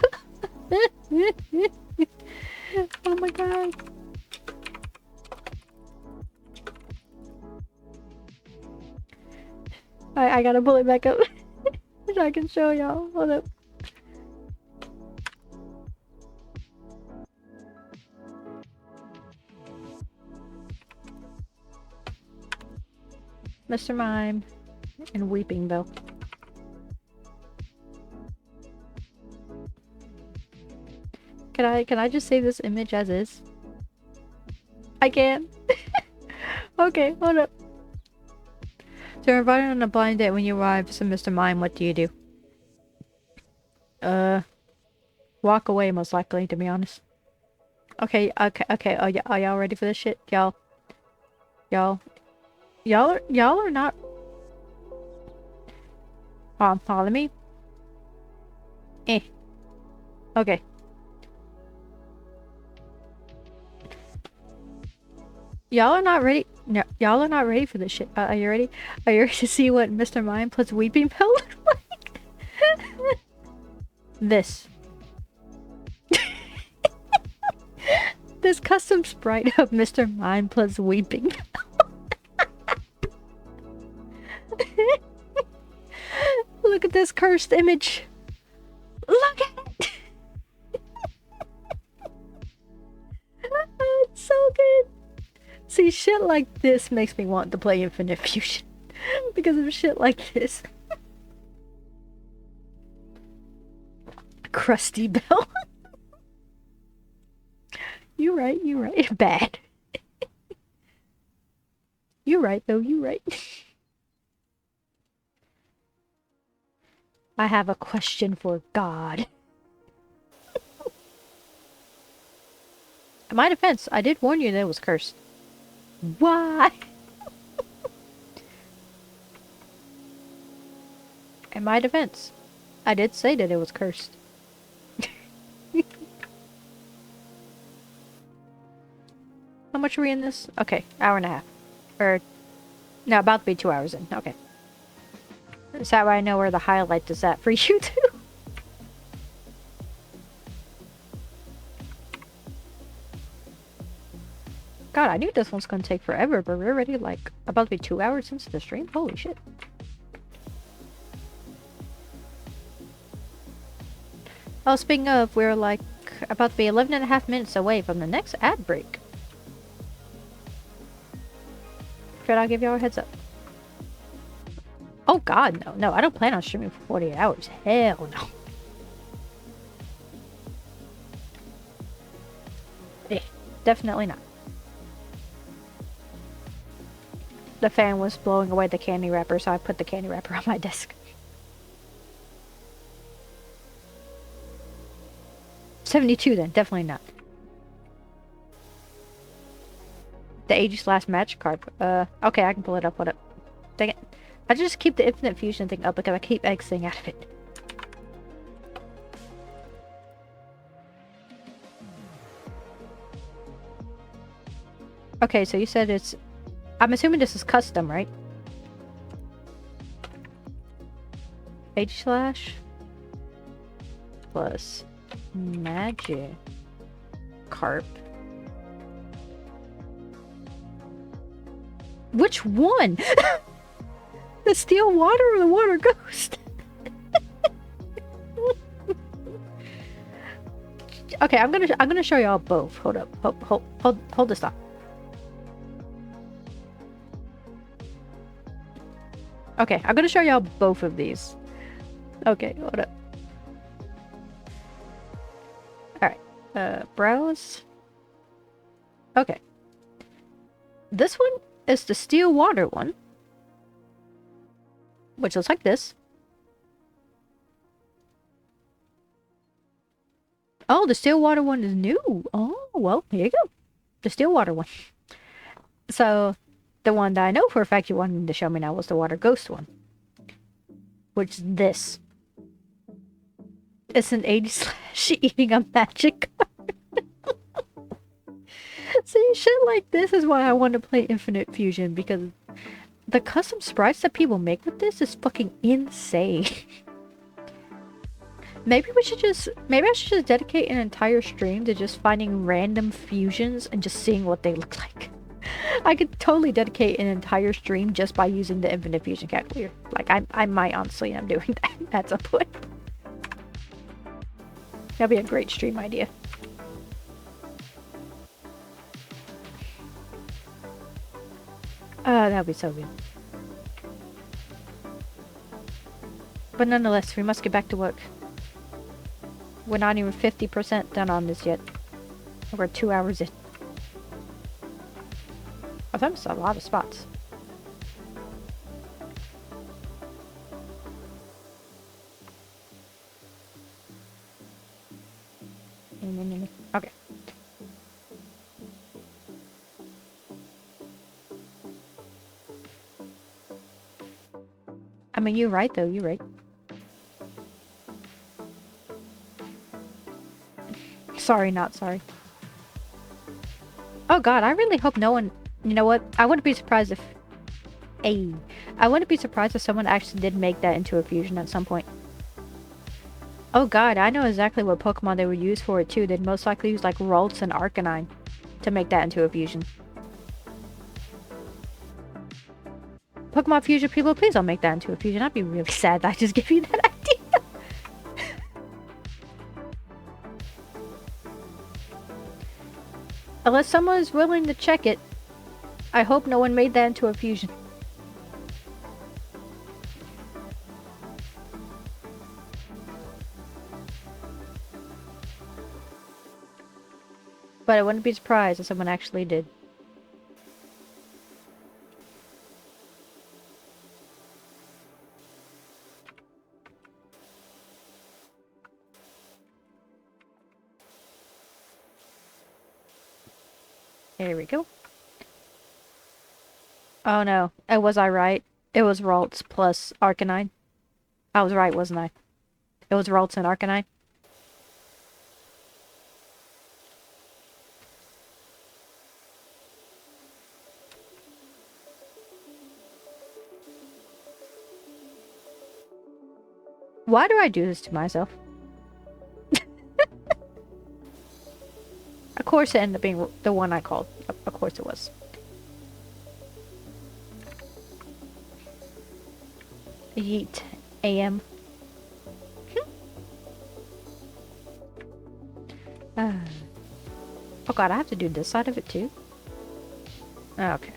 Oh my god. I gotta pull it back up so I can show y'all. Hold up. Mr. Mime, and Weeping Bell. Can I just save this image as is? I can. Okay, hold up. So you're invited on a blind date. When you arrive, so Mr. Mime, what do you do? Walk away, most likely, to be honest. Okay. Are y'all ready for this shit? Y'all are not... Follow me. Okay. Y'all are not ready. No, y'all are not ready for this shit. Are you ready? Are you ready to see what Mr. Mime plus Weeping Bell looks like? This. This custom sprite of Mr. Mime plus Weeping Bell. Look at this cursed image. Look at it. It's so good. See, shit like this makes me want to play Infinite Fusion. Because of shit like this. Krusty Bell. You right. Bad. You right, though, you right. I have a question for God. In my defense, I did warn you that it was cursed. Why? In my defense, I did say that it was cursed. How much are we in this? Okay, hour and a half. Or, no, about to be 2 hours in. Okay. Is that why I know where the highlight is at for you two? God, I knew this one's gonna take forever, but we're already like about to be 2 hours into the stream. Holy shit. Oh, speaking of, we're like about to be 11.5 minutes away from the next ad break. Fred, I'll give y'all a heads up. Oh God, no. No, I don't plan on streaming for 48 hours. Hell no. Definitely not. The fan was blowing away the candy wrapper, so I put the candy wrapper on my desk. 72 then, definitely not. The Aegis last match card. Okay, I can pull it up. What up? Dang it. I just keep the Infinite Fusion thing up because I keep exiting out of it. Okay, so you said it's... I'm assuming this is custom, right? H slash plus magic carp. Which one? The steel water or the water ghost? Okay, I'm gonna show y'all both. Hold up. Hold this up. Okay, I'm gonna show y'all both of these. Okay, hold up. Alright. Browse. Okay. This one is the steel water one. Which looks like this. Oh, the steel water one is new. Oh, well, here you go. The steel water one. So, the one that I know for a fact you wanted to show me now was the water ghost one. Which is this. It's an 80/ eating a magic card. See, shit like this is why I want to play Infinite Fusion, because the custom sprites that people make with this is fucking insane. Maybe I should just dedicate an entire stream to just finding random fusions and just seeing what they look like. I could totally dedicate an entire stream just by using the Infinite Fusion calculator. Like, I might honestly end up doing that at some point. That'd be a great stream idea. That'd be so good. But nonetheless, we must get back to work. We're not even 50% done on this yet. We're 2 hours in. Oh, that's a lot of spots. Okay. I mean, you're right, though. You're right. Sorry, not sorry. Oh, God. I really hope no one... You know what? I wouldn't be surprised if... Hey. I wouldn't be surprised if someone actually did make that into a fusion at some point. Oh, God. I know exactly what Pokemon they would use for it, too. They'd most likely use, like, Ralts and Arcanine to make that into a fusion. Pokemon Fusion people, please don't make that into a fusion. I'd be really sad that I just gave you that idea. Unless someone is willing to check it, I hope no one made that into a fusion. But I wouldn't be surprised if someone actually did. There we go. Oh no, was I right? It was Ralts plus Arcanine. I was right, wasn't I? It was Ralts and Arcanine. Why do I do this to myself? Of course it ended up being the one I called. Of course it was. Yeet. AM. Oh god, I have to do this side of it too? Okay.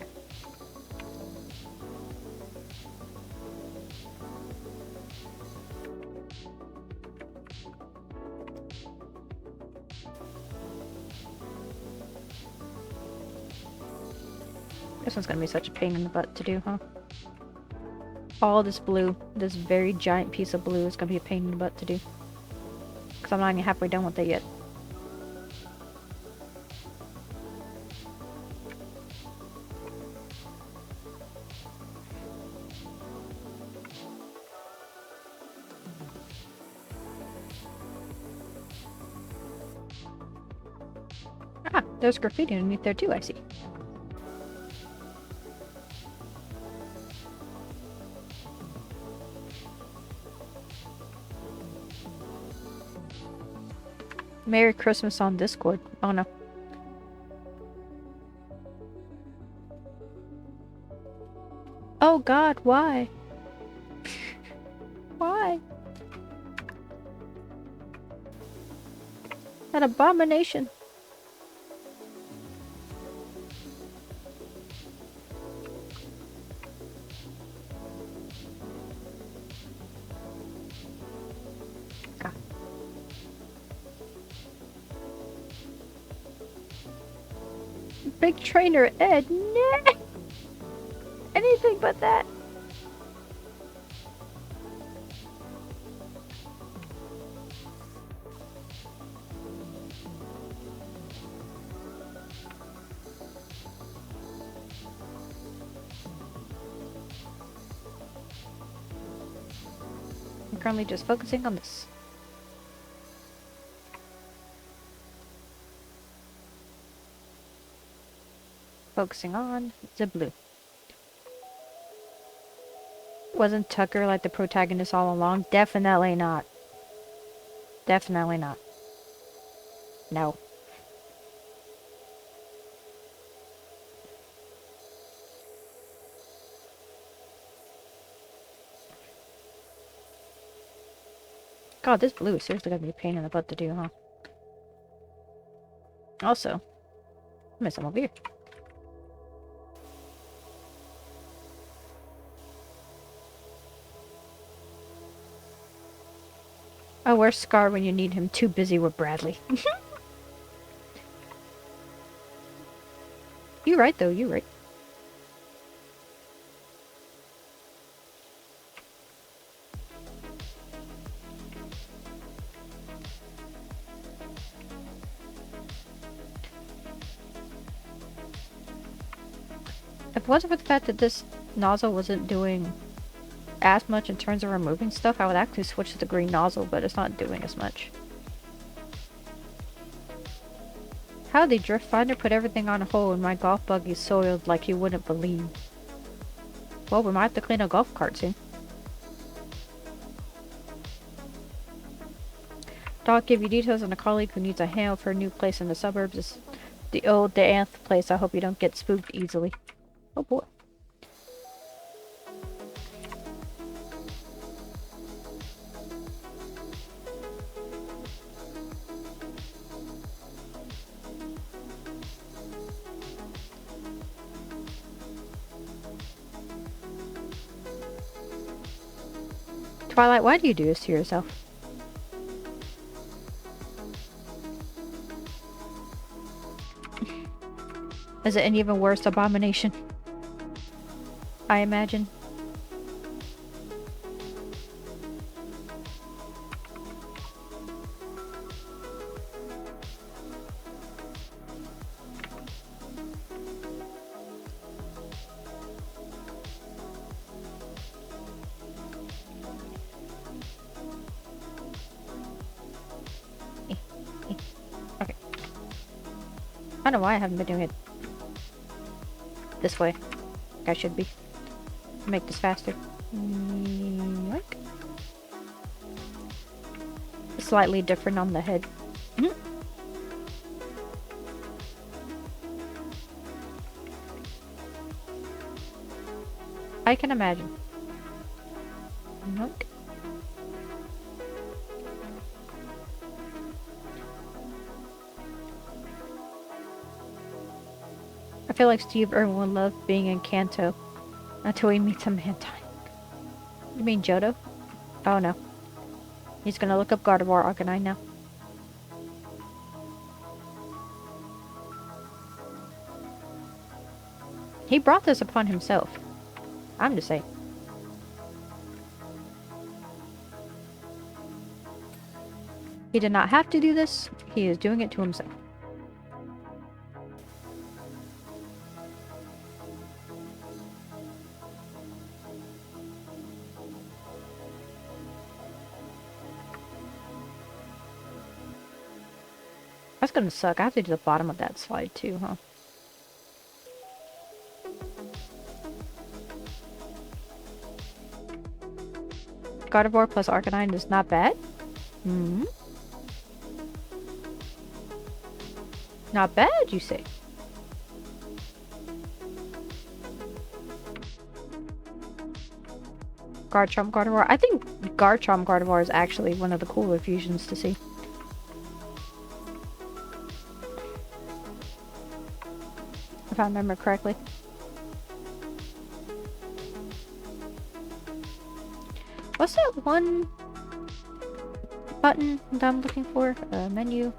This one's gonna be such a pain in the butt to do, huh? All this blue, this very giant piece of blue is gonna be a pain in the butt to do. Because I'm not even halfway done with it yet. Ah, there's graffiti underneath there too, I see. Merry Christmas on Discord. Oh no. Oh god, why? Why? That abomination. Big Trainer Ed, nah. Anything but that. I'm currently just focusing on this. Focusing on the blue. Wasn't Tucker like the protagonist all along? Definitely not. Definitely not. No. God, this blue is seriously gonna be a pain in the butt to do, huh? Also, I miss some over here. Oh, where's Scar when you need him? Too busy with Bradley. You right, though. You right. If it wasn't for the fact that this nozzle wasn't doing as much in terms of removing stuff, I would actually switch to the green nozzle, but it's not doing as much. How the drift finder put everything on hold and my golf buggy soiled like you wouldn't believe. Well, we might have to clean a golf cart soon. Doc give you details on a colleague who needs a hand for a new place in the suburbs. It's the old Danth place. I hope you don't get spooked easily. Oh boy. Twilight, why do you do this to yourself? Is it an even worse abomination? I imagine. Okay. I don't know why I haven't been doing it this way. Like I should be. Make this faster. Like. Slightly different on the head. I can imagine. Nope. I feel like Steve Irwin would love being in Kanto until he meets a Mantine. You mean Johto? Oh no. He's gonna look up Gardevoir Arcanine now. He brought this upon himself. I'm just saying. He did not have to do this. He is doing it to himself. That's gonna suck. I have to do the bottom of that slide too, huh? Gardevoir plus Arcanine is not bad. Hmm. Not bad, you say? Garchomp Gardevoir. I think Garchomp Gardevoir is actually one of the cooler fusions to see. If I remember correctly. What's that one button that I'm looking for? Menu.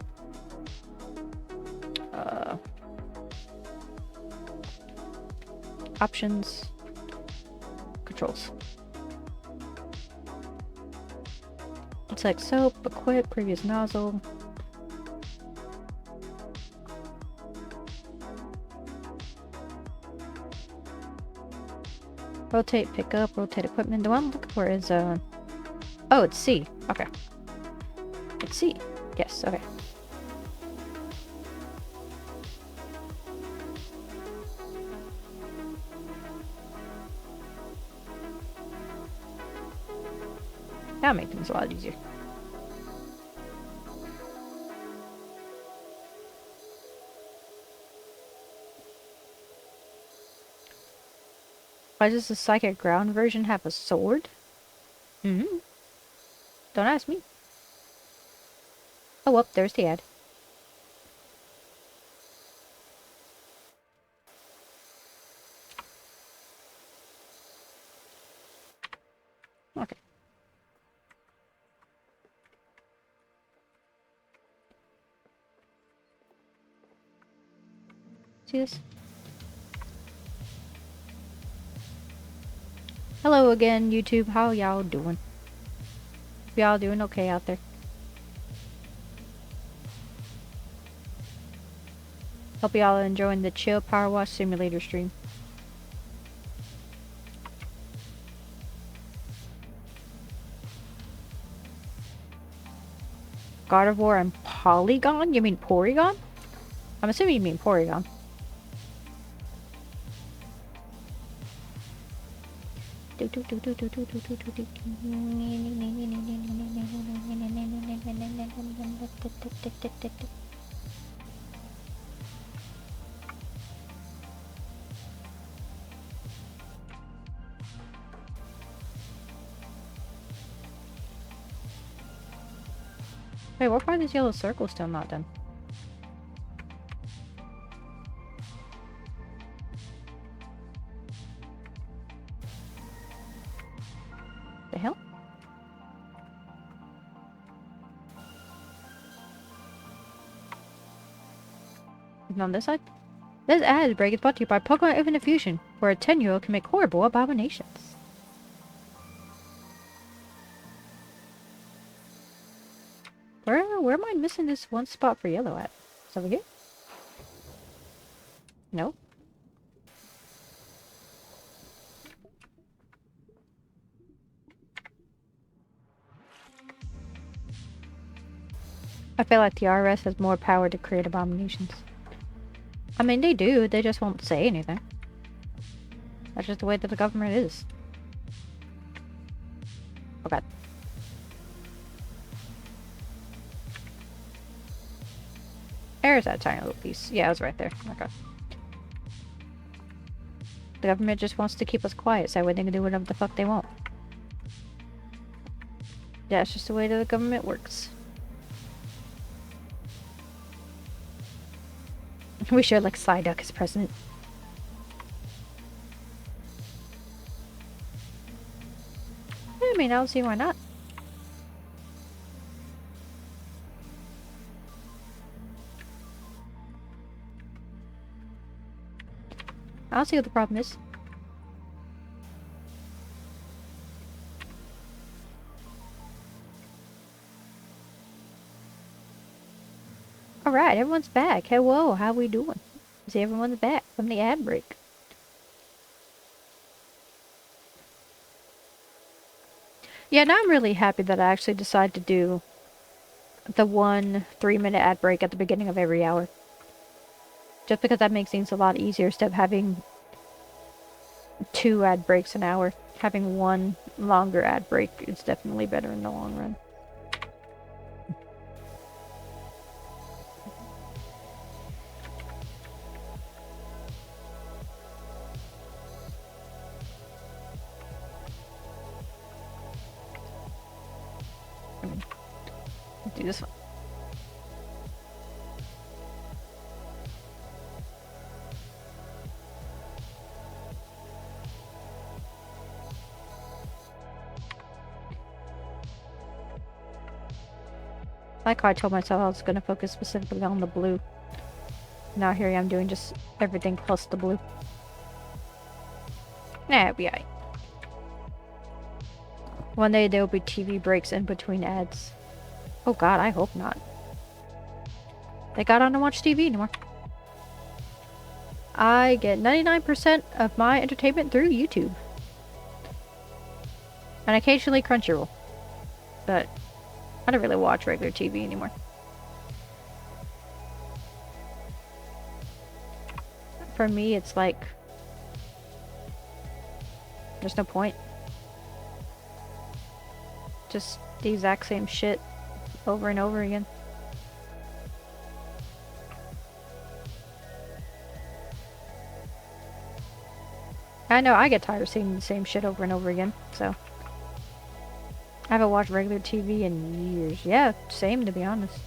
Options. Controls. Select soap, equip, previous nozzle. Rotate, pick up, rotate equipment. The one I'm looking for is, oh, it's C. Okay. It's C. Yes, okay. That'll make things a lot easier. Why does the Psychic Ground version have a sword? Mm-hmm. Don't ask me. Oh, well, there's the ad. Okay. see this? Hello again, YouTube. How y'all doing? Y'all doing okay out there? Hope y'all are enjoying the chill PowerWash simulator stream. God of War and Polygon? You mean Porygon? I'm assuming you mean Porygon. Wait, what part of this yellow circle still not done? The hell? And on this side? This ad break is brought to you by Pokemon Infinite Fusion, where a 10-year-old can make horrible abominations. Where am I missing this one spot for yellow at? Is it over here? No. I feel like the IRS has more power to create abominations. I mean, they do, they just won't say anything. That's just the way that the government is. Oh god. There's that tiny little piece. Yeah, it was right there. Okay. The government just wants to keep us quiet so they can do whatever the fuck they want. Yeah, it's just the way that the government works. We should like Psyduck as president. I mean, I don't see why not. I don't see what the problem is. Alright, everyone's back. Hello, how we doing? See, everyone's back from the ad break. Yeah, now I'm really happy that I actually decided to do the 1 3-minute ad break at the beginning of every hour. Just because that makes things a lot easier instead of having 2 ad breaks an hour. Having 1 longer ad break is definitely better in the long run. Do this one. Like how I told myself I was going to focus specifically on the blue. Now here I am doing just everything plus the blue. Nah, it'll be alright. One day there will be TV breaks in between ads. Oh god, I hope not. They got on to watch TV anymore. I get 99% of my entertainment through YouTube. And occasionally Crunchyroll. But I don't really watch regular TV anymore. For me, it's like... there's no point. Just the exact same shit over and over again. I know, I get tired of seeing the same shit over and over again, so... I haven't watched regular TV in years. Yeah, same to be honest.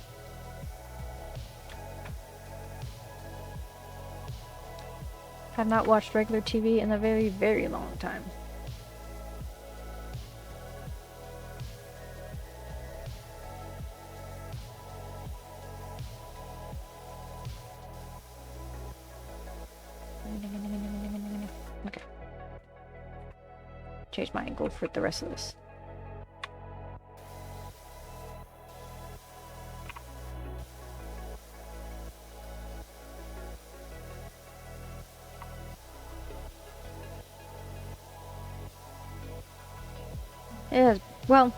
Have not watched regular TV in a very, very long time. change my angle for the rest of this. Yeah, well,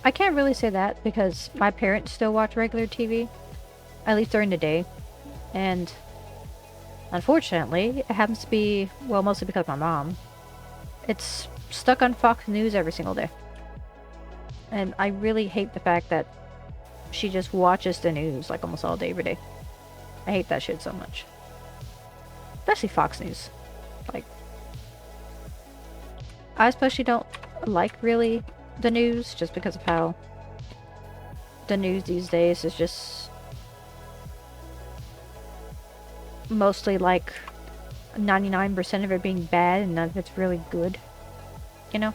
I can't really say that because my parents still watch regular TV, at least during the day, and unfortunately, it happens to be, well, mostly because of my mom. It's stuck on Fox News every single day. And I really hate the fact that she just watches the news like almost all day, every day. I hate that shit so much. Especially Fox News. Like, I especially don't like really the news just because of how the news these days is just mostly like 99% of it being bad and none of it's really good. You know?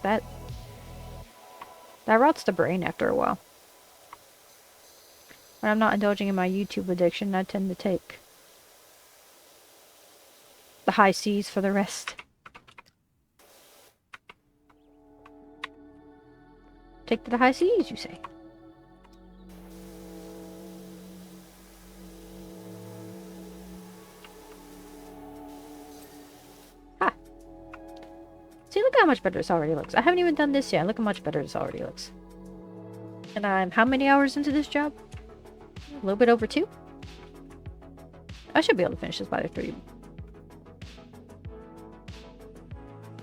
That rots the brain after a while. When I'm not indulging in my YouTube addiction, I tend to take the high seas for the rest. Take to the high seas, you say? Ha! See, look how much better this already looks. I haven't even done this yet. Look how much better this already looks. And I'm how many hours into this job? A little bit over 2? I should be able to finish this by the 3.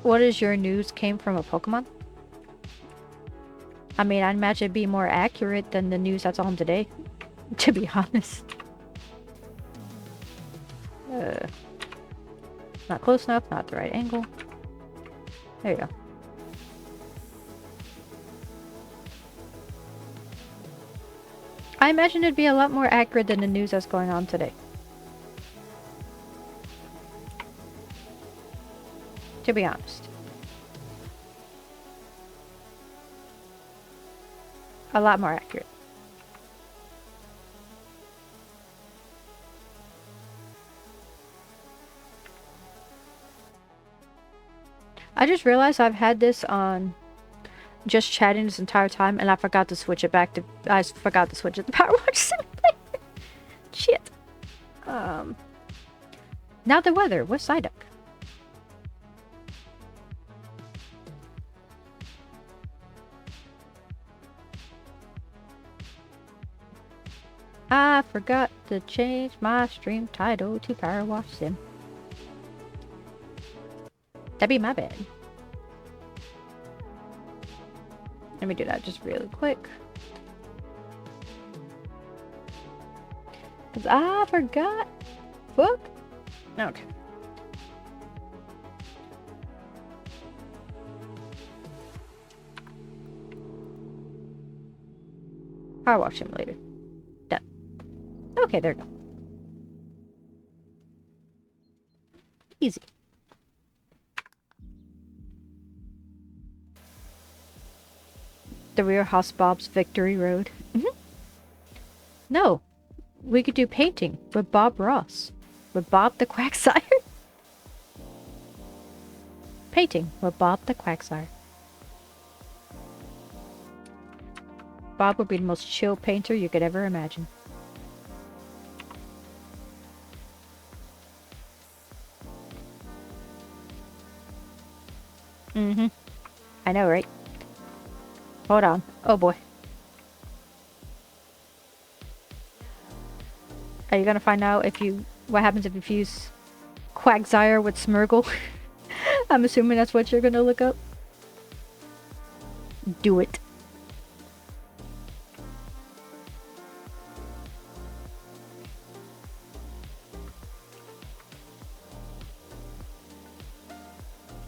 What is your news came from a Pokemon? I mean, I'd imagine it'd be more accurate than the news that's on today, to be honest. Not close enough, not the right angle. There you go. I imagine it'd be a lot more accurate than the news that's going on today. To be honest. A lot more accurate. I just realized I've had this on just chatting this entire time and I forgot to switch it back to... I forgot to switch it to PowerWash Simulator. Shit. Now the weather. What's Psyduck? I forgot to change my stream title to PowerWash Sim. That'd be my bad. Let me do that just really quick. Cause I forgot. Fuck. Okay. PowerWash Simulator. Done. Okay, there we go. Easy. The Real House Bob's Victory Road. No. We could do painting with Bob Ross. With Bob the Quacksire. Painting with Bob the Quacksire. Bob would be the most chill painter you could ever imagine. I know, right? Hold on. Oh boy. Are you gonna find out if you... what happens if you fuse Quagsire with Smeargle? I'm assuming that's what you're gonna look up. Do it.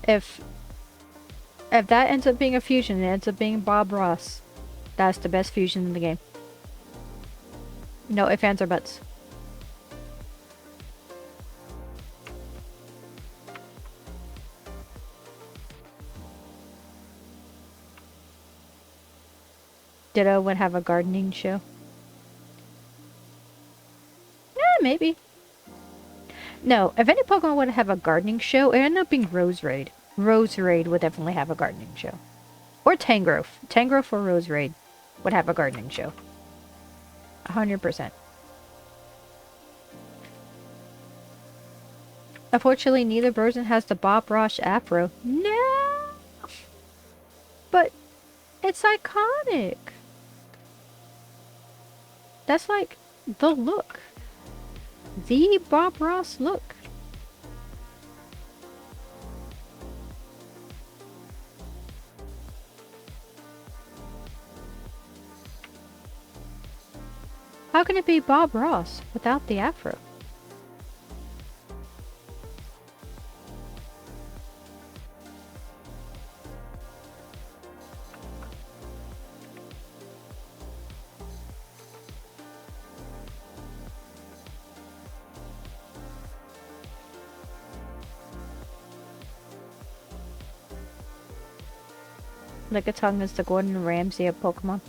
If that ends up being a fusion, it ends up being Bob Ross. That's the best fusion in the game. No ifs, ands, or buts. Ditto would have a gardening show. Yeah, maybe. No, if any Pokemon would have a gardening show, it ended up being Roserade. Roserade would definitely have a gardening show. Or Tangrowth. Tangrowth or Roserade would have a gardening show. 100%. Unfortunately, neither version has the Bob Ross afro. No! But it's iconic. That's like the look. The Bob Ross look. How can it be Bob Ross without the afro? Lickitung is the Gordon Ramsay of Pokemon.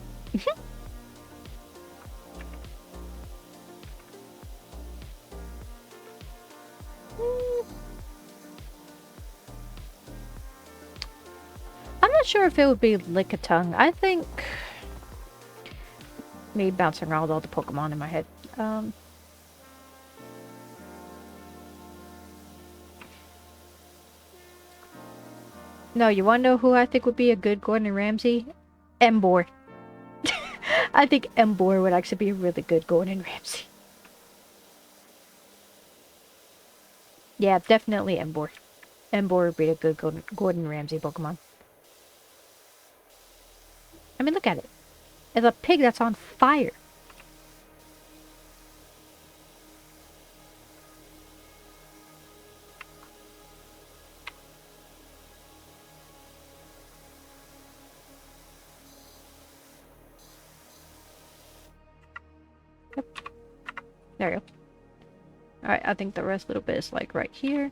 I'm not sure if it would be Lickitung. I think... Me bouncing around all the Pokemon in my head. No, you wanna know who I think would be a good Gordon Ramsay? Emboar. I think Emboar would actually be a really good Gordon Ramsay. Yeah, definitely Emboar. Emboar would be a good Gordon Ramsay Pokemon. I mean, look at it. It's a pig that's on fire. Yep. There you go. Alright, I think the rest little bit is like right here.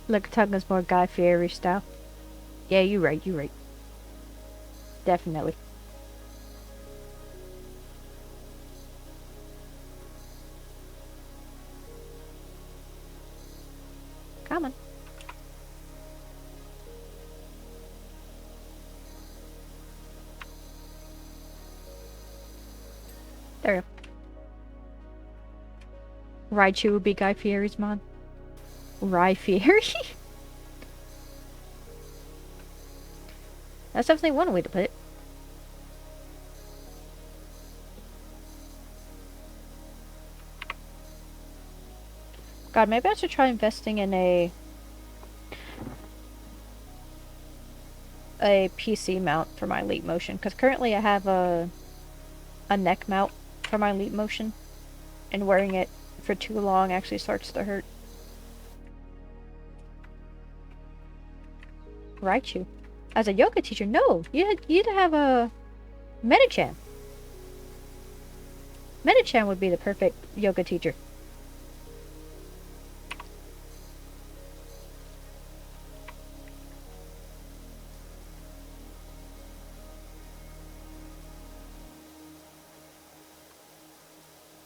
Lickitung is more Guy Fieri style. Yeah, you're right, you're right. Definitely. Come on. There you go. Raichu would be Guy Fieri's mod. Guy Fieri? That's definitely one way to put it. God, maybe I should try investing in a PC mount for my Leap Motion, because currently I have a neck mount for my Leap Motion, and wearing it for too long actually starts to hurt. Raichu. As a yoga teacher, no! You'd have a Medicham. Medicham would be the perfect yoga teacher.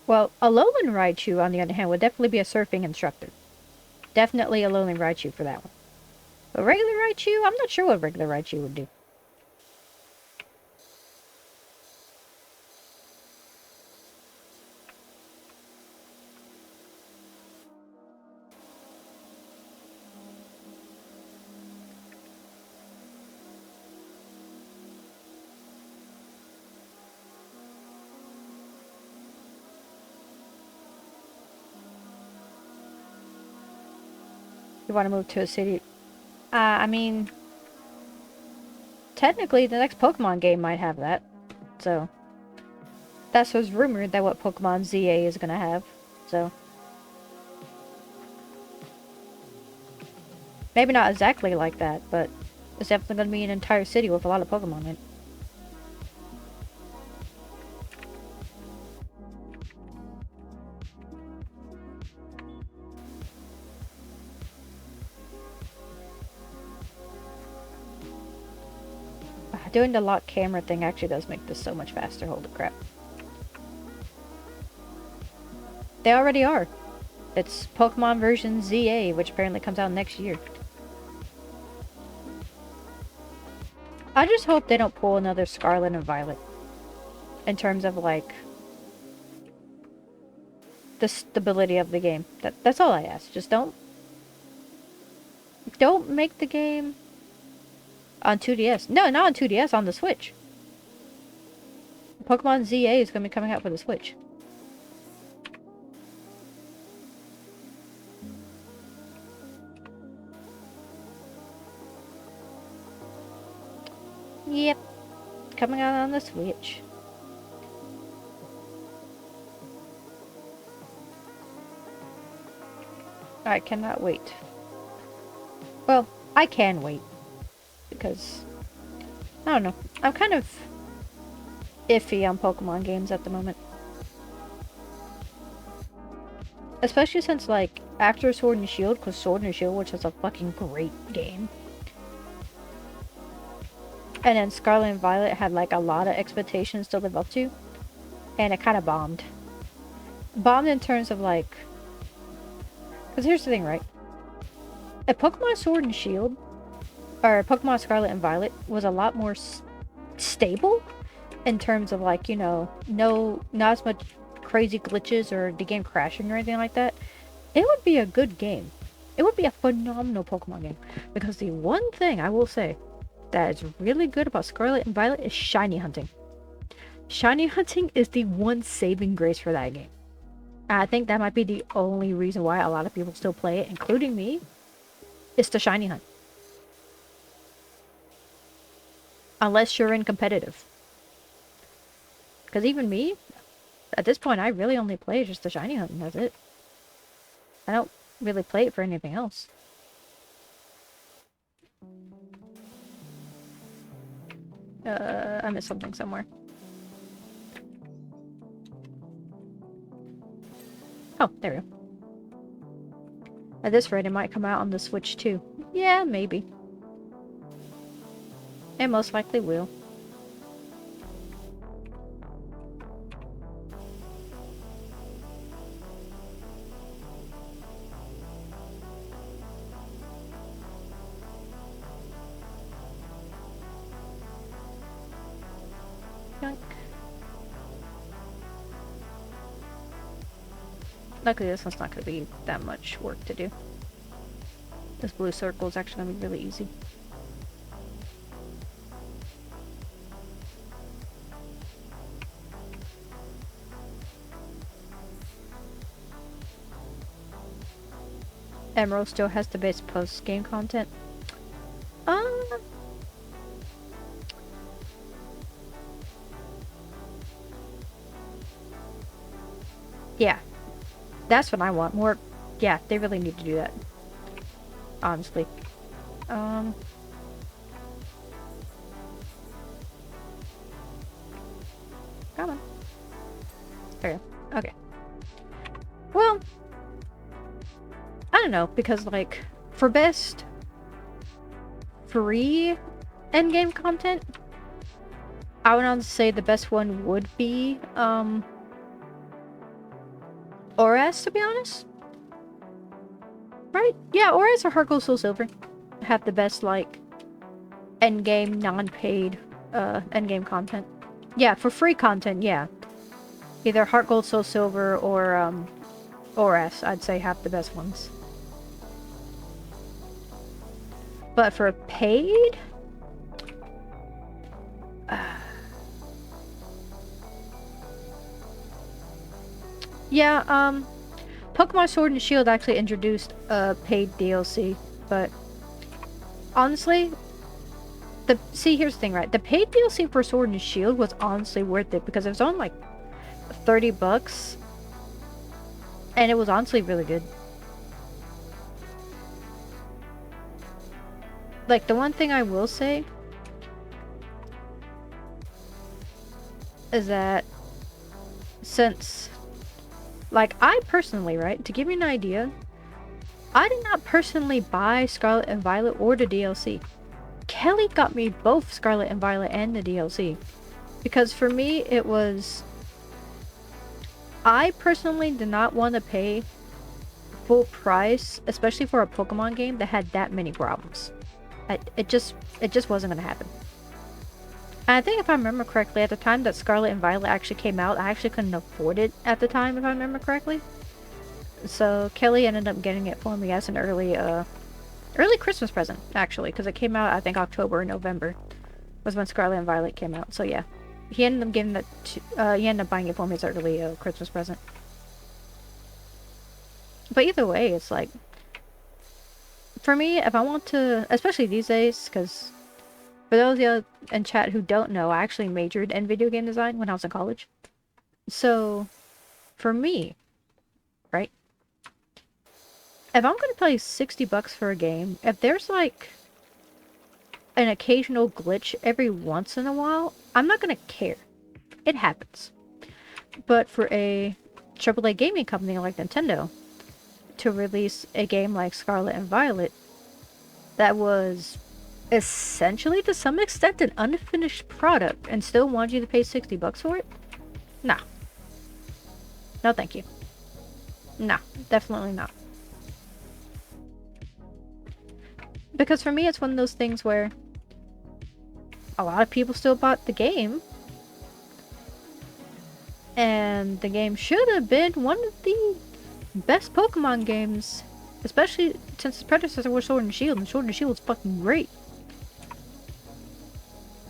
Well, a Alolan Raichu, on the other hand, would definitely be a surfing instructor. Definitely a Alolan Raichu for that one. But regular Raichu, I'm not sure what regular Raichu would do. You want to move to a city? I mean, technically the next Pokemon game might have that. So, that's what's rumored that what Pokemon ZA is going to have. So, maybe not exactly like that, but it's definitely going to be an entire city with a lot of Pokemon in it. Doing the lock camera thing actually does make this so much faster. Holy crap. They already are. It's Pokemon version ZA, which apparently comes out next year. I just hope they don't pull another Scarlet and Violet. In terms of, like, the stability of the game. That's all I ask. Just don't make the game on 2DS. No, not on 2DS, on the Switch. Pokemon ZA is going to be coming out for the Switch. Yep. Coming out on the Switch. I cannot wait. Well, I can wait. Because, I don't know. I'm kind of iffy on Pokemon games at the moment. Especially since, like, after Sword and Shield, because Sword and Shield, which was a fucking great game. And then Scarlet and Violet had, like, a lot of expectations to live up to. And it kind of bombed. Bombed in terms of, like... Because here's the thing, right? If Pokemon Sword and Shield, or Pokemon Scarlet and Violet, was a lot more stable, in terms of, like, you know, not as much crazy glitches or the game crashing or anything like that, it would be a good game. It would be a phenomenal Pokemon game. Because the one thing I will say that is really good about Scarlet and Violet is shiny hunting. Shiny hunting is the one saving grace for that game. And I think that might be the only reason why a lot of people still play it, including me, is the shiny hunt. Unless you're in competitive. Because even me, at this point, I really only play just the shiny hunt, and that's it. I don't really play it for anything else. I missed something somewhere. Oh, there we go. At this rate, it might come out on the Switch too. Yeah, maybe. It most likely will. Yoink. Luckily, this one's not going to be that much work to do. This blue circle is actually going to be really easy. Emerald still has the base post-game content. Yeah. That's what I want. More... Yeah, they really need to do that. Honestly. Come on. There you go. Okay. Well... I don't know, because, like, for best free endgame content, I would honestly say the best one would be, Oras, to be honest. Right? Yeah, Oras or Heart Gold Soul Silver have the best, like, endgame, non-paid, endgame content. Yeah, for free content, yeah. Either Heart Gold Soul Silver or, Oras, I'd say, have the best ones. But for paid? Yeah, Pokemon Sword and Shield actually introduced a paid DLC, but honestly, here's the thing, right? The paid DLC for Sword and Shield was honestly worth it because it was on like $30, and it was honestly really good. Like, the one thing I will say is that since, like, I personally, right, to give you an idea, I did not personally buy Scarlet and Violet or the DLC. Kelly got me both Scarlet and Violet and the DLC. Because for me, it was... I personally did not want to pay full price, especially for a Pokemon game that had that many problems. It just wasn't gonna happen. And I think if I remember correctly, at the time that Scarlet and Violet actually came out, I actually couldn't afford it at the time, if I remember correctly. So Kelly ended up getting it for me as an early Christmas present, actually, because it came out, I think, October or November was when Scarlet and Violet came out. So yeah, he ended up giving it to, he ended up buying it for me as an early Christmas present. But either way, it's like, for me, if I want to, especially these days, because for those of you in chat who don't know, I actually majored in video game design when I was in college. So, for me, right? If I'm gonna pay 60 bucks for a game, if there's like an occasional glitch every once in a while, I'm not gonna care. It happens. But for a AAA gaming company like Nintendo to release a game like Scarlet and Violet that was essentially to some extent an unfinished product and still want you to pay 60 bucks for it? Nah. No thank you. Nah, definitely not. Because for me, it's one of those things where a lot of people still bought the game. And the game should have been one of the best Pokemon games. Especially since its predecessor was Sword and Shield, and Sword and Shield was fucking great.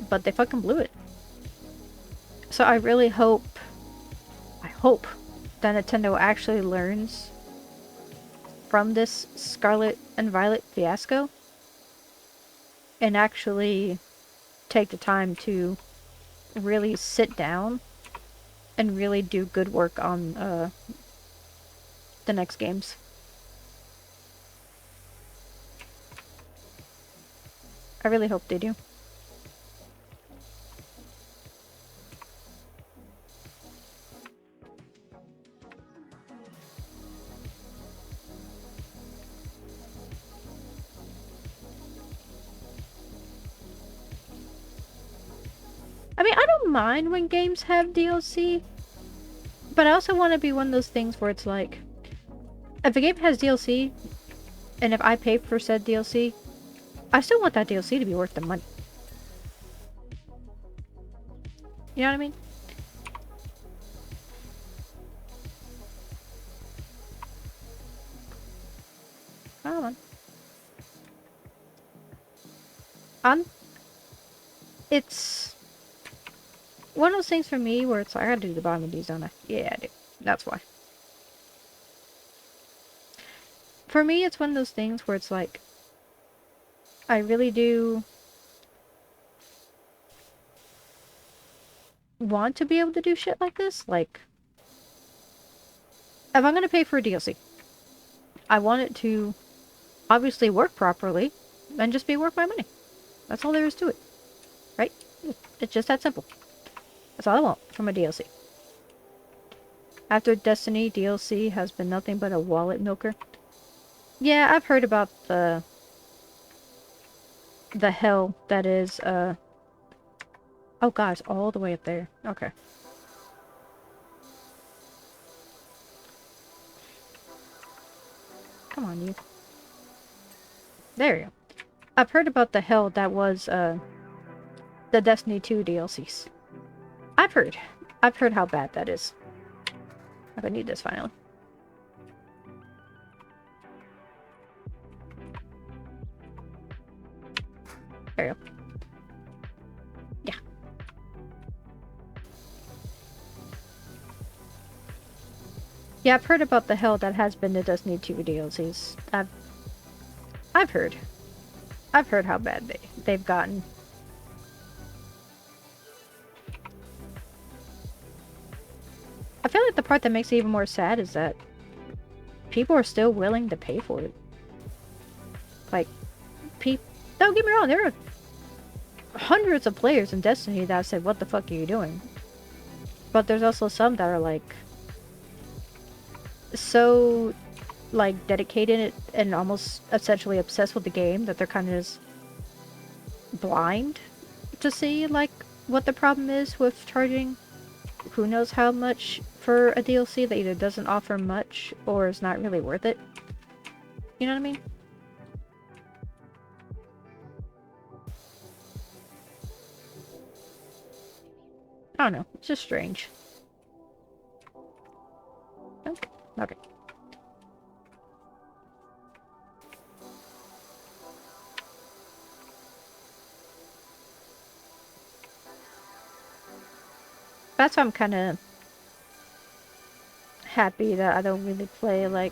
But they fucking blew it. So I really hope that Nintendo actually learns from this Scarlet and Violet fiasco and actually take the time to really sit down and really do good work on the next games. I really hope they do. I mean, I don't mind when games have DLC, but I also want to be one of those things where it's like, if a game has DLC, and if I pay for said DLC, I still want that DLC to be worth the money. You know what I mean? Hold on. It's one of those things for me where it's like, I gotta do the bottom of these, don't I? Yeah, I do. That's why. For me, it's one of those things where it's like, I really do want to be able to do shit like this. Like, if I'm gonna pay for a DLC, I want it to obviously work properly and just be worth my money. That's all there is to it. Right? It's just that simple. That's all I want from a DLC. After Destiny, DLC has been nothing but a wallet milker. Yeah, I've heard about the hell that is, oh gosh, all the way up there. Okay. Come on, you. There you go. I've heard about the hell that was, the Destiny 2 DLCs. I've heard how bad that is. I need this finally. There you go. Yeah. Yeah, I've heard about the hell that has been the Destiny 2 DLCs. I've heard. I've heard how bad they've gotten. I feel like the part that makes it even more sad is that people are still willing to pay for it. Like, don't get me wrong, there are hundreds of players in Destiny that said, what the fuck are you doing? But there's also some that are like, so, like, dedicated and almost essentially obsessed with the game that they're kind of just, blind to see, like, what the problem is with charging who knows how much for a DLC that either doesn't offer much or is not really worth it. You know what I mean? I don't know. It's just strange. Okay. Okay. That's why I'm kind of happy that I don't really play, like...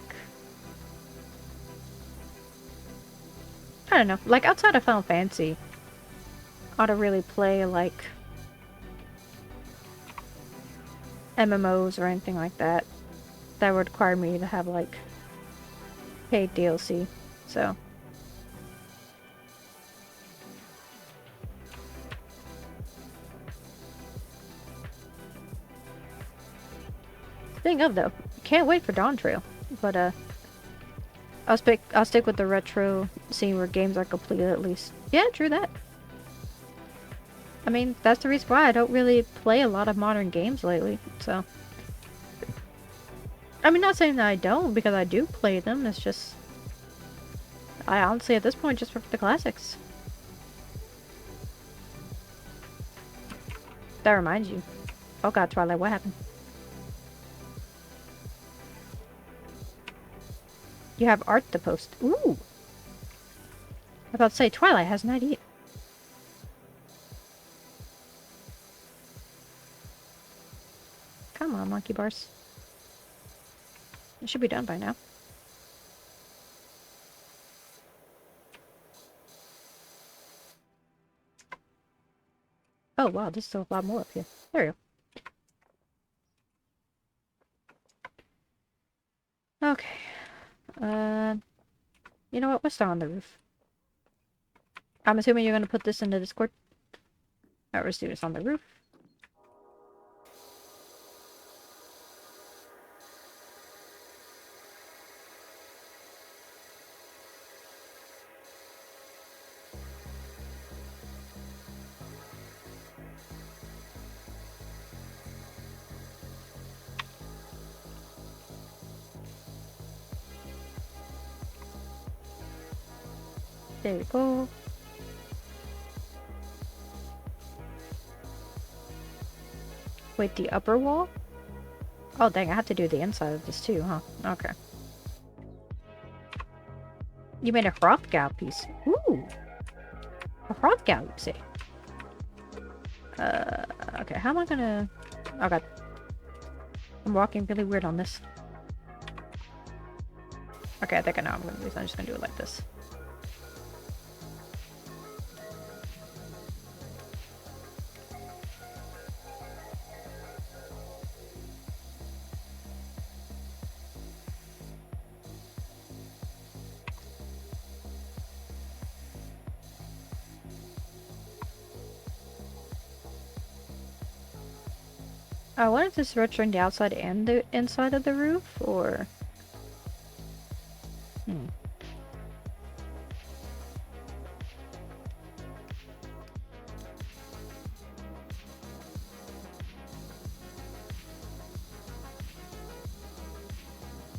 I don't know. Like, outside of Final Fantasy, I don't really play, like... MMOs or anything like that. That would require me to have, like... paid DLC. So... Speaking of, though, can't wait for Dawn Trail. But, I'll stick with the retro scene where games are completed at least. Yeah, true that. I mean, that's the reason why I don't really play a lot of modern games lately, so... I mean, not saying that I don't, because I do play them, it's just... I honestly, at this point, just prefer the classics. That reminds you. Oh god, Twilight, what happened? You have art to post. Ooh! I was about to say, Twilight has an idea. Come on, monkey bars. It should be done by now. Oh wow, there's still a lot more up here. There we go. Okay. You know what? Let's start on the roof. I'm assuming you're gonna put this in the Discord. Alright, let's do this on the roof. There we go. Wait, the upper wall? Oh dang, I have to do the inside of this too, huh? Okay. You made a Hrothgar piece. Ooh! A Hrothgar, you say? Okay, how am I gonna... Oh god. I'm walking really weird on this. Okay, I think I know what I'm gonna do. So I'm just gonna do it like this. I wonder if this is retroing the outside and the inside of the roof, or...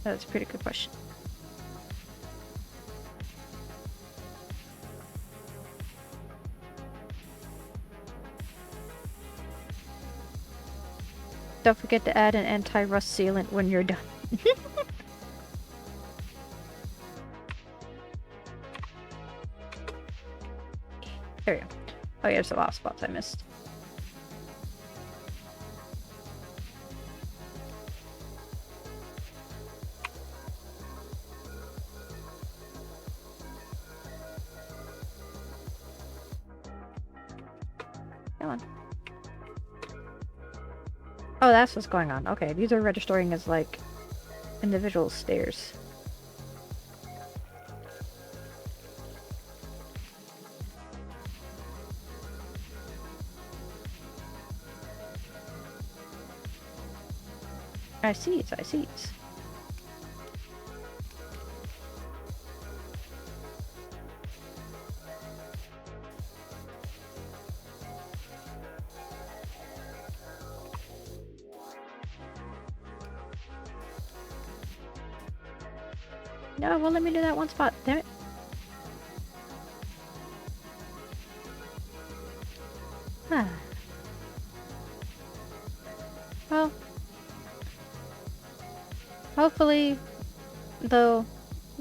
That's a pretty good question. Don't forget to add an anti-rust sealant when you're done. There we go. Oh yeah, there's a lot of spots I missed. Come on. Oh, that's what's going on. Okay, these are registering as, like, individual stairs. I see it, I see it. No, well, let me do that one spot. Damn it. Ah. Well, hopefully, though,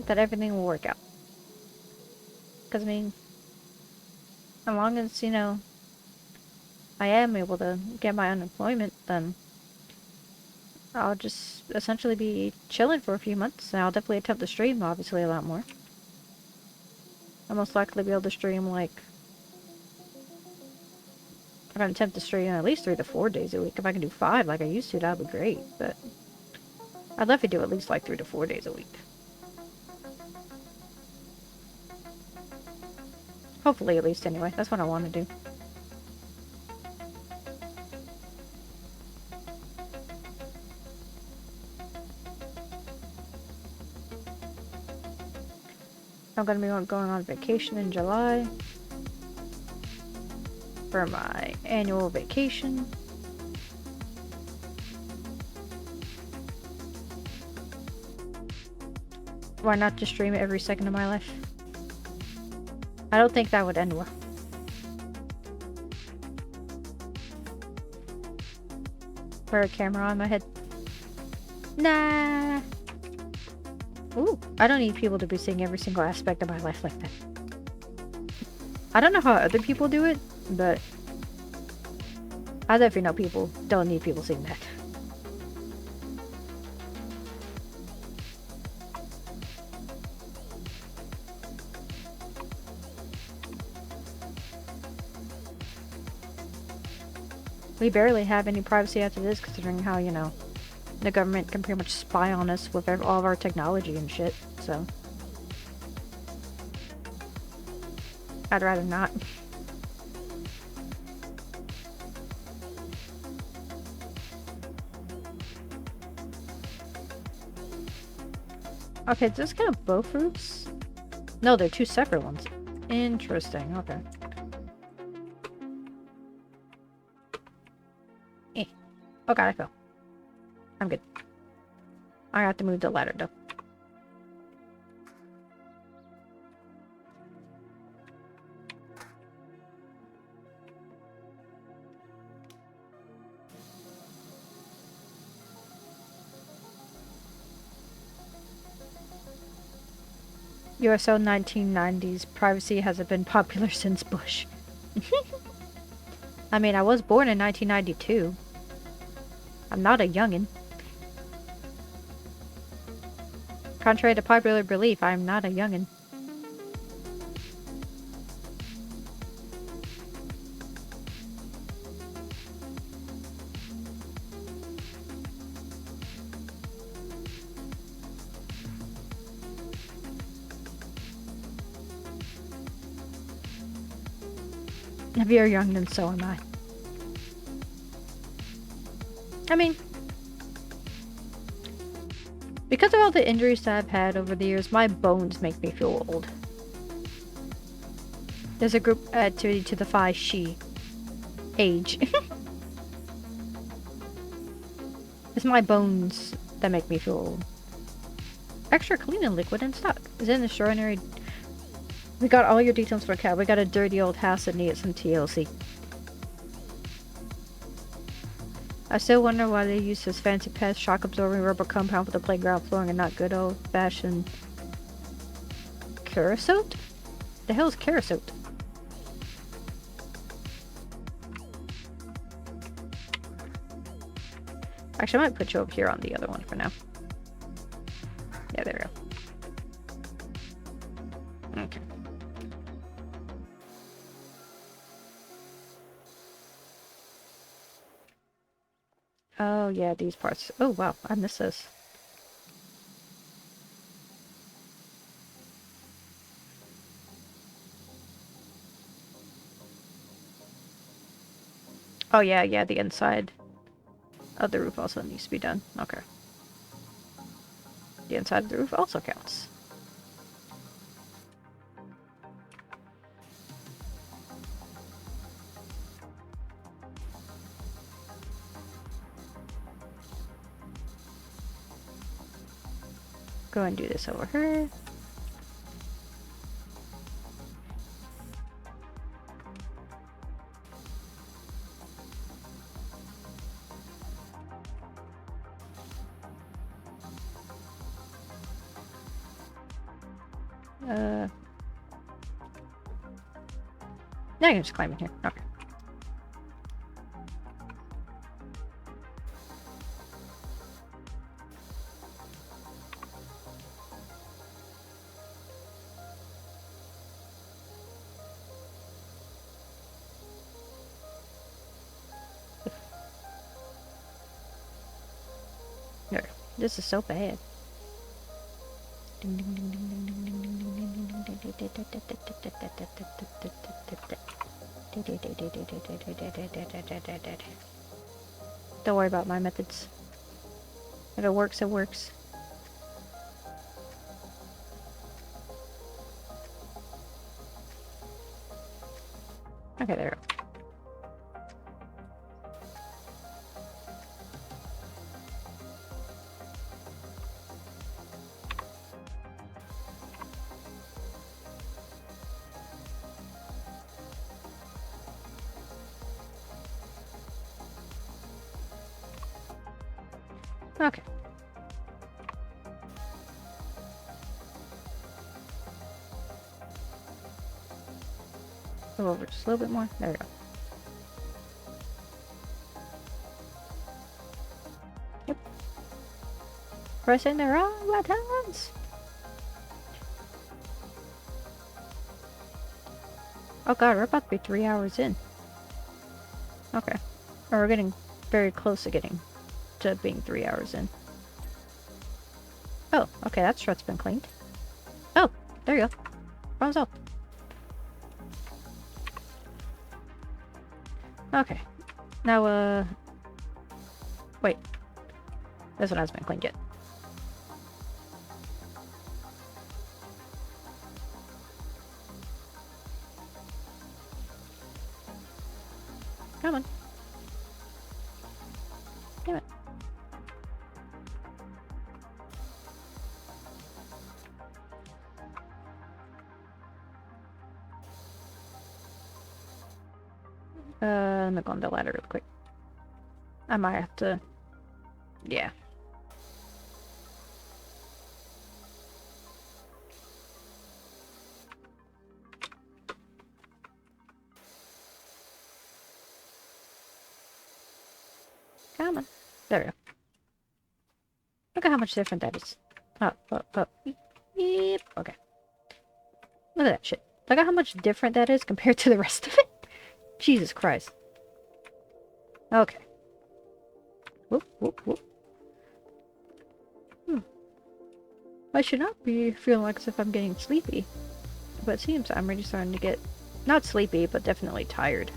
that everything will work out. Because, I mean, as long as, you know, I am able to get my unemployment, then I'll just essentially be chilling for a few months. And I'll definitely attempt to stream, obviously, a lot more. I'll most likely be able to stream, like, I'm gonna attempt to stream at least 3 to 4 days a week. If I can do 5 like I used to, that would be great. But I'd love to do at least like 3 to 4 days a week. Hopefully, at least, anyway. That's what I want to do. I'm gonna be going on vacation in July for my annual vacation. Why not just stream it every second of my life? I don't think that would end well. Wear a camera on my head. Nah. Ooh, I don't need people to be seeing every single aspect of my life like that. I don't know how other people do it, but I definitely know people don't need people seeing that. We barely have any privacy after this, considering how, you know, the government can pretty much spy on us with all of our technology and shit, so. I'd rather not. Okay, does this count both roofs? No, they're 2 separate ones. Interesting, okay. Oh god, I fell. I'm good. I have to move the ladder, though. USO 1990s. Privacy hasn't been popular since Bush. I mean, I was born in 1992. I'm not a youngin'. Contrary to popular belief, I'm not a youngin'. If you're young, then so am I. I mean, because of all the injuries that I've had over the years, my bones make me feel old. There's a group activity to defy she. Age. It's my bones that make me feel old. Extra cleaning liquid in stock. Is it an extraordinary... We got all your details for a cat. We got a dirty old house that needs some TLC. I still wonder why they use this fancy past shock absorbing rubber compound for the playground flooring and not good old fashioned Curasote? The hell is Curasote? Actually, I might put you over here on the other one for now. Yeah, there we go. Okay. Oh, yeah, these parts. Oh, wow, I missed this. Oh, yeah, the inside of the roof also needs to be done. Okay. The inside of the roof also counts. go and do this over here. Now I can just climb in here. Okay. There. This is so bad. Don't worry about my methods. If it works, it works. Okay, there we go. Okay. Go over just a little bit more. There we go. Yep. Pressing the wrong buttons. Oh god, we're about to be 3 hours in. Okay. Or we're getting very close to getting to being 3 hours in. Oh, okay, that strut's been cleaned. Oh, there you go. Problem solved. Okay. Now, wait. This one hasn't been cleaned yet. Come on. Damn it. Let me go on the ladder real quick. I might have to... Yeah. Come on. There we go. Look at how much different that is. Oh. Yep. Okay. Look at that shit. Look at how much different that is compared to the rest of it. Jesus Christ. Okay. Whoop. I should not be feeling like as if I'm getting sleepy. But it seems I'm really starting to get... Not sleepy, but definitely tired.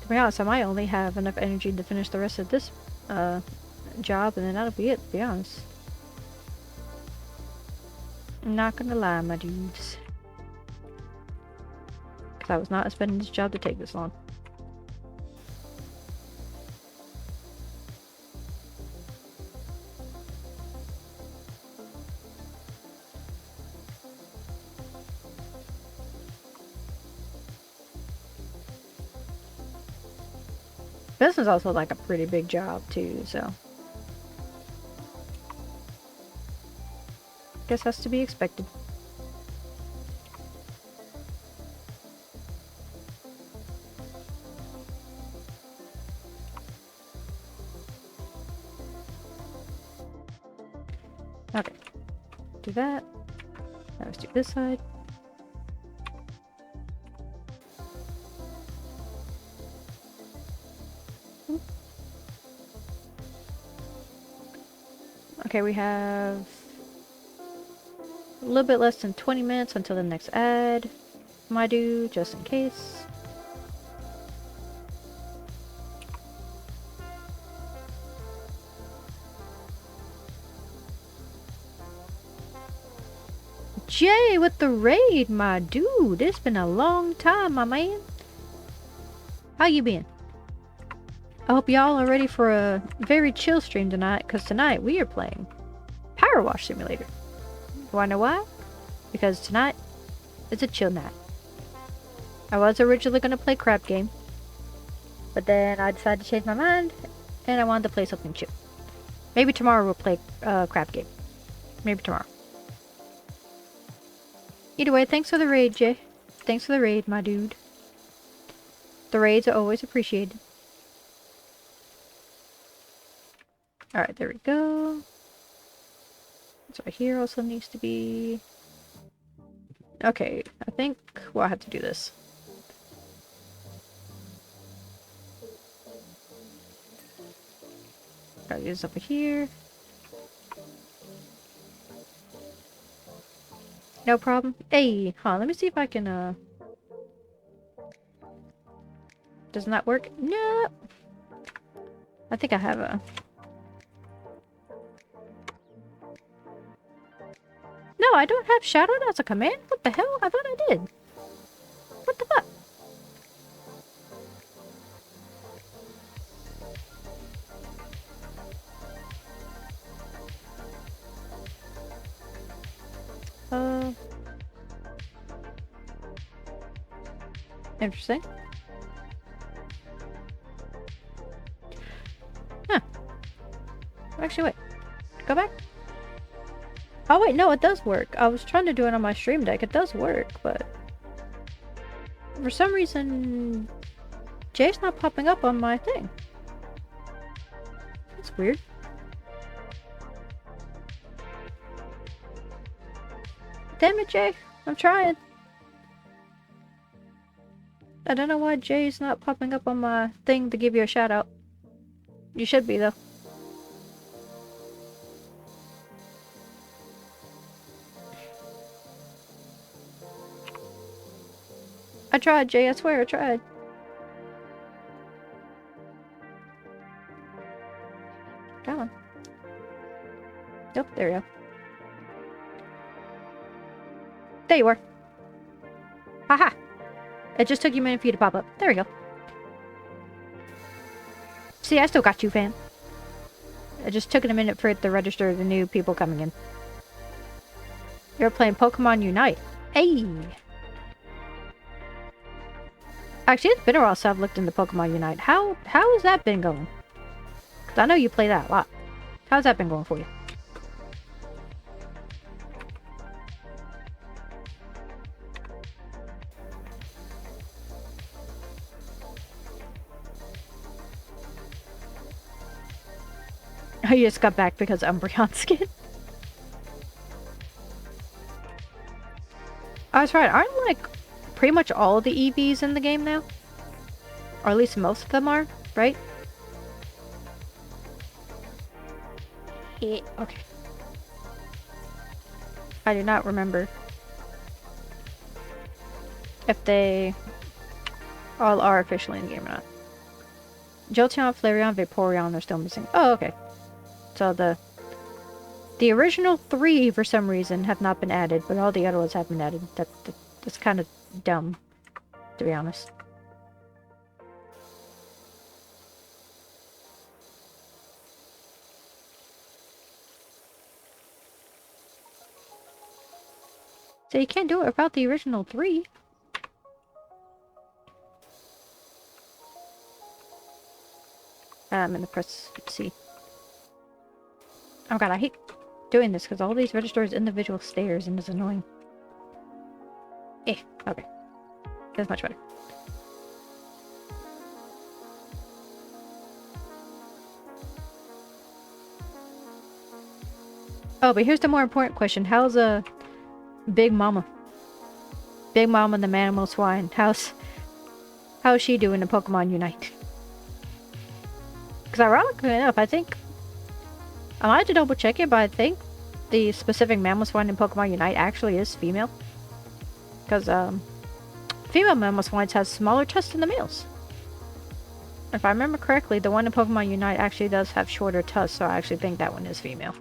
To be honest, I might only have enough energy to finish the rest of this job, and then that'll be it, to be honest. I'm not gonna lie, my dudes. Because I was not expecting this job to take this long. This is also like a pretty big job too, so guess has to be expected. Okay, do that. Now let's do this side. Okay, we have a little bit less than 20 minutes until the next ad. Might do, just in case. Jay with the raid, my dude. It's been a long time, my man. How you been? I hope y'all are ready for a very chill stream tonight, because tonight we are playing PowerWash Simulator. Wanna know why? Because tonight is a chill night. I was originally going to play crap game, but then I decided to change my mind, and I wanted to play something chill. Maybe tomorrow we'll play crap game. Maybe tomorrow. Either way, thanks for the raid, Jay. Thanks for the raid, my dude. The raids are always appreciated. Alright, there we go. This right here also needs to be... Okay, I think we'll have to do this. Gotta do this over here. No problem. Hey, let me see if I can, Doesn't that work? No! I think I have a... No, I don't have Shadow as a command? What the hell? I thought I did. What the fuck? Interesting. Huh. Actually, wait. Go back. Oh, wait, no, it does work. I was trying to do it on my stream deck. It does work, but... For some reason... Jay's not popping up on my thing. That's weird. Damn it, Jay. I'm trying. I don't know why Jay's not popping up on my thing to give you a shout out. You should be, though. I tried, Jay. I swear I tried. Come on. Nope, there we go. There you are. Haha. It just took you a minute for you to pop up. There we go. See, I still got you, fam. It just took it a minute for it to register the new people coming in. You're playing Pokemon Unite. Hey! Actually, it's been a while since I've looked into Pokemon Unite. How has that been going? Because I know you play that a lot. How's that been going for you? Oh, you just got back because Umbreon skin? I was right. Aren't, like, pretty much all the EVs in the game now? Or at least most of them are, right? Yeah, okay. I do not remember if they all are officially in the game or not. Jolteon, Flareon, Vaporeon are still missing. Oh, okay. So the original 3 for some reason have not been added, but all the other ones have been added. That's kind of dumb, to be honest. So you can't do it without the original 3. I'm gonna press C. Oh god, I hate doing this because all these registers individual stairs and it's annoying. Okay. That's much better. Oh, but here's the more important question. How's Big Mama? Big Mama the Manimal Swine. How's she doing in Pokemon Unite? Because ironically enough, I think... I might have to double check it, but I think the specific Mammal Swine in Pokemon Unite actually is female. Because, female Mammal Swines has smaller tusks than the males. If I remember correctly, the one in Pokemon Unite actually does have shorter tusks, so I actually think that one is female.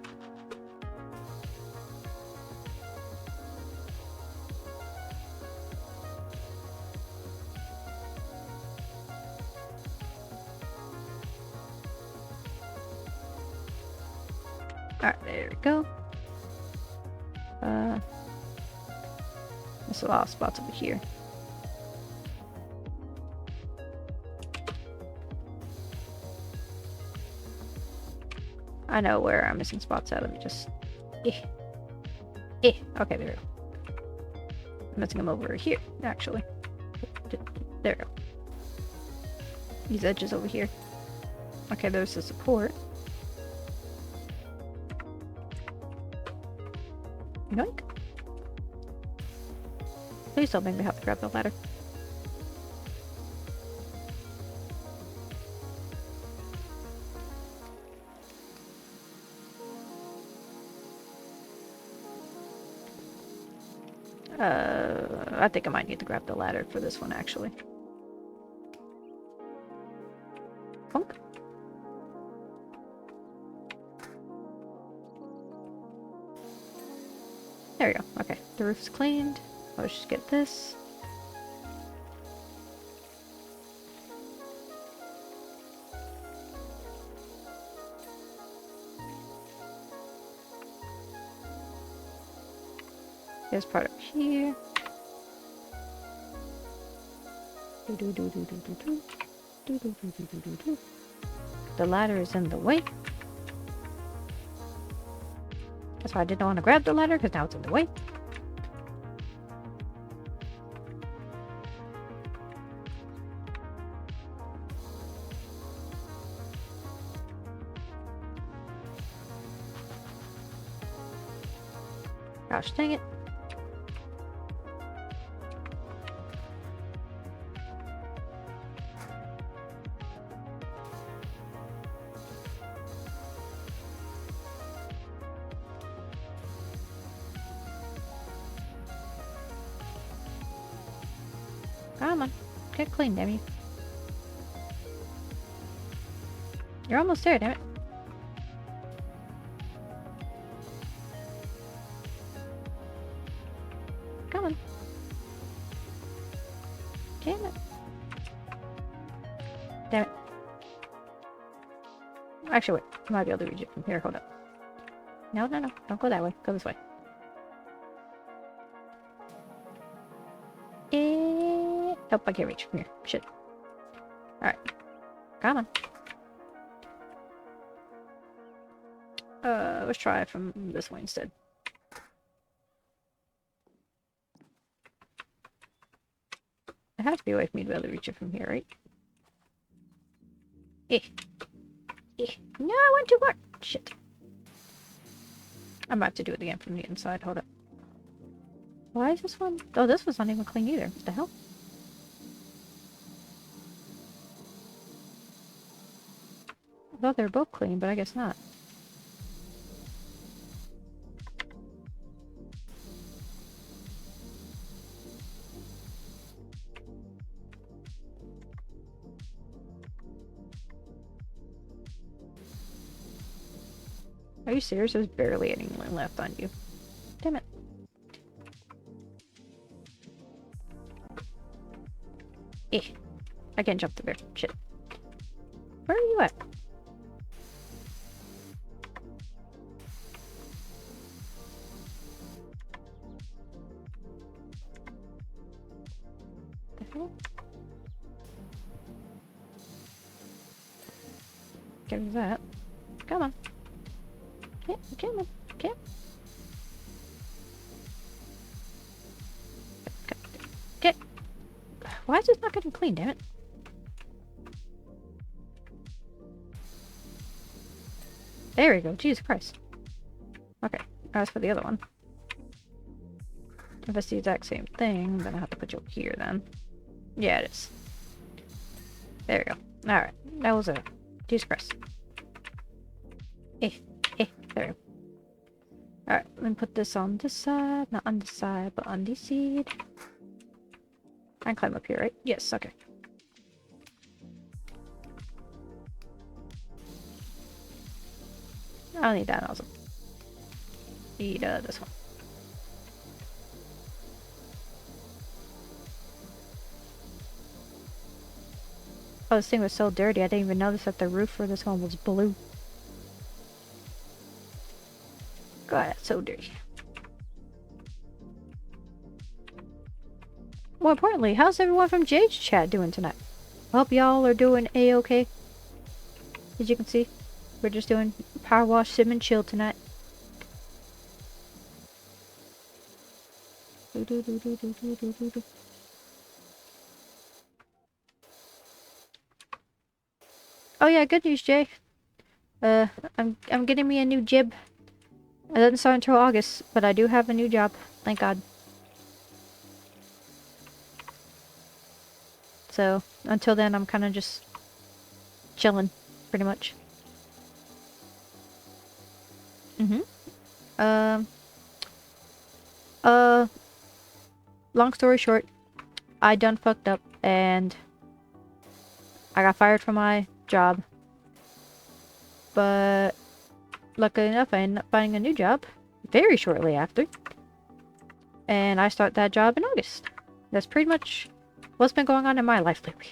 Alright, there we go. There's a lot of spots over here. I know where I'm missing spots at. Let me just... Okay, there we go. I'm missing them over here, actually. There we go. These edges over here. Okay, there's the support. Yoink. Please don't make me have to grab the ladder. I think I might need to grab the ladder for this one, actually. Funk. There we go. Okay, the roof's cleaned. Let's just get this. There's part up here. The ladder is in the way. That's why I didn't want to grab the ladder, because now it's in the way. Gosh dang it. Come on. Get clean, damn you. You're almost there, damn it. Come on. Damn it. Damn it. Actually, wait. I might be able to reach it from here. Hold up. No, no, no. Don't go that way. Go this way. Nope, I can't reach from here. Shit. Alright. Come on. Let's try it from this way instead. It has to be a way for me to be able to reach it from here, right? No, I went too far. Shit. I'm about to do it again from the inside. Hold up. Why is this one? Oh, this one's not even clean either. What the hell? I thought they were both clean, but I guess not. Are you serious? There's barely anyone left on you. Damn it. I can't jump through there. Shit. Where are you at? The hell? Give me that. Come on. Come on. Come. Get. Why is this not getting clean, damn it? There we go. Jesus Christ. Okay. As for the other one. If it's the exact same thing, then I have to put you over here then. Yeah, it is. There we go. Alright. That was it. Jesus Christ. There. Alright, let me put this on this side. Not on this side, but on this side. I can climb up here, right? Yes, okay. I don't need that nozzle. Need this one. Oh, this thing was so dirty, I didn't even notice that the roof for this one was blue. God, that's so dirty. More importantly, how's everyone from Jade's chat doing tonight? I hope y'all are doing a-okay. As you can see, we're just doing power wash, sim, and chill tonight. Oh yeah, good news, Jay. I'm getting me a new jib. It doesn't start until August, but I do have a new job. Thank God. So, until then, I'm kind of just chilling, pretty much. Um, uh, long story short, I done fucked up, and I got fired from my job. But, luckily enough, I ended up finding a new job very shortly after. And I start that job in August. That's pretty much what's been going on in my life lately.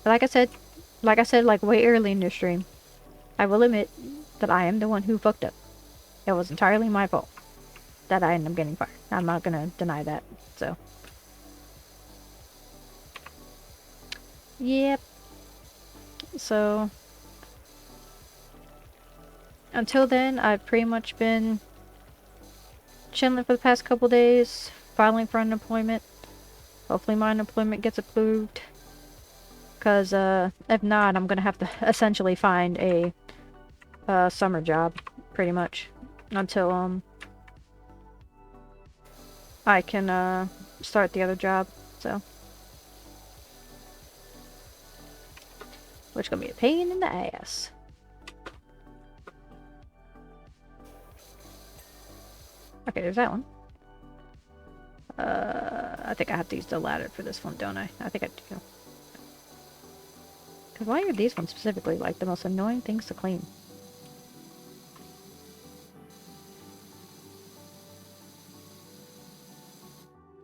But like I said, like way early in the stream, I will admit that I am the one who fucked up. It was entirely my fault that I ended up getting fired. I'm not gonna deny that, so. Yep. So, until then, I've pretty much been chilling for the past couple days, filing for unemployment. Hopefully my unemployment gets approved. Because, if not, I'm gonna have to essentially find a summer job, pretty much. Until, I can, start the other job, so. Which is gonna be a pain in the ass. Okay, there's that one. I think I have to use the ladder for this one, don't I? I think I do. Because why are these ones specifically, like, the most annoying things to clean?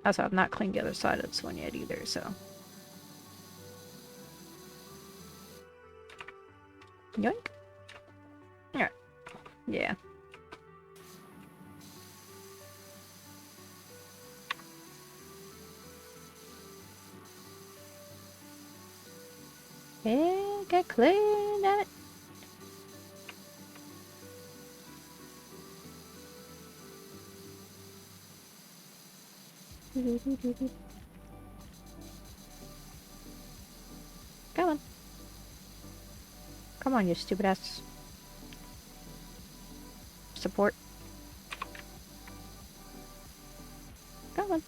Also, I've not cleaned the other side of this one yet either, so. Yoink. Alright. Yeah. Yeah, get clean, damn it. Come on. Come on, you stupid ass. Support. Come on.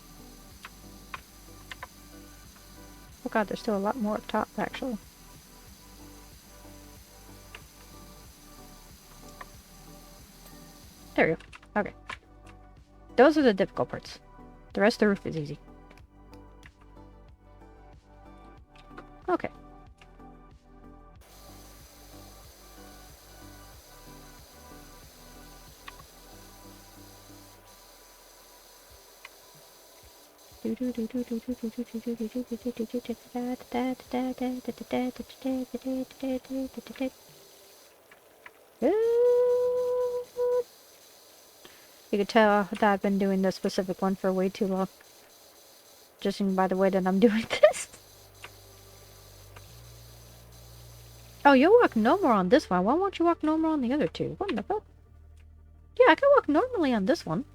Oh god, there's still a lot more up top, actually. There we go. Okay. Those are the difficult parts. The rest of the roof is easy. Okay. You could tell that I've been doing this specific one for way too long. Judging by the way that I'm doing this. Oh, you'll walk normal on this one. Why won't you walk normal on the other two? What the fuck? Yeah, I can walk normally on this one.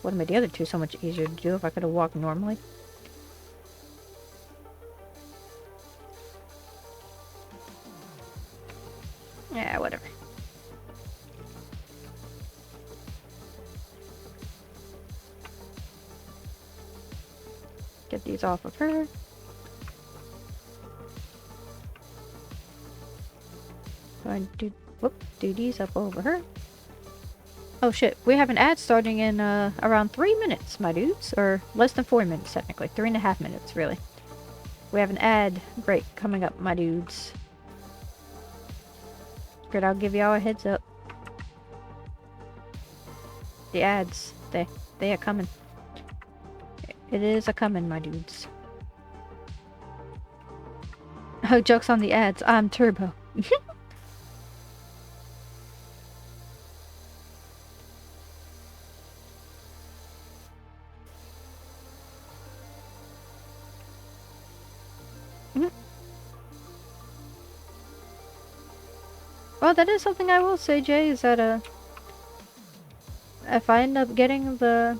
Would have made the other two so much easier to do if I could have walked normally. Yeah, whatever. Get these off of her. Go ahead and do these up over her. Oh shit, we have an ad starting in around 3 minutes, my dudes. Or less than 4 minutes, technically. 3.5 minutes, really. We have an ad break coming up, my dudes. Good, I'll give y'all a heads up. The ads, they are coming. It is a coming, my dudes. Oh, jokes on the ads. I'm Turbo. Well, that is something I will say, Jay, is that, if I end up getting the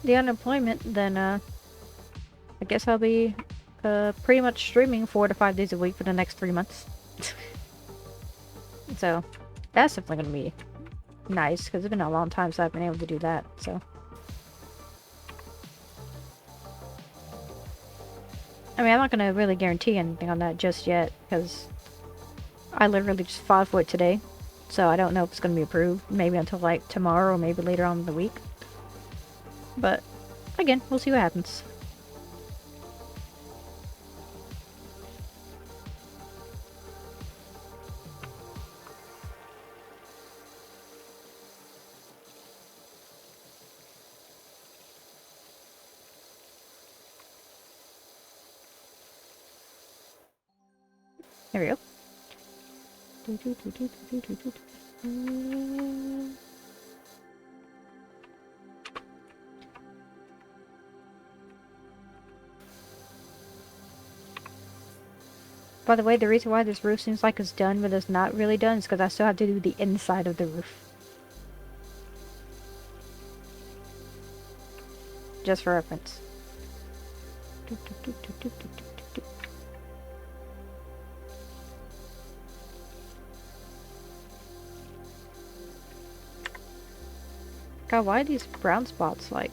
unemployment, then, I guess I'll be, pretty much streaming 4 to 5 days a week for the next 3 months. So, that's definitely gonna be nice, because it's been a long time since I've been able to do that, so. I mean, I'm not gonna really guarantee anything on that just yet, because I literally just filed for it today, so I don't know if it's gonna be approved. Maybe until, like, tomorrow, or maybe later on in the week. But, again, we'll see what happens. There we go. By the way, the reason why this roof seems like it's done but it's not really done is because I still have to do the inside of the roof. Just for reference. God, why are these brown spots, like,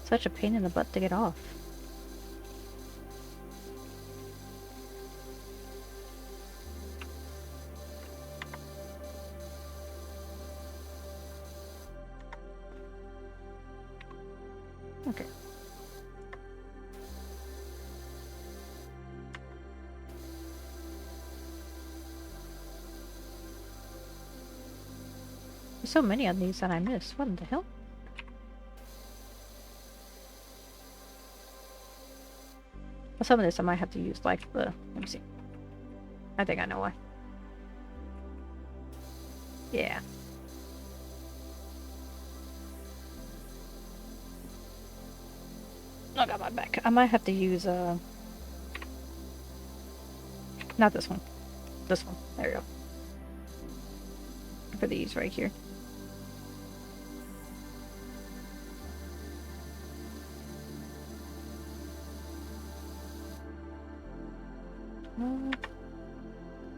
such a pain in the butt to get off? Okay. There's so many of these that I missed. What the hell? Well, some of this I might have to use, like, the... Let me see. I think I know why. Yeah. I got my back. I might have to use, not this one. This one. There we go. For these right here.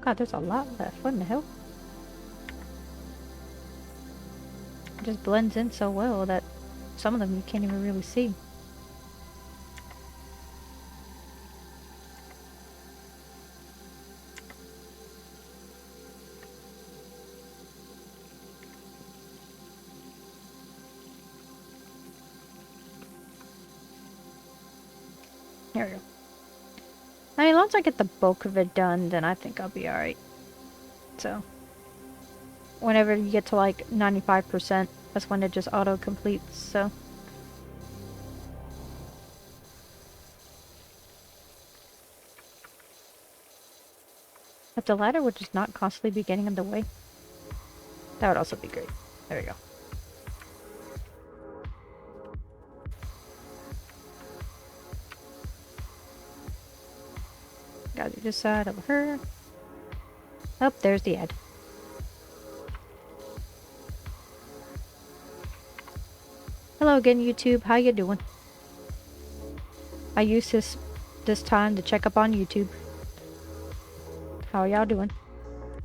God, there's a lot left. What in the hell? It just blends in so well that some of them you can't even really see. There we go. I mean, once I get the bulk of it done, then I think I'll be alright. So, whenever you get to like 95%, that's when it just auto-completes, so. If the ladder would just not constantly be getting in the way, that would also be great. There we go. Gotta do this side over her. Oh, there's the ad. Hello again, YouTube. How you doing? I use this time to check up on YouTube. How are y'all doing?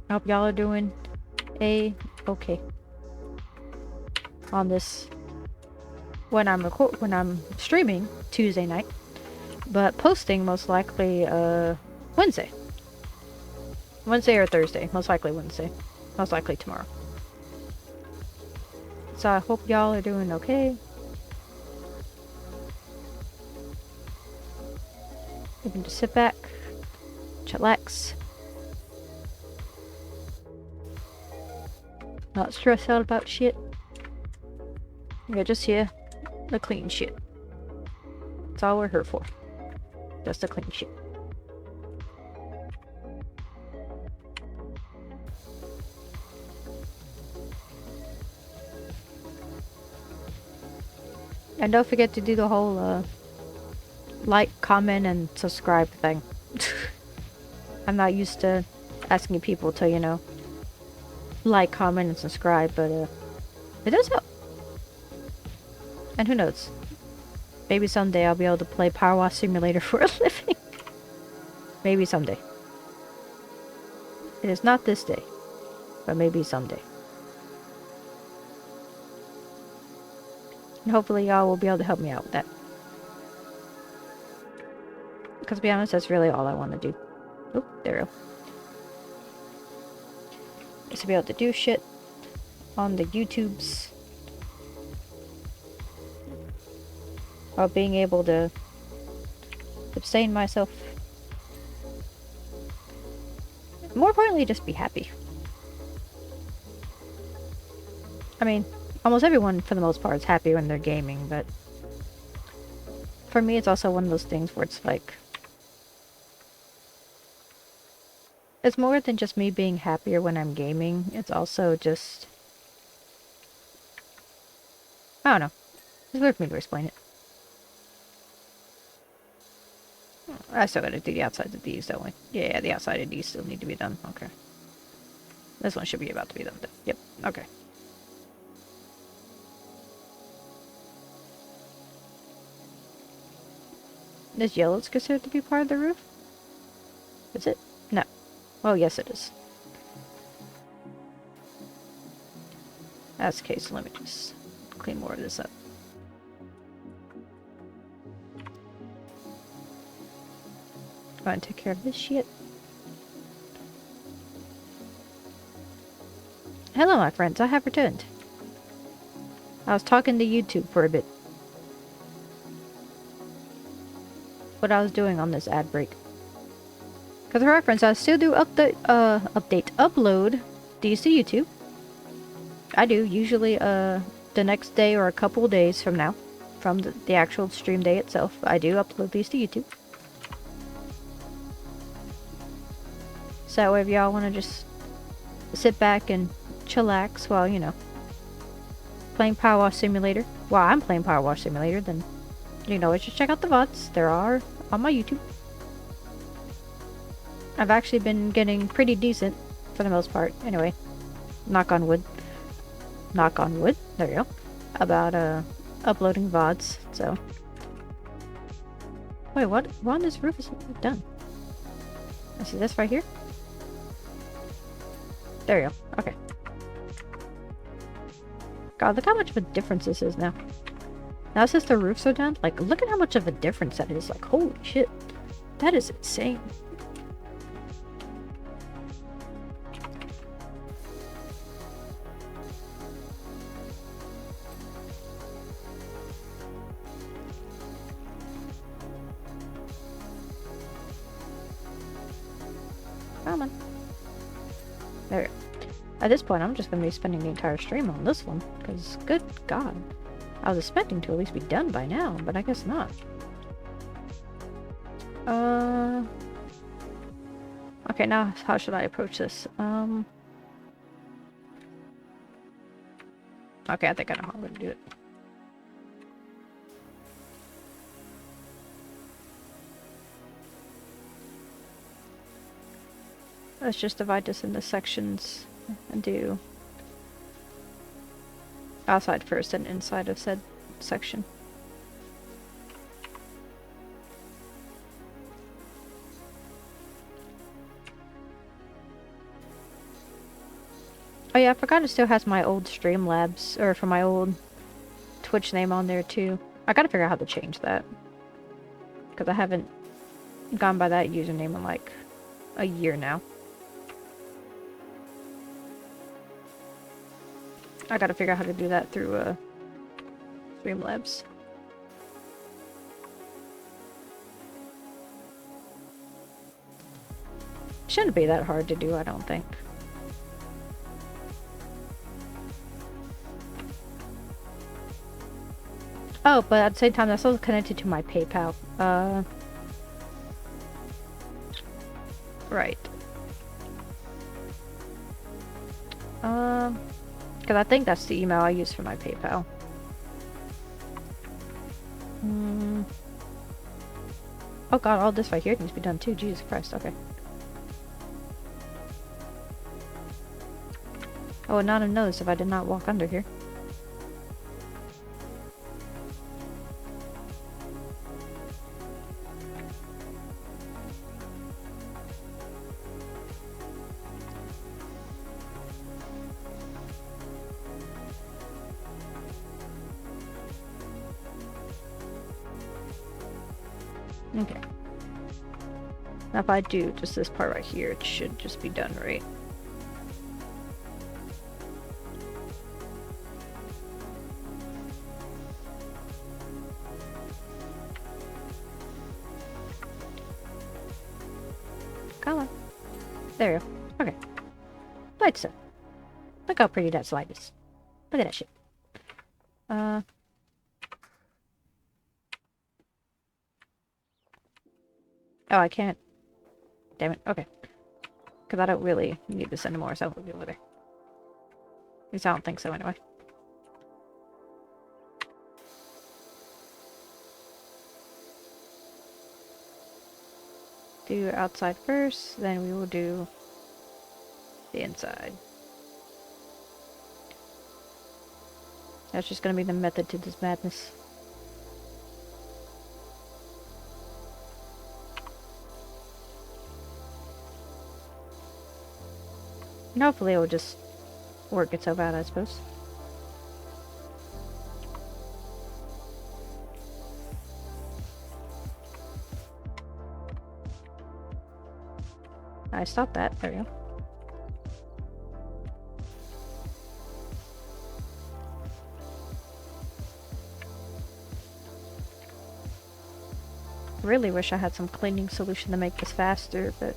I hope y'all are doing okay on this when I'm streaming Tuesday night, but posting most likely Wednesday or Thursday. Most likely Wednesday. Most likely tomorrow. So I hope y'all are doing okay. You can just sit back, chillax, not stress out about shit. You're just here to clean shit. That's all we're here for. Just to clean shit. And don't forget to do the whole like, comment, and subscribe thing. I'm not used to asking people to, you know, like, comment, and subscribe, but it does help. And who knows? Maybe someday I'll be able to play PowerWash Simulator for a living. Maybe someday. It is not this day, but maybe someday. And hopefully y'all will be able to help me out with that. Because to be honest, that's really all I want to do. Oh, there we go. Just to be able to do shit on the YouTubes. While being able to sustain myself. More importantly, just be happy. I mean, almost everyone, for the most part, is happy when they're gaming, but for me, it's also one of those things where it's like, it's more than just me being happier when I'm gaming. It's also just, I don't know. It's weird for me to explain it. I still gotta do the outsides of these, don't we? Yeah, the outside of these still need to be done. Okay. This one should be about to be done. Yep, okay. This yellow is considered to be part of the roof? Is it? No. Oh, yes it is. That's the case. Let me just clean more of this up. Go ahead and take care of this shit. Hello, my friends. I have returned. I was talking to YouTube for a bit. What I was doing on this ad break. Because for reference, I still do upload these to YouTube. I do, usually the next day or a couple days from now. From the actual stream day itself. I do upload these to YouTube. So that way if y'all want to just sit back and chillax while, you know, playing PowerWash Simulator. While I'm playing PowerWash Simulator, then you know, just check out the VODs. There are on my YouTube. I've actually been getting pretty decent for the most part. Anyway, knock on wood. Knock on wood. There you go. About uploading VODs. So, wait, what on this roof is done? I see this right here. There you go. Okay. God, look how much of a difference this is now. Now since the roofs are done, like, look at how much of a difference that is. Like, holy shit. That is insane. Come on. There we go. At this point, I'm just going to be spending the entire stream on this one. Because, good God. I was expecting to at least be done by now, but I guess not. Okay, now how should I approach this? Okay, I think I know how I'm going to do it. Let's just divide this into sections and do outside first and inside of said section. Oh yeah, I forgot it still has my old Streamlabs, or for my old Twitch name on there too. I gotta figure out how to change that. Because I haven't gone by that username in like a year now. I gotta figure out how to do that through Streamlabs. Shouldn't be that hard to do, I don't think. Oh, but at the same time, that's also connected to my PayPal. Right. Because I think that's the email I use for my PayPal. Oh god, all this right here needs to be done too. Jesus Christ, okay. I would not have noticed if I did not walk under here. Okay. Now if I do just this part right here, it should just be done, right? Come on. There we go. Okay. Light stuff. Look how pretty that slide is. Look at that shit. Oh, I can't. Damn it. Okay. Because I don't really need this anymore, so we'll be over there. At least I don't think so, anyway. Do outside first, then we will do the inside. That's just gonna be the method to this madness. And hopefully it will just work itself out, I suppose. I stopped that. There we go. Really wish I had some cleaning solution to make this faster, but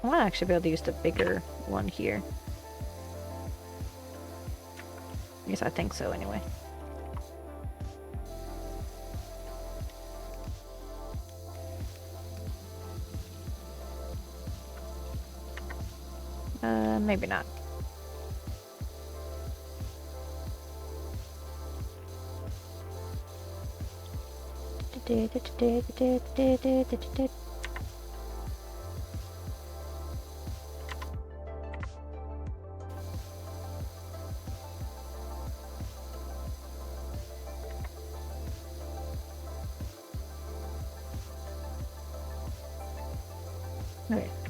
I might actually be able to use the bigger one here. Yes, I think so anyway. Maybe not. Okay,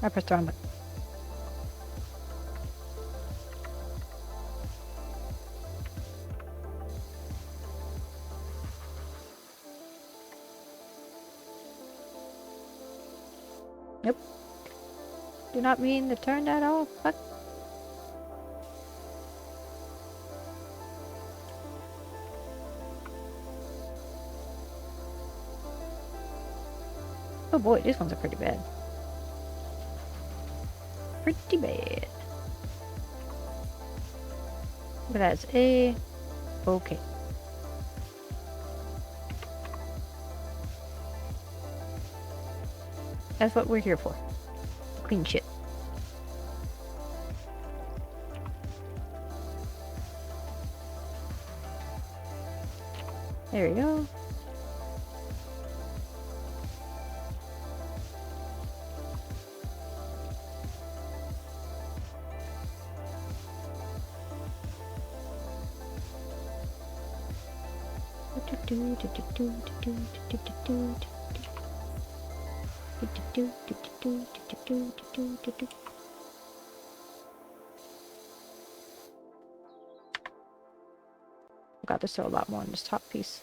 I pressed the wrong button. Nope. Do not mean to turn that off, but oh boy, these ones are pretty bad. Pretty bad. But that's a okay. That's what we're here for. Clean shit. There we go. I got there's still a lot more on this top piece.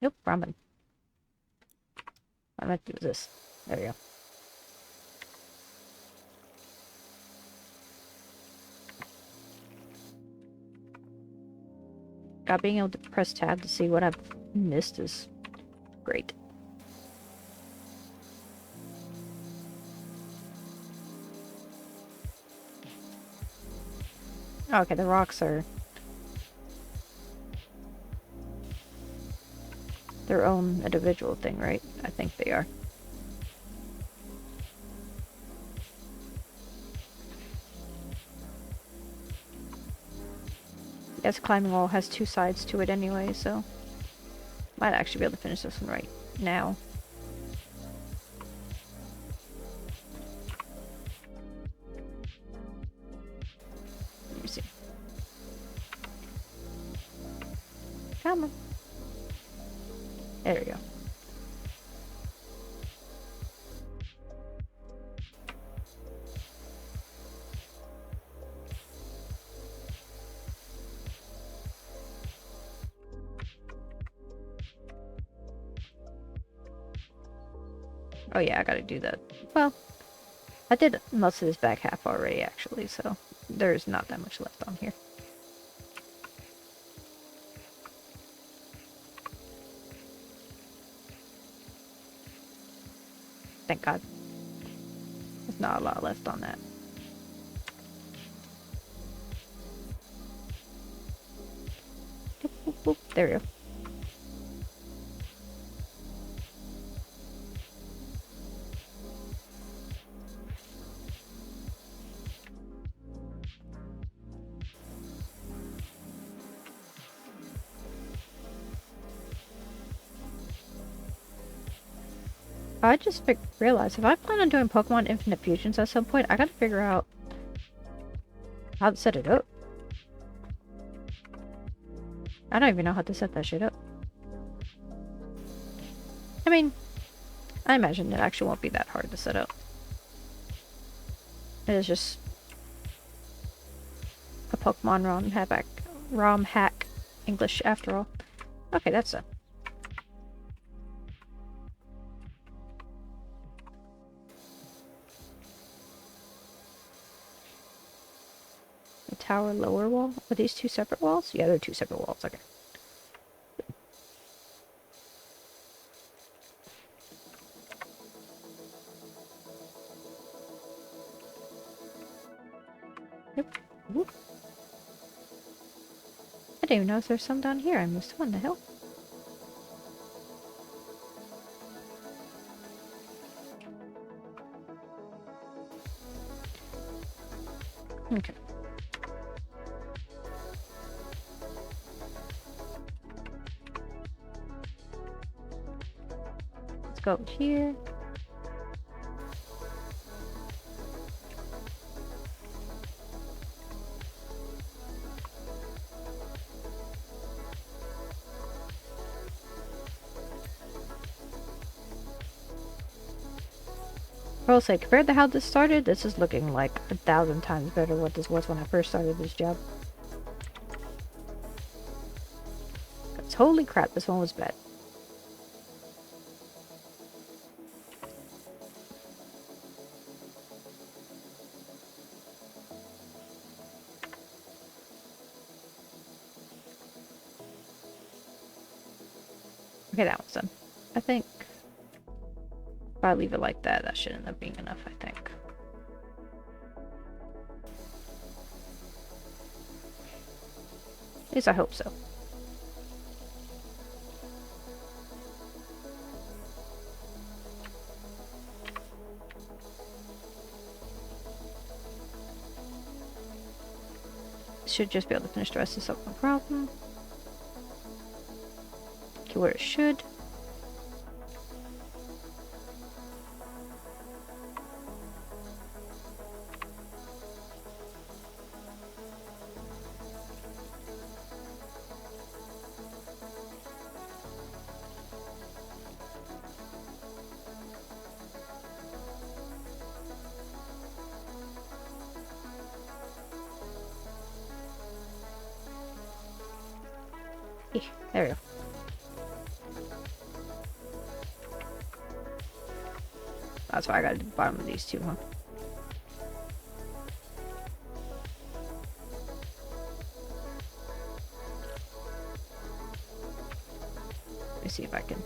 Nope, wrong button. What I meant to do was this. There we go. God, being able to press tab to see what I've missed is great. Okay, the rocks are their own individual thing, right? I think they are. Yes, climbing wall has two sides to it anyway, so might actually be able to finish this one right now. Let me see. Come on. There we go. Oh yeah, I gotta do that. Well, I did most of this back half already, actually, so there's not that much left on here. Thank God. There's not a lot left on that. Boop, boop, boop. There we go. I just realized, if I plan on doing Pokemon Infinite Fusions at some point, I gotta figure out how to set it up. I don't even know how to set that shit up. I mean, I imagine it actually won't be that hard to set up. It is just a Pokemon ROM hack English after all. Okay, that's it. The tower lower wall? Are these two separate walls? Yeah, they're two separate walls. Okay. Yep. Ooh. I didn't even know if there's some down here. I missed one. The hell? Okay. Let's go here. I will say, compared to how this started, this is looking like 1,000 times better what this was when I first started this job. Because holy crap, this one was bad. Okay, that one's done. I think if I leave it like that, that should end up being enough, I think. At least I hope so. Should just be able to finish the rest of this up, no problem. Okay, where it should. There we go. That's why I gotta do the bottom of these two, huh? Let me see if I can.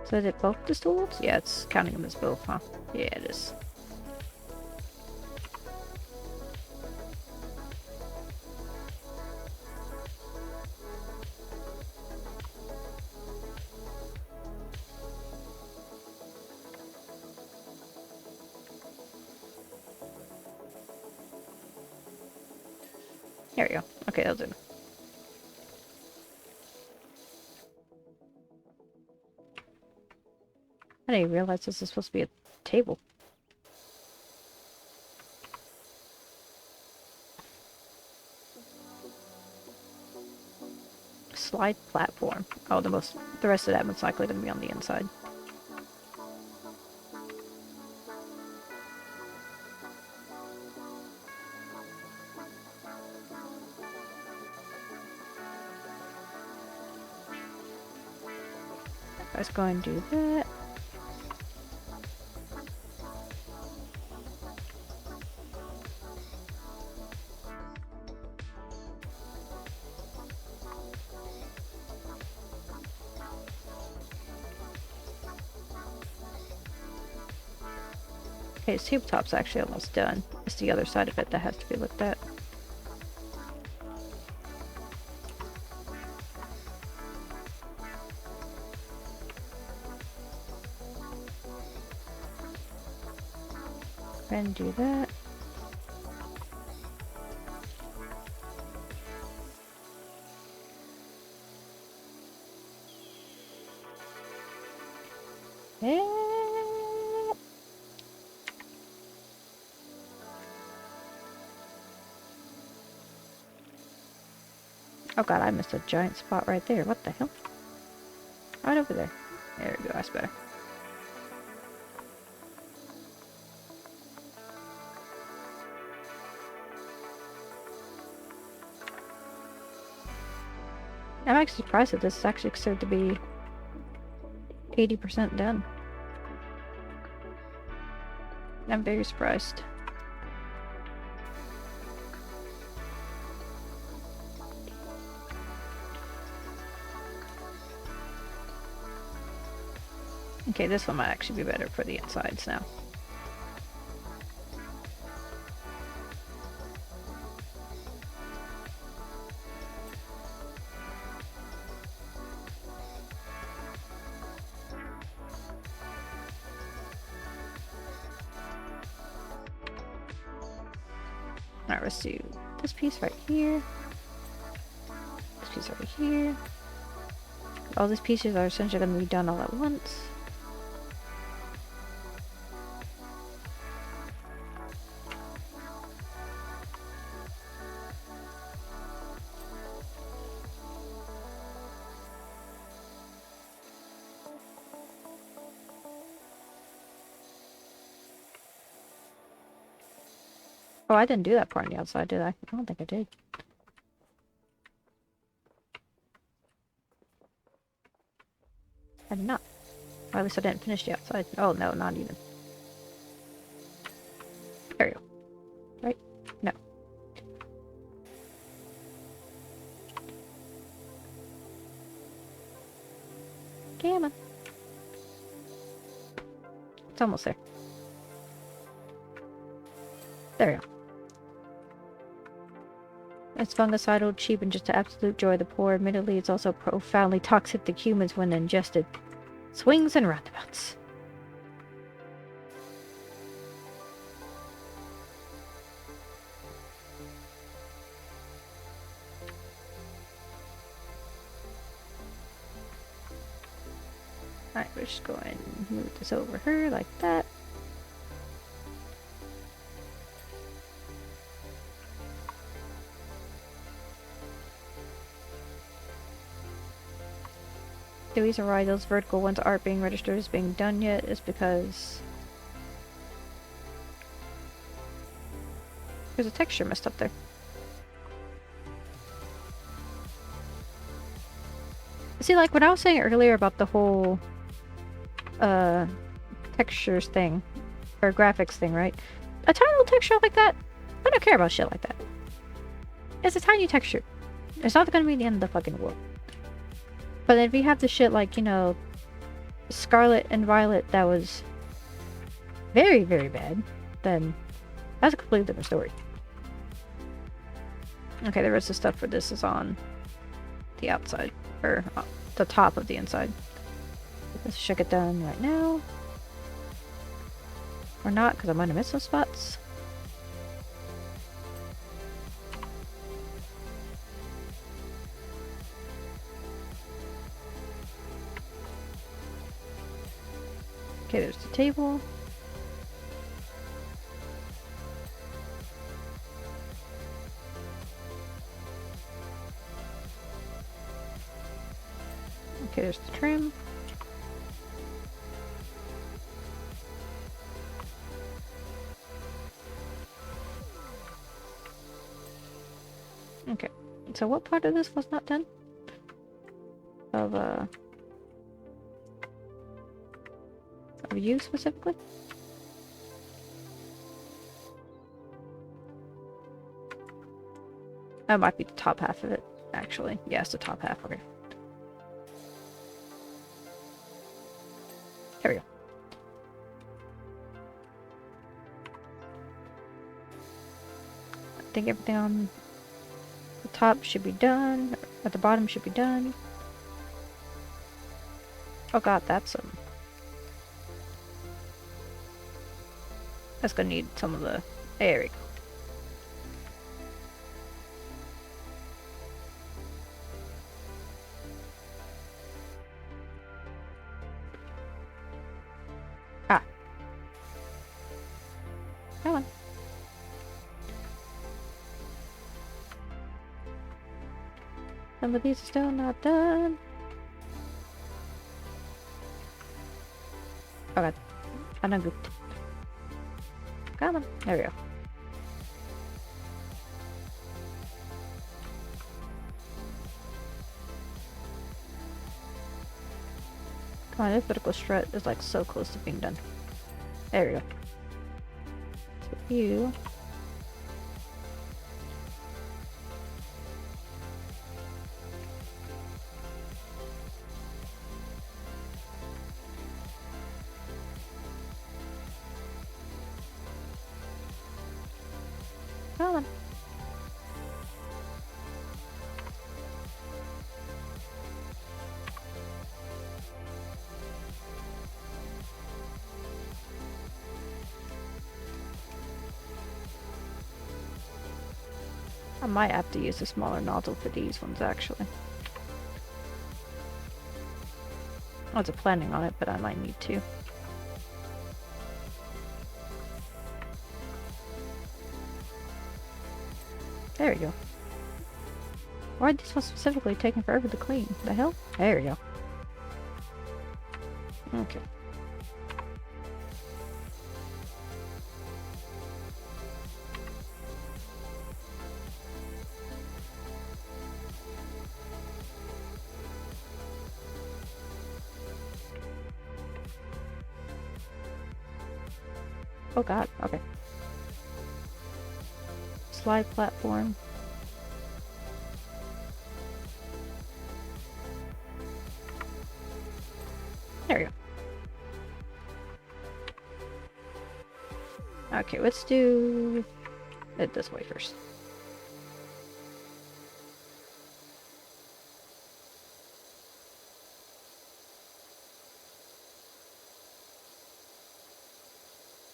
So is it both the stools? Yeah, it's counting them as both, huh? Yeah, it is. Here we go. Okay, that'll do. I didn't even realize this is supposed to be a table. Slide platform. Oh, the rest of that most likely going to be on the inside. Let's go and do that. Okay, this tabletop's actually almost done. It's the other side of it that has to be looked at. And do that. Oh god, I missed a giant spot right there. What the hell? Right over there. There we go, that's better. I'm actually surprised that this is actually considered to be 80% done. I'm very surprised. Okay, this one might actually be better for the insides now. Alright, let's do this piece right here. This piece right here. All these pieces are essentially going to be done all at once. Oh, I didn't do that part on the outside, did I? I don't think I did. I did not. Or at least I didn't finish the outside. Oh, no, not even. There we go. Right? No. Come on. It's almost there. There we go. It's fungicidal, cheap, and just an absolute joy of the poor. Admittedly, it's also profoundly toxic to humans when ingested. Swings and roundabouts. Alright, we're just going to move this over here like that. The reason why those vertical ones aren't being registered as being done yet is because there's a texture messed up there. See, like when I was saying earlier about the whole textures thing, or graphics thing, right? A tiny little texture like that, I don't care about shit like that. It's a tiny texture. It's not gonna be the end of the fucking world. But if you have the shit like, you know, Scarlet and Violet that was very, very bad, then that's a completely different story. Okay, the rest of the stuff for this is on the outside, or the top of the inside. This should get done right now. Or not, because I might have missed some spots. Okay, there's the table. Okay, there's the trim. Okay, so what part of this was not done? Of you specifically? That might be the top half of it, actually. Yeah, it's the top half. Okay. There we go. I think everything on the top should be done. At the bottom should be done. Oh god, that's that's gonna need some of the... There we go. Ah. Come on. Some of these are still not done. Oh god. I'm not good. Come on. There we go. Come on, this vertical strut is like so close to being done. There we go. So you... Come on. I might have to use a smaller nozzle for these ones, actually. I wasn't planning on it, but I might need to. There we go. Why is this one specifically taking forever to clean? The hell? There we go. Okay. Oh god, okay. Slide platform. There we go. Okay, let's do it this way first.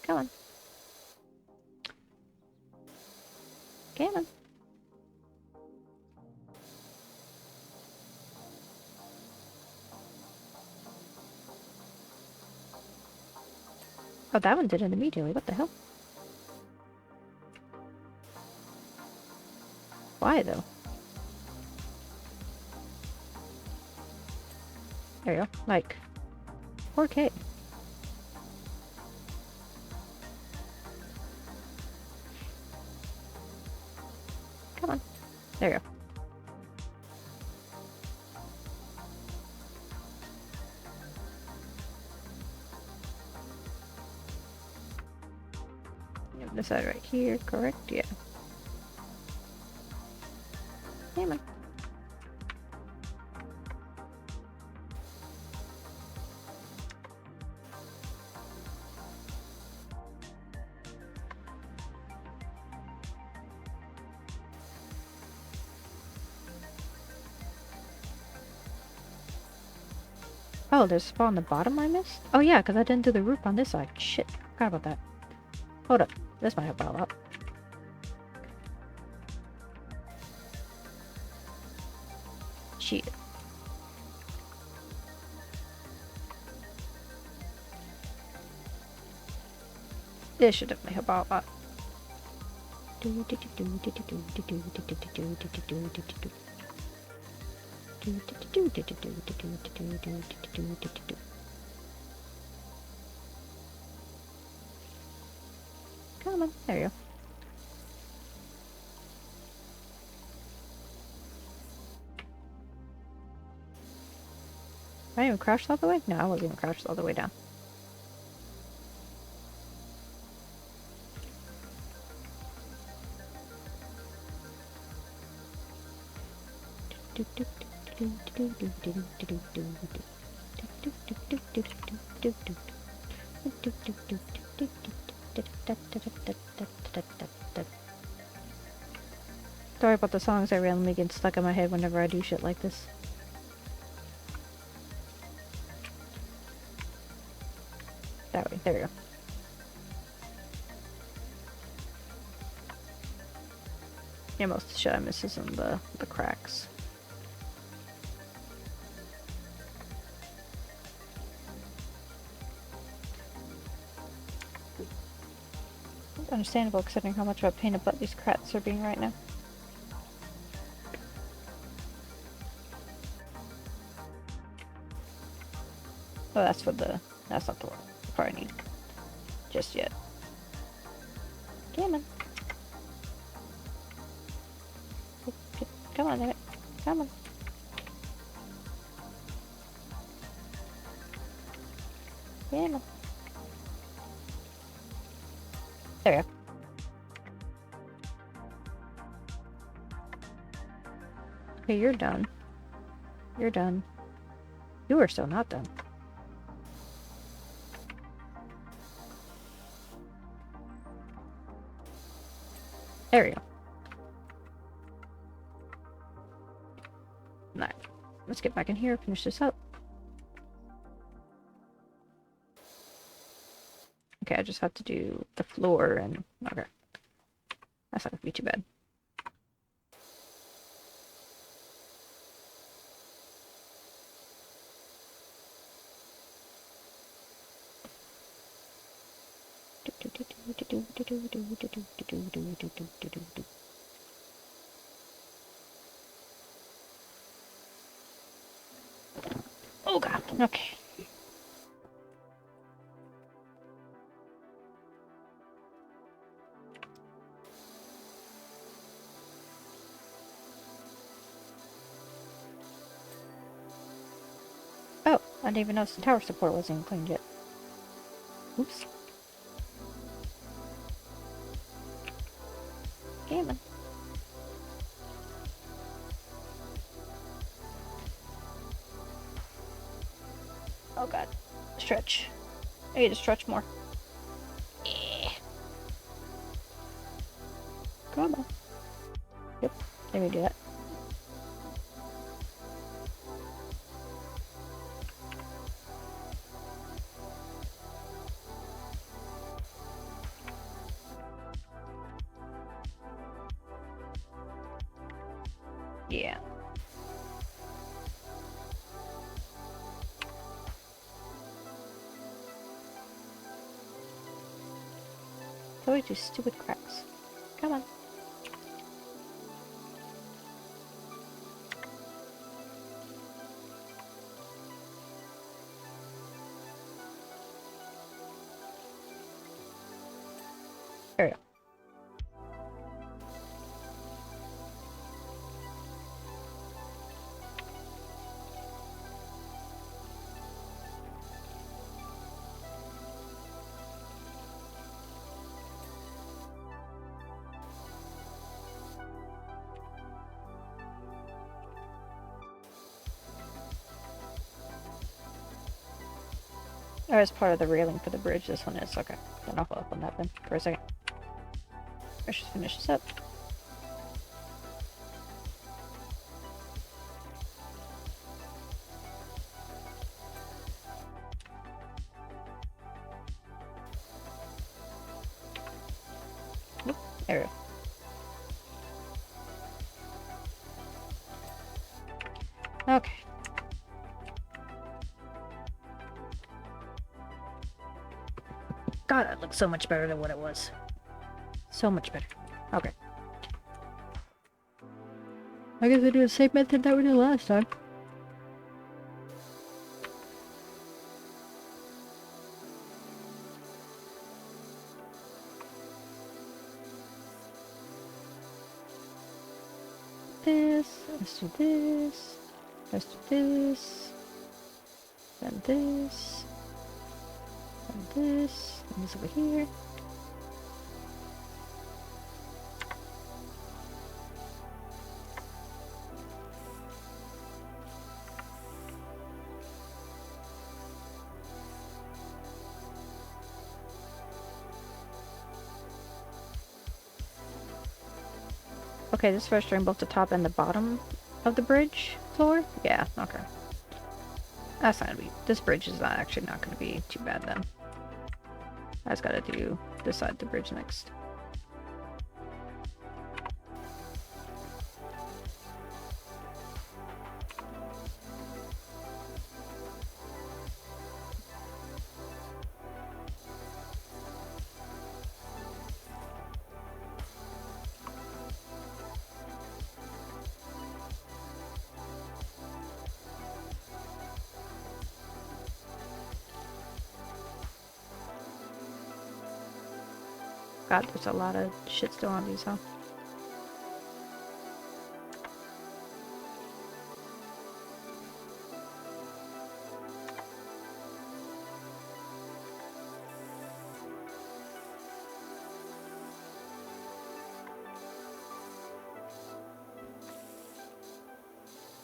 Come on. Come on. Oh, that one did it immediately. What the hell? Why, though? There you go. Like, 4K. Come on. There you go. This side right here, correct? Yeah. Come on. Oh, there's a spot on the bottom I missed? Oh yeah, because I didn't do the roof on this side. Shit, forgot about that. Hold up. This might help out a lot. Shit. This should definitely help out a lot. Come on, there you go. I even crouched all the way? No, I wasn't even crouched all the way down. Sorry about the songs that randomly get stuck in my head whenever I do shit like this. That way, there we go. Yeah, most of the shit I miss is in the cracks. It's understandable considering how much of a pain in the butt these crats are being right now. Oh, that's for the... That's not the one. Probably need just yet. Come on. Come on, damn it. Come on. Come on. There we go. Okay, you're done. You're done. You are still not done. There we go. Alright. Let's get back in here, finish this up. Okay, I just have to do the floor and... Okay. That's not gonna be too bad. Oh god, okay. Oh, I didn't even notice the tower support wasn't cleaned yet. Oops. Damn it. Oh god. Stretch. I need to stretch more. Yeah. Come on. Yep. Let me do that. Yeah. Always do stupid cracks. Come on. There we go. Oh, it's part of the railing for the bridge. This one is. Okay. Then I'll follow up on that then for a second. Let's just finish this up. Oop, there we go. Okay. God, that looks so much better than what it was. So much better. Okay. I guess I do the same method that we did last time. Let's do this, let's do this, then this, and this over here. Okay, this first string both the top and the bottom of the bridge floor? Yeah, okay. That's not gonna be, this bridge is actually not gonna be too bad then. I just gotta do this side of the bridge next. God, there's a lot of shit still on these, huh?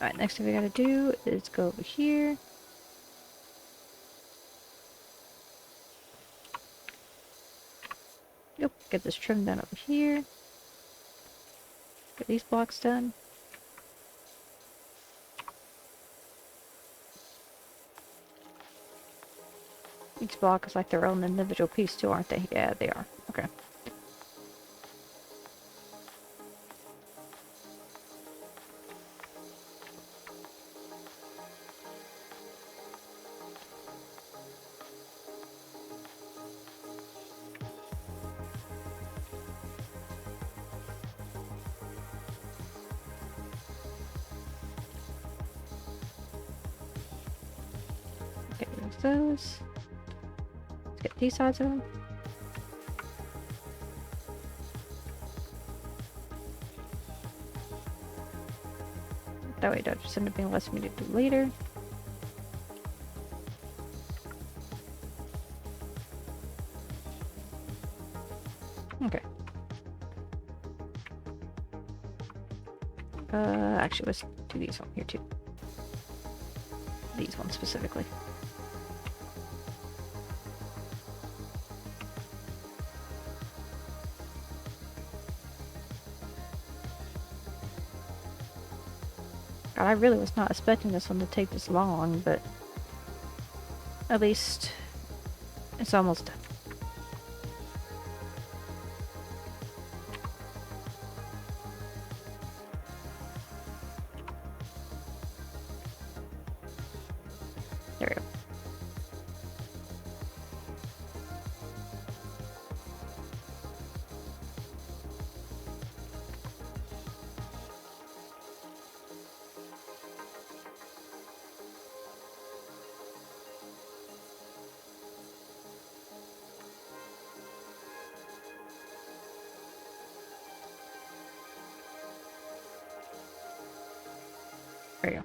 Alright, next thing we gotta do is go over here. Yep, get this trim done over here. Get these blocks done. Each block is like their own individual piece too, aren't they? Yeah, they are. Okay. Get rid of those. Let's get these sides of them. That way it don't just end up being less for me to do later. Okay. Actually, let's do these on here too. These ones specifically. God, I really was not expecting this one to take this long, but at least it's almost done. There we go. There you go.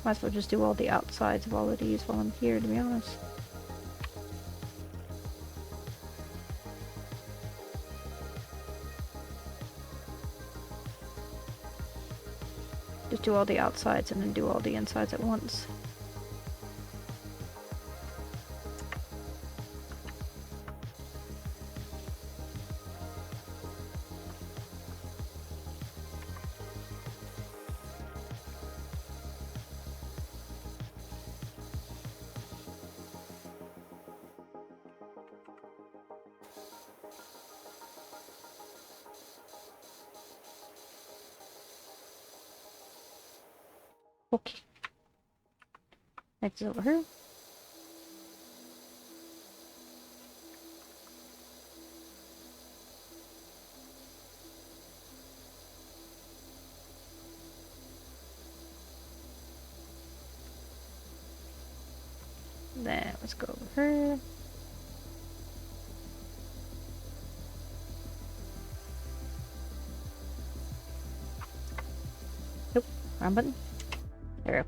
Might as well just do all the outsides of all of these while I'm here, to be honest. Just do all the outsides and then do all the insides at once. Okay. Next is over here. Then let's go over here. Nope, wrong button. There we go.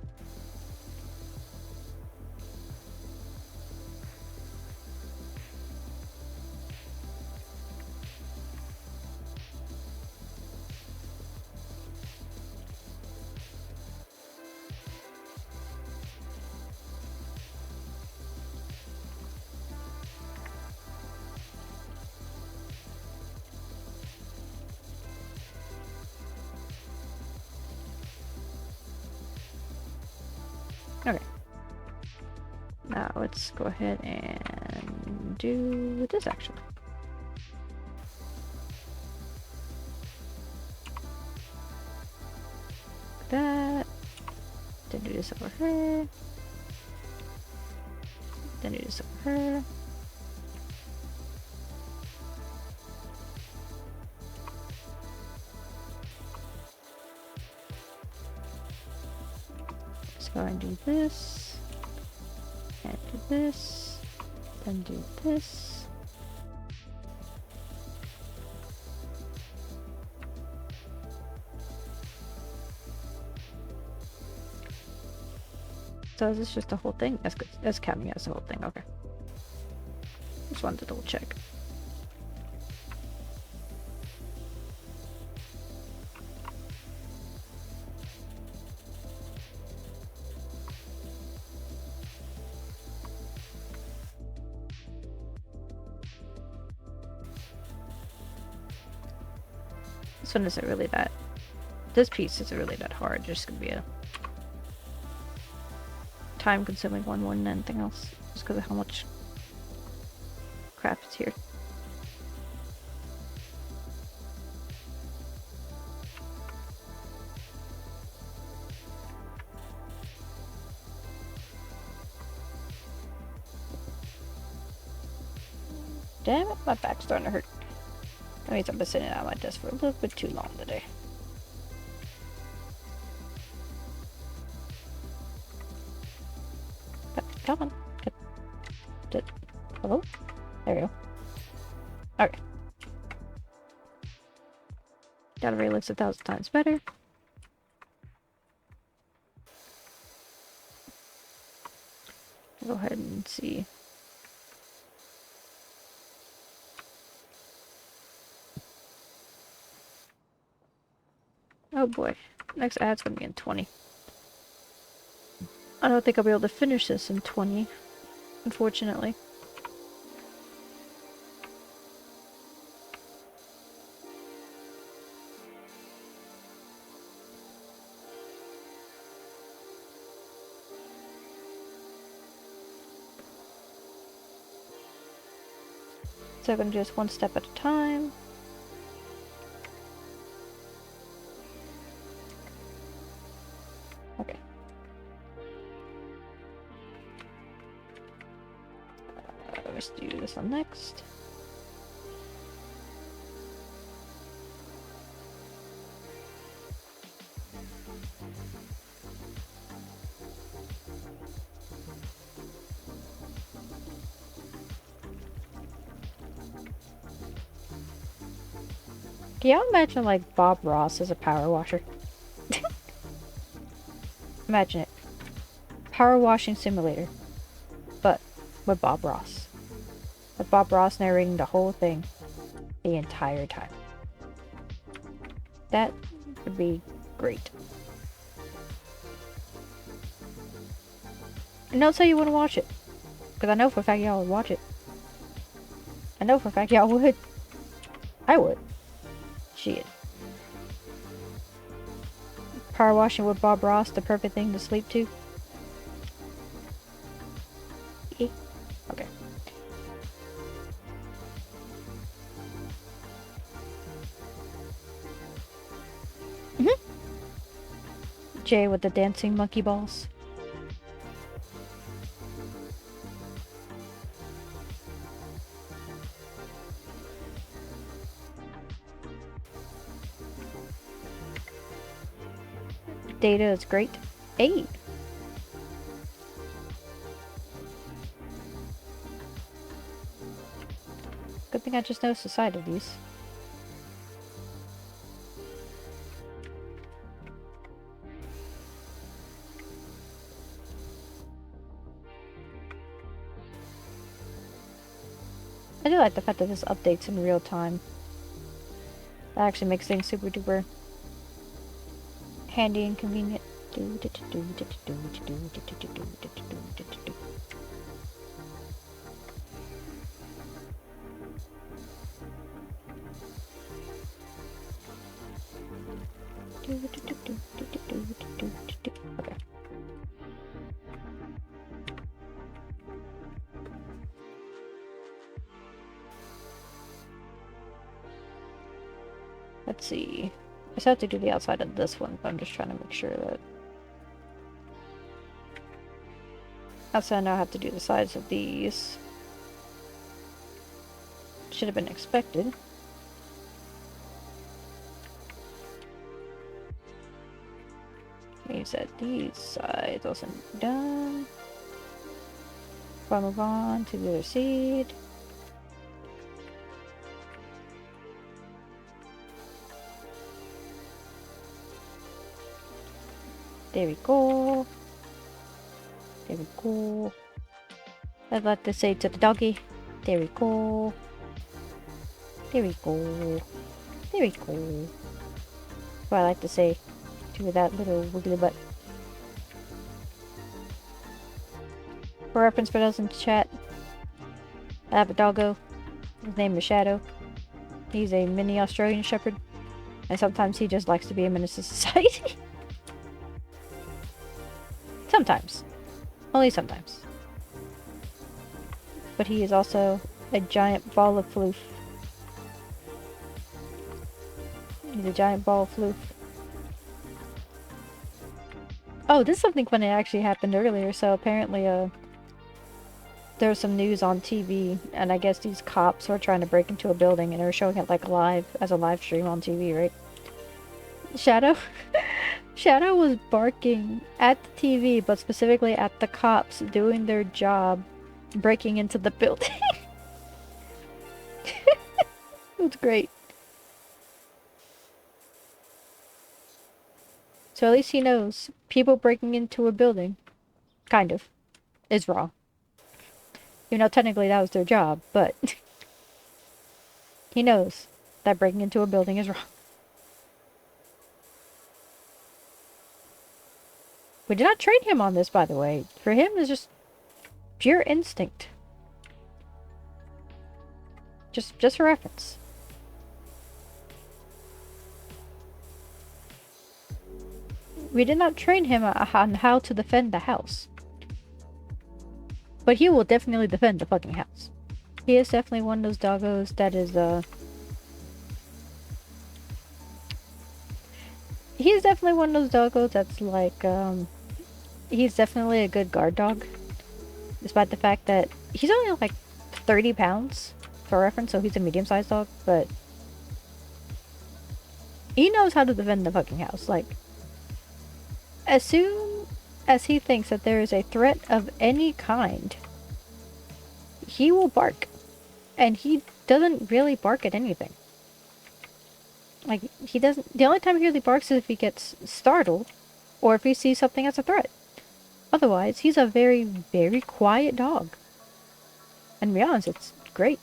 Okay. Now let's go ahead and do this actually. Like that. Then do this over here. Then do this over here. Let's go and do this. And do this. Then do this. So is this just the whole thing? That's good. That's counting as the whole thing. Okay. Just wanted to double check. This one isn't really that. This piece isn't really that hard. Just gonna be a time-consuming one more than anything else, just because of how much crap is here. Damn it, my back's starting to hurt. That means I've been sitting at my desk for a little bit too long today. Come on. Hello? There we go. Okay. That already looks 1,000 times better. Go ahead and see. Oh boy. Next ad's gonna be in 20. I don't think I'll be able to finish this in 20, unfortunately. So I'm going to do this one step at a time. Okay. Let's do this one next. Can you imagine like Bob Ross as a power washer? Imagine it. Power washing simulator. But with Bob Ross. With Bob Ross narrating the whole thing the entire time. That would be great. And don't say you wouldn't watch it. Because I know for a fact y'all would watch it. I know for a fact y'all would. I would. Shit. Power washing with Bob Ross, the perfect thing to sleep to. Okay. Jay with the dancing monkey balls. Data is great. 8. Good thing I just noticed the side of these. I do like the fact that this updates in real time. That actually makes things super duper handy and convenient. Okay. Let's see. I still have to do the outside of this one, but I'm just trying to make sure that... Outside now I have to do the sides of these. Should have been expected. Means that these sides wasn't done. I'll move on to the other seed. There we go. There we go. I'd like to say to the doggy. There we go. There we go. There we go. What I like to say to that little wiggly butt. For reference for those in chat, I have a doggo. His name is Shadow. He's a mini Australian Shepherd. And sometimes he just likes to be a menace to society. Sometimes. Only sometimes. But he is also a giant ball of floof. He's a giant ball of floof. Oh, this is something funny that actually happened earlier. So apparently, there was some news on TV, and I guess these cops were trying to break into a building, and they were showing it like live, as a live stream on TV, right? Shadow? Shadow was barking at the TV, but specifically at the cops doing their job, breaking into the building. It's great. So at least he knows people breaking into a building, kind of, is wrong. Even though technically that was their job, but he knows that breaking into a building is wrong. We did not train him on this, by the way. For him, it's just pure instinct. Just for reference. We did not train him on how to defend the house. But he will definitely defend the fucking house. He is definitely one of those doggos that is, he's definitely one of those doggos that's like, he's definitely a good guard dog. Despite the fact that he's only like 30 pounds, for reference, so he's a medium-sized dog, but he knows how to defend the fucking house. Like, as soon as he thinks that there is a threat of any kind, he will bark. And he doesn't really bark at anything. Like, he doesn't... The only time he really barks is if he gets startled, or if he sees something as a threat. Otherwise, he's a very, very quiet dog. And to be honest, it's great.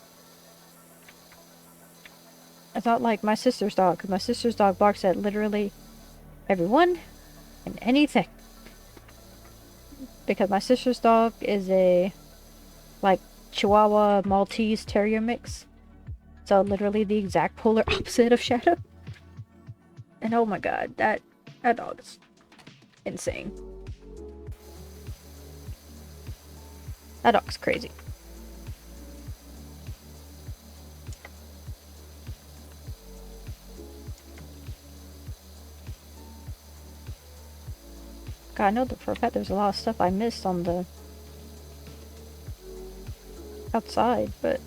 It's not like my sister's dog, because my sister's dog barks at literally everyone and anything. Because my sister's dog is a, like, Chihuahua Maltese Terrier mix. So literally the exact polar opposite of Shadow. And oh my god, that dog is insane. That dog's crazy. God, I know that for a fact there's a lot of stuff I missed on the outside, but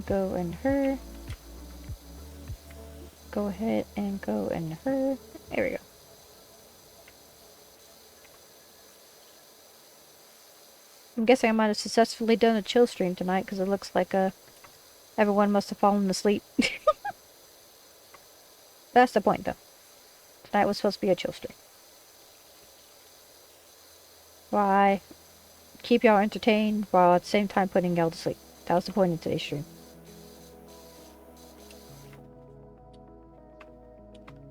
go in her. Go ahead and go in her. There we go. I'm guessing I might have successfully done a chill stream tonight because it looks like everyone must have fallen asleep. That's the point, though. Tonight was supposed to be a chill stream. Why? Keep y'all entertained while at the same time putting y'all to sleep. That was the point of today's stream.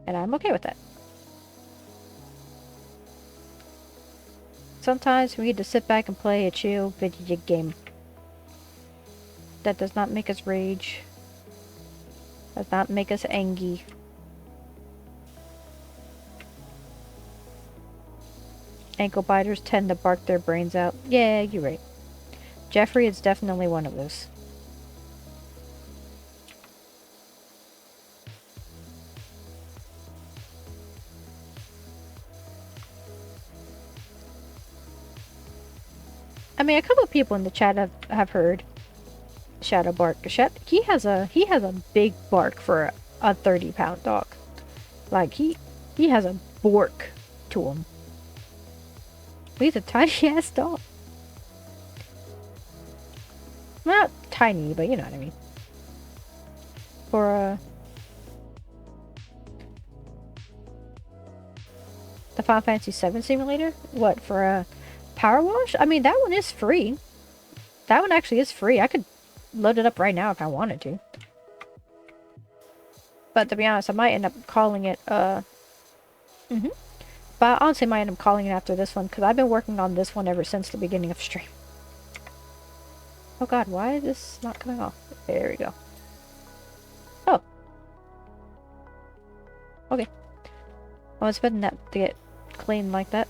And I'm okay with that. Sometimes we need to sit back and play a chill video game. That does not make us rage. Does not make us angry. Ankle biters tend to bark their brains out. Yeah, you're right. Jeffrey is definitely one of those. I mean, a couple of people in the chat have heard Shadow bark. He has a big bark for a 30-pound dog. Like he has a bork to him. He's a tiny ass dog. Not tiny, but you know what I mean. For the Final Fantasy VII simulator? What, for a PowerWash? I mean, that one is free. That one actually is free. I could load it up right now if I wanted to. But to be honest, I might end up calling it, But I honestly might end up calling it after this one, because I've been working on this one ever since the beginning of stream. Oh god, why is this not coming off? There we go. Oh. Okay. I was expecting that to get clean like that.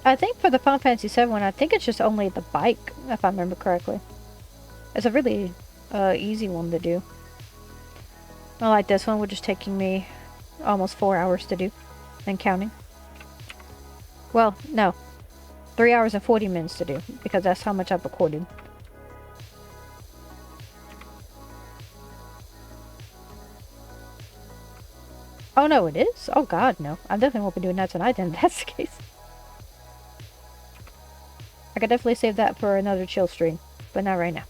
I think for the Final Fantasy VII one, I think it's just only the bike, if I remember correctly. It's a really easy one to do. Not like this one, which is taking me almost 4 hours to do, and counting. Well, no. 3 hours and 40 minutes to do, because that's how much I've recorded. Oh no, it is? Oh god, no. I definitely won't be doing that tonight then, if that's the case. I could definitely save that for another chill stream, but not right now.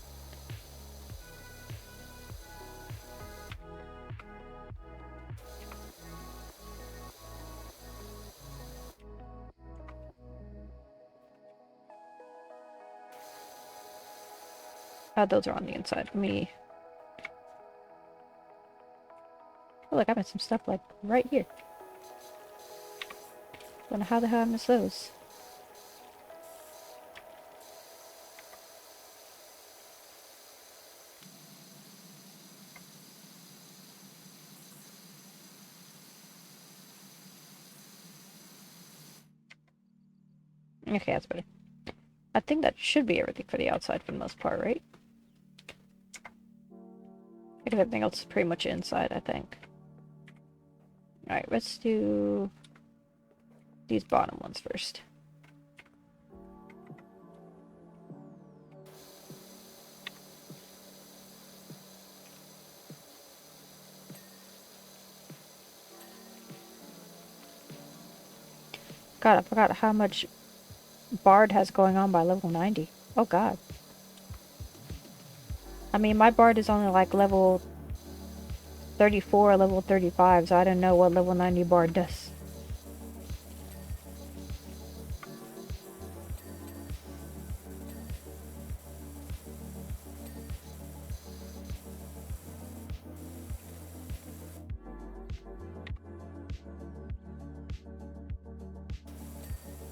Those are on the inside. Let me... Oh, look, I missed some stuff, like, right here. Wonder how the hell I missed those. Okay, that's better. I think that should be everything for the outside for the most part, right? Because everything else is pretty much inside, I think. Alright, let's do these bottom ones first. God, I forgot how much Bard has going on by level 90. Oh god. I mean, my Bard is only like level 34 or level 35, so I don't know what level 90 Bard does.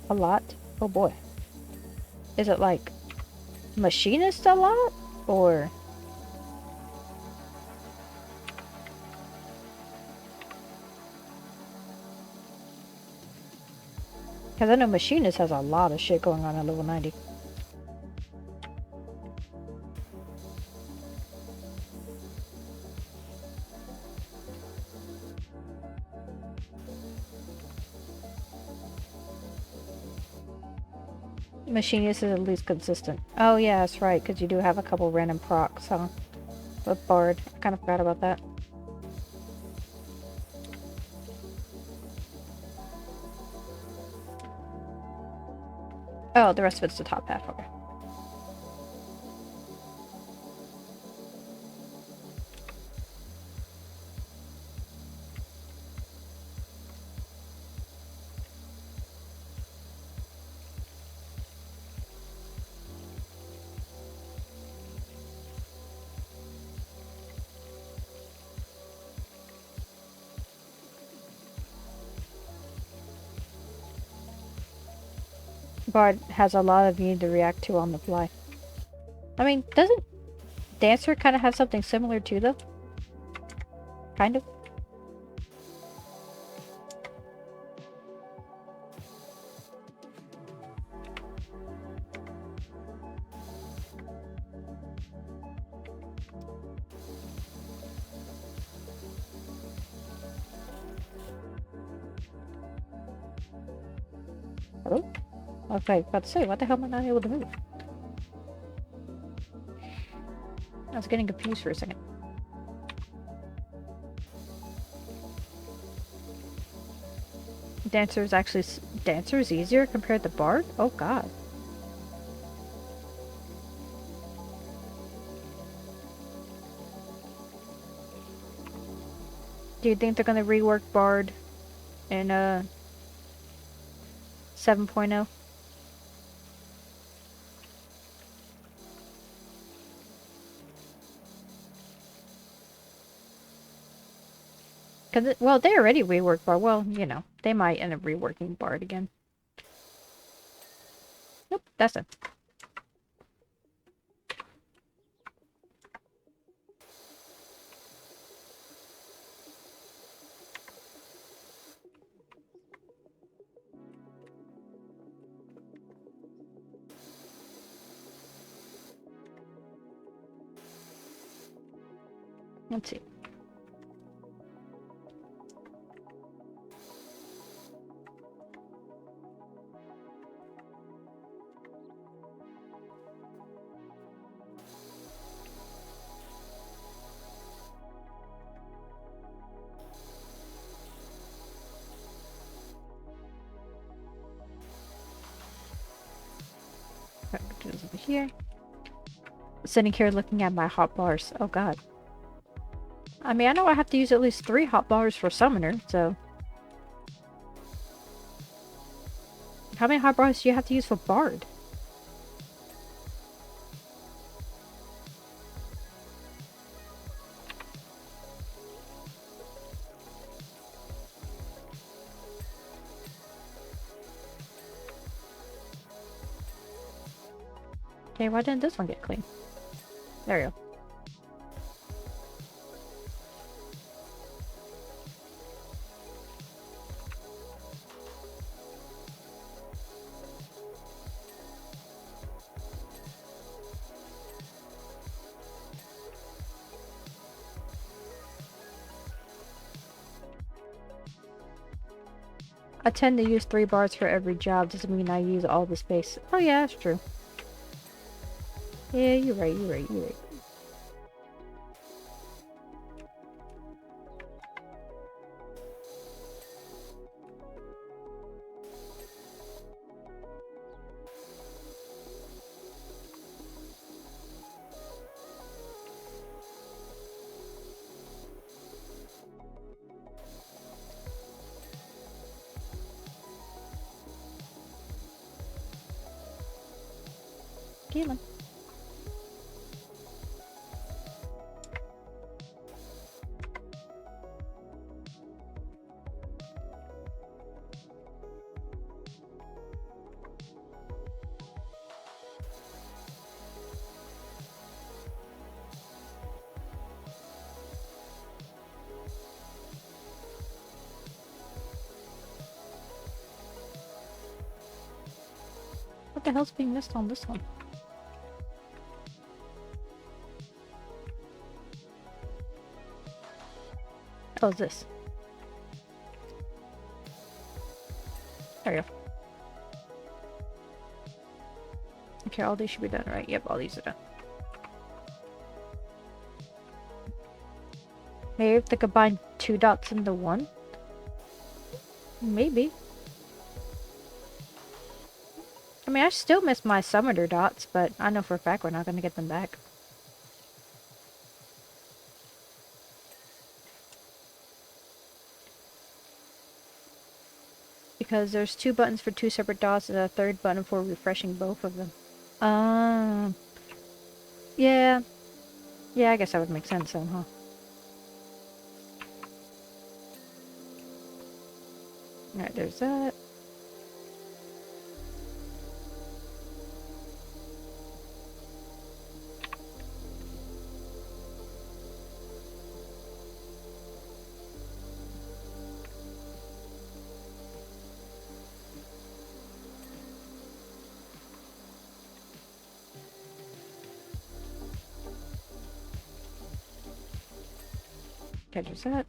A lot? Oh boy. Is it like machinist a lot? Or... Because I know Machinist has a lot of shit going on at level 90. Machinist is at least consistent. Oh yeah, that's right, because you do have a couple random procs, huh? With Bard. I kind of forgot about that. Oh, the rest of it's the top half, okay. Bard has a lot of you need to react to on the fly. I mean, doesn't Dancer kind of have something similar too, though? Kind of. Hello? Okay, about to say, what the hell am I not able to move? I was getting confused for a second. Dancer is easier compared to Bard? Oh god. Do you think they're gonna rework Bard in 7.0? Well, they already reworked Bard. Well, you know, they might end up reworking Bard again. Nope, that's it. Let's see. Over here. Sitting here looking at my hot bars. Oh god. I mean, I know I have to use at least 3 hot bars for Summoner, so... How many hot bars do you have to use for Bard? Okay, why didn't this one get clean? There we go. I tend to use 3 bars for every job, doesn't mean I use all the space. Oh yeah, that's true. Yeah, you're right, you're right, you're right. Come on. the hell's being missed on this one? Oh, is this? There we go. Okay, all these should be done, right? Yep, all these are done. Maybe if they combine 2 dots into 1? Maybe. I mean, I still miss my summoner dots, but I know for a fact we're not going to get them back. Because there's 2 buttons for 2 separate dots and a 3rd button for refreshing both of them. Yeah. Yeah, I guess that would make sense then, huh? Alright, there's that. Okay, there's that.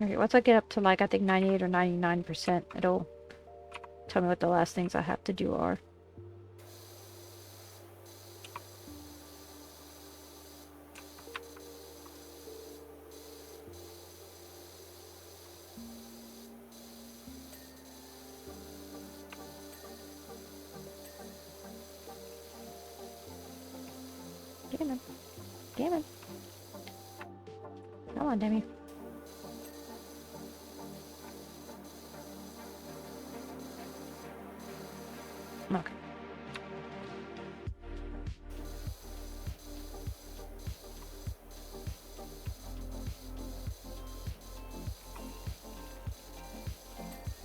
Okay, once I get up to like, I think 98 or 99%, it'll tell me what the last things I have to do are. Damn it. Damn it. Come on, Demi. Okay.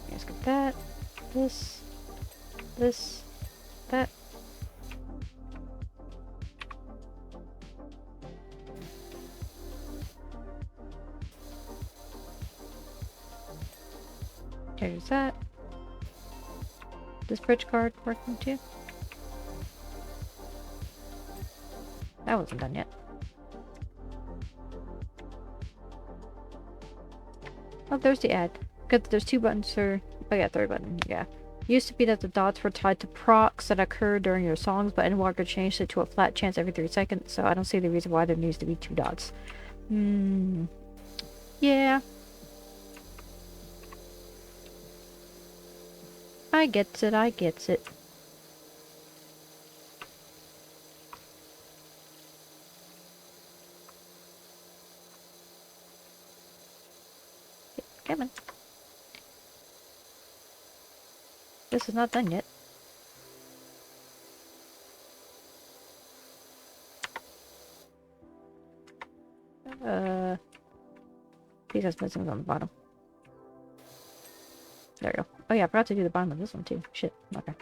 Let's get that. This. That. There's that. This bridge card working too? That wasn't done yet. Oh, there's the ad. Because there's 2 buttons for... Oh yeah, 3rd button, yeah. Used to be that the dots were tied to procs that occur during your songs, but Endwalker changed it to a flat chance every 3 seconds, so I don't see the reason why there needs to be 2 dots. Yeah. I gets it, I gets it. Come on. This is not done yet. These has missing on the bottom. There we go. Oh yeah, I forgot to do the bottom of this one too. Shit. Okay.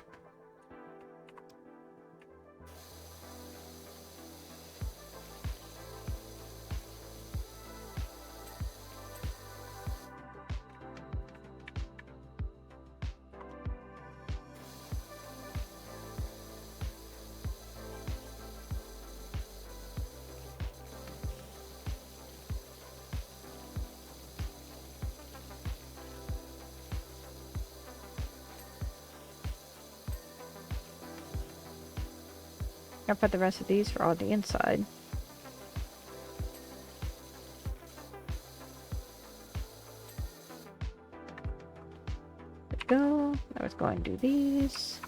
I'll put the rest of these for all the inside. There we go. I was going to do these.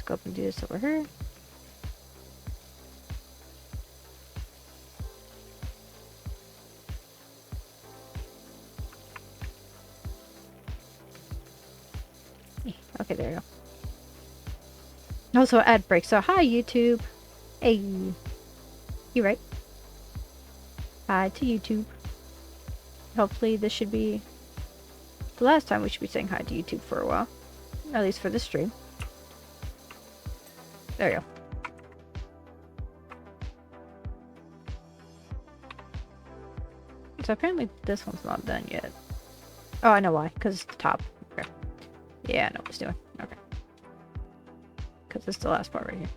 go up and do this over here. Okay, there you go. Also, ad break. So, hi, YouTube. Hey. You right? Hi to YouTube. Hopefully, this should be the last time we should be saying hi to YouTube for a while. At least for this stream. There you go. So, apparently, this one's not done yet. Oh, I know why. Because it's the top. Okay. Yeah, I know what it's doing. Okay. Because it's the last part right here.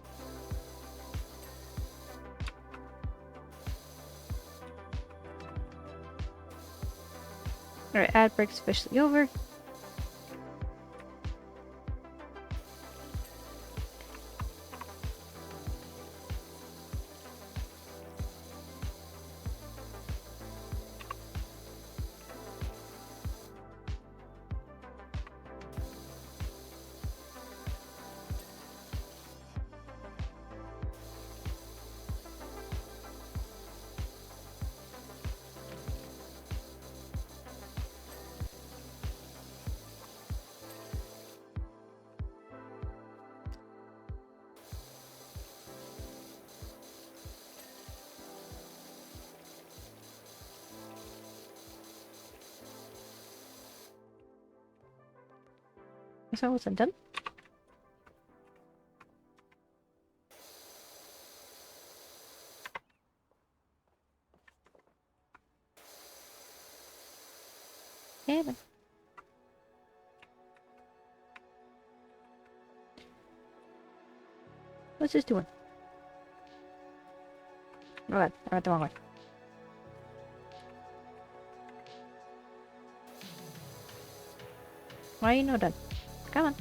Alright, ad break's officially over. So I wasn't done. Yeah, then. What's this doing? Oh god, I went the wrong way. Why are you not done? Come on.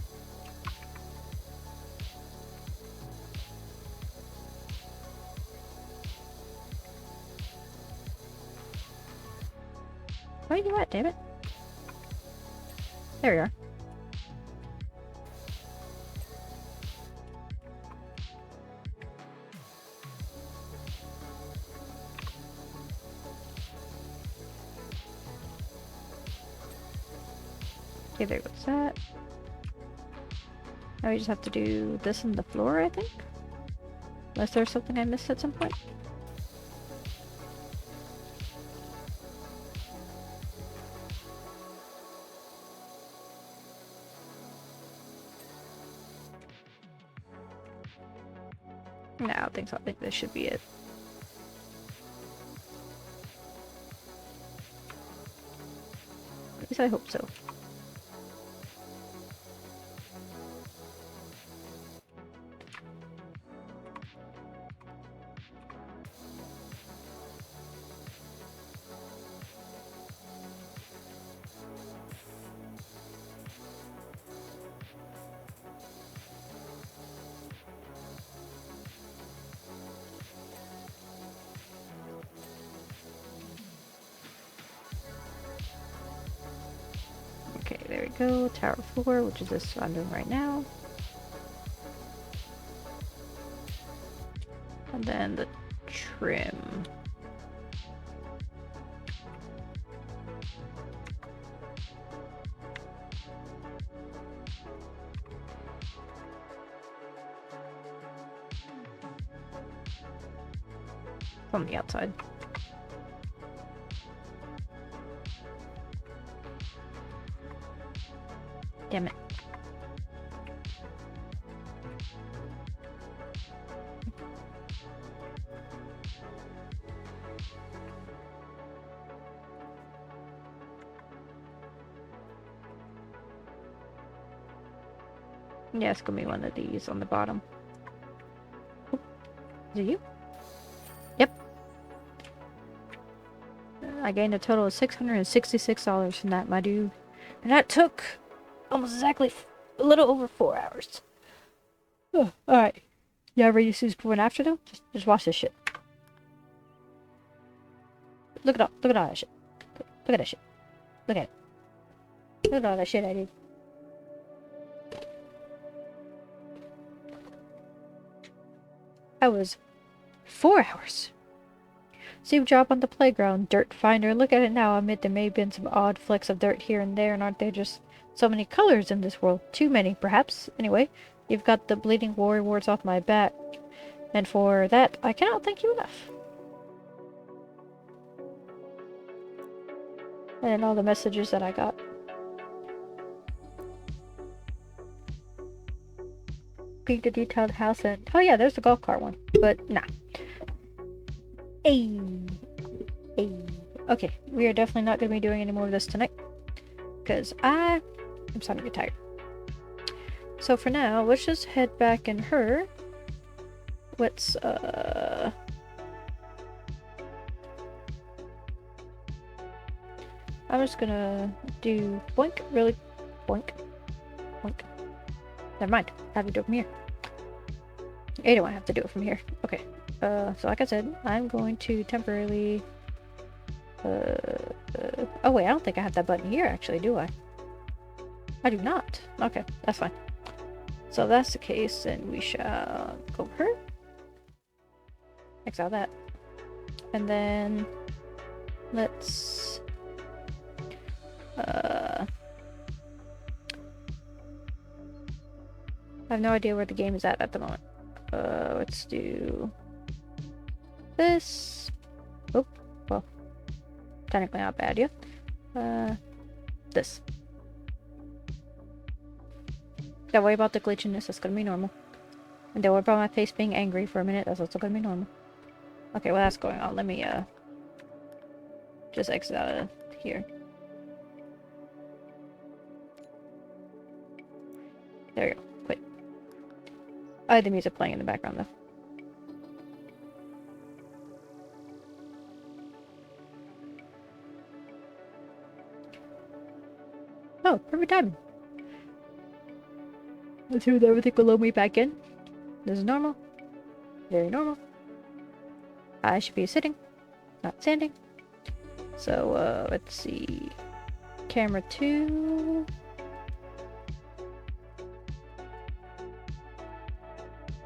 Where are you at, damn it? There we are. Okay, there goes that. Now we just have to do this on the floor, I think? Unless there's something I missed at some point. No, I don't think so. I think this should be it. At least I hope so. Okay, there we go. Tower 4, which is this I'm doing right now. And then the trim. From the outside. Damn it. Yeah, it's gonna be one of these on the bottom. Oh, is it you? Yep. I gained a total of $666 from that, my dude. And that took almost exactly a little over 4 hours. Oh, alright. You ever ready to see this before and after though? Just watch this shit. Look at all that shit. Look at that shit. Look at it. Look at all that shit I did. That was 4 hours. See job on the playground, dirt finder. Look at it now. I admit there may have been some odd flecks of dirt here and there, and aren't there just so many colors in this world? Too many, perhaps. Anyway, you've got the bleeding war wards off my back, and for that, I cannot thank you enough. And all the messages that I got. Beat the detailed house and... Oh yeah, there's the golf cart one. But, nah. Ayy. Okay, we are definitely not going to be doing any more of this tonight. Because I'm starting to get tired. So for now, let's just head back in her. Let's, I'm just gonna do boink, really boink. Never mind, I have to do it from here. I don't have to do it from here. Okay, so like I said, I'm going to temporarily... oh wait, I don't think I have that button here actually, do I? I do not. Okay, that's fine. So if that's the case, then we shall go over her. Exile that. And then... let's... I have no idea where the game is at the moment. Let's do this. Oh, well, technically not a bad idea. This. Don't worry about the glitchiness, that's gonna be normal. And don't worry about my face being angry for a minute, that's also gonna be normal. Okay, well that's going on. Let me, just exit out of here. There you go. Quit. I had the music playing in the background, though. Oh, perfect timing. Let's see with everything will load me back in. This is normal. Very normal. I should be sitting, not standing. So, let's see. Camera 2.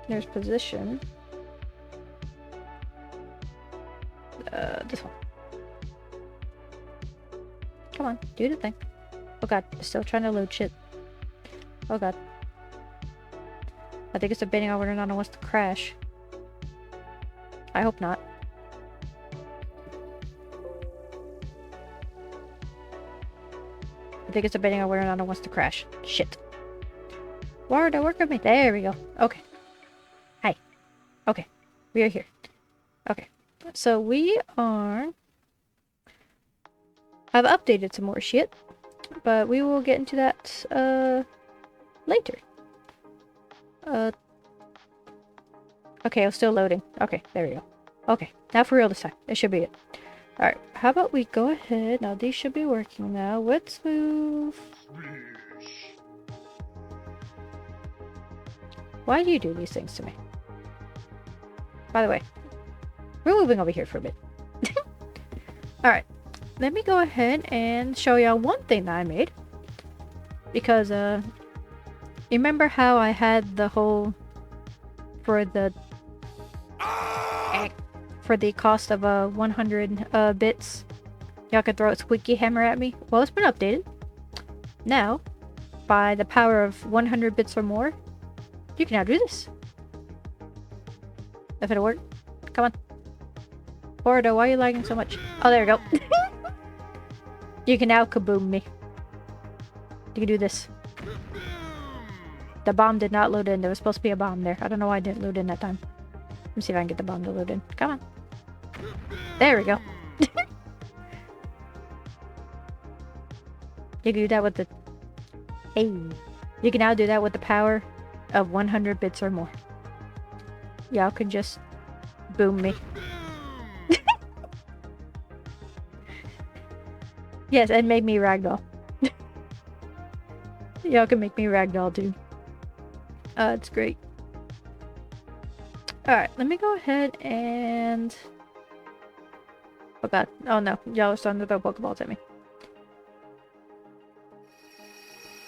There's position. This one. Come on, do the thing. Oh god, it's still trying to load shit. Oh god. I think it's debating on whether or not it wants to crash. I hope not. I think it's debating on whether or not it wants to crash. Shit. Why did I work with me? There we go. Okay. Hi. Okay. We are here. Okay. So we are... I've updated some more shit. But we will get into that, later. Okay, it's still loading. Okay, there we go. Okay, now for real this time. It should be it. Alright, how about we go ahead. Now, these should be working now. Let's move. Why do you do these things to me? By the way, we're moving over here for a bit. Alright, let me go ahead and show y'all one thing that I made. Because, remember how I had the whole... For the cost of 100 bits, y'all could throw a squeaky hammer at me. Well, it's been updated. Now, by the power of 100 bits or more, you can now do this. If it'll work. Come on. Bordo, why are you lagging so much? Oh, there we go. You can now kaboom me. You can do this. The bomb did not load in. There was supposed to be a bomb there. I don't know why it didn't load in that time. Let me see if I can get the bomb to load in. Come on. There we go. You can do that with the... Hey. You can now do that with the power of 100 bits or more. Y'all can just boom me. Yes, and make me ragdoll. Y'all can make me ragdoll too. It's great. Alright, let me go ahead and... Oh god. Oh no. Y'all are starting to throw Pokeballs at me.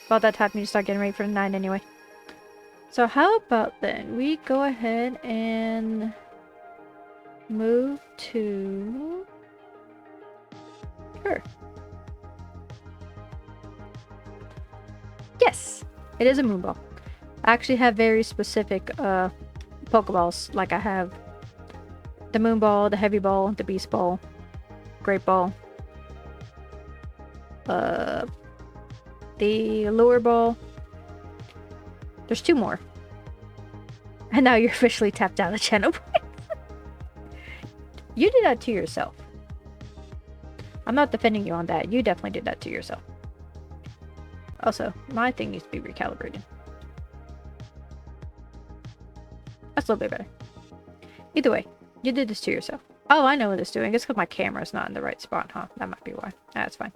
About that time you start getting ready for the 9 anyway. So how about then we go ahead and move to her. Yes, it is a moon ball. I actually have very specific Pokeballs. Like I have the moon ball, the heavy ball, the beast ball, great ball, the lure ball. There's 2 more. And now you're officially tapped out of channel points. You did that to yourself. I'm not defending you on that. You definitely did that to yourself. Also, my thing needs to be recalibrated. That's a little bit better. Either way, you did this to yourself. Oh, I know what it's doing. It's because my camera's not in the right spot, huh? That might be why. That's fine.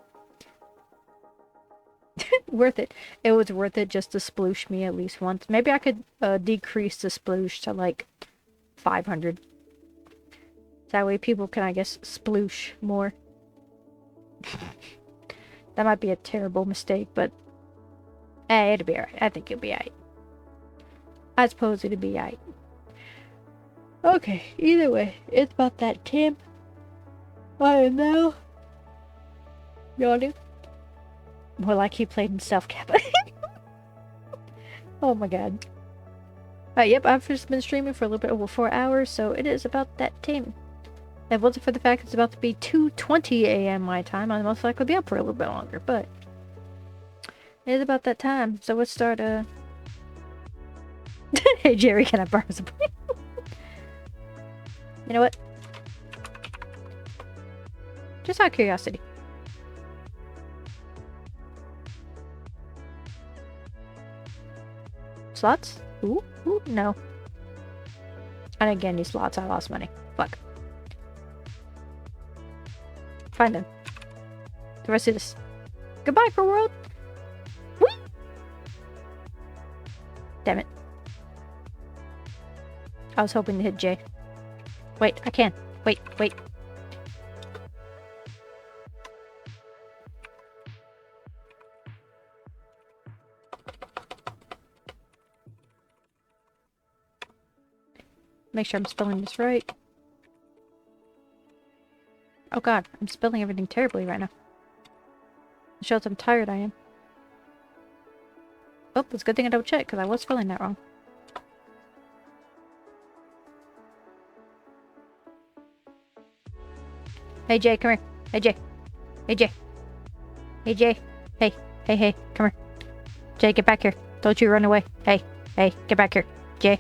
Worth it. It was worth it just to sploosh me at least once. Maybe I could decrease the sploosh to like 500. That way people can, I guess, sploosh more. That might be a terrible mistake, but hey, it'll be alright. I think it'll be alright. I suppose it'll be alright. Okay, either way, it's about that time. I am now yawning. More like he played in self-cap. Oh my god. Yep, I've just been streaming for a little bit over 4 hours, so it is about that time. If it wasn't for the fact it's about to be 2:20 a.m. my time, I'd most likely be up for a little bit longer, but it is about that time, so let's start, Hey Jerry, can I borrow some? You know what? Just out of curiosity. Slots? Ooh, no. I didn't get any slots, I lost money. Fuck. Find them. The rest of this. Goodbye, for world! Whee! Damn it. I was hoping to hit J. Wait, I can. Wait. Make sure I'm spelling this right. Oh god, I'm spelling everything terribly right now. It shows how tired I am. Oh, it's a good thing I double checked, because I was spelling that wrong. Hey Jay, come here. Hey Jay. Hey Jay. Hey Jay. Hey, come here. Jay, get back here. Don't you run away. Hey, get back here. Jay.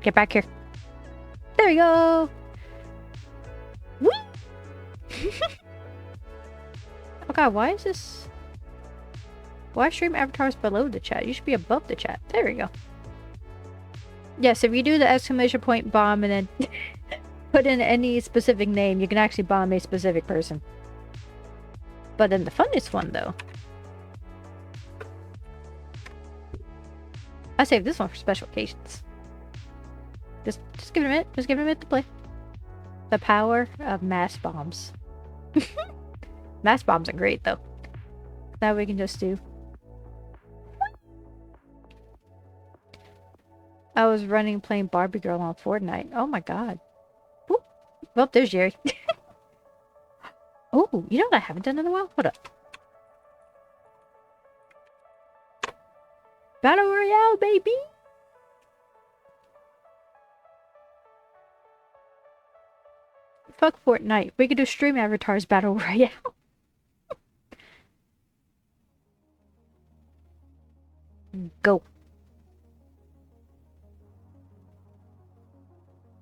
Get back here. There we go. Whee! Oh god, why is this? Why stream avatars below the chat? You should be above the chat. There we go. Yes, if you do the exclamation point bomb and then put in any specific name, you can actually bomb a specific person. But then the funniest one, though. I saved this one for special occasions. Just give it a minute. Just give it a minute to play. The power of mass bombs. Mass bombs are great, though. Now we can just do... I was running playing Barbie Girl on Fortnite. Oh my god. Whoop. Well, there's Jerry. Oh, you know what I haven't done in a while? Hold up. Battle Royale, baby! Fuck Fortnite. We could do stream avatars Battle Royale. Go.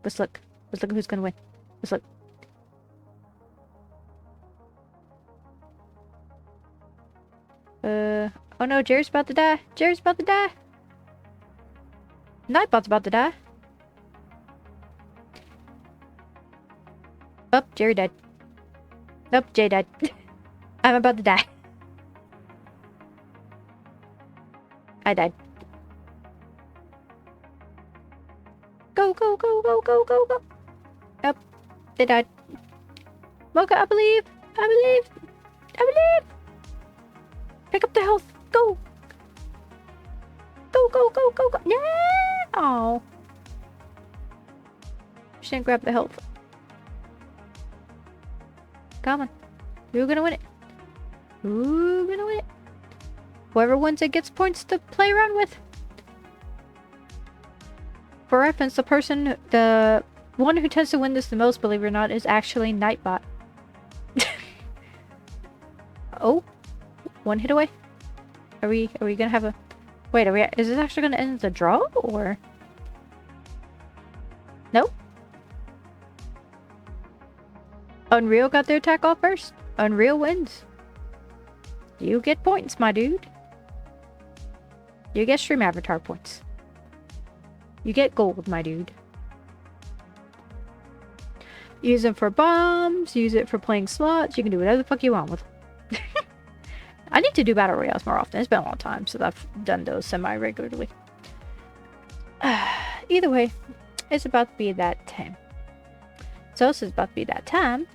Let's look. Let's look who's gonna win. Let's look. Oh no, Jerry's about to die. Jerry's about to die. Nightbot's about to die. Oh, Jerry died. Nope, Jay died. I'm about to die. I died. Go, go, go, go, go, go, go. Nope, they died. Mocha, I believe. I believe. I believe. Pick up the health. Go. Go, go, go, go, go. Yeah! Oh. She didn't grab the health. Come on. You're gonna win it. Who's gonna win it? Whoever wins it gets points to play around with. For reference, the one who tends to win this the most, believe it or not, is actually Nightbot. Oh, one hit away. Are we gonna have a? Wait, is this actually gonna end the draw or? Nope. Unreal got their attack off first. Unreal wins. You get points, my dude. You get stream avatar points. You get gold, my dude. Use them for bombs, use it for playing slots, you can do whatever the fuck you want with them. I need to do battle royales more often. It's been a long time since I've done those semi-regularly. Either way, it's about to be that time. So this is about to be that time.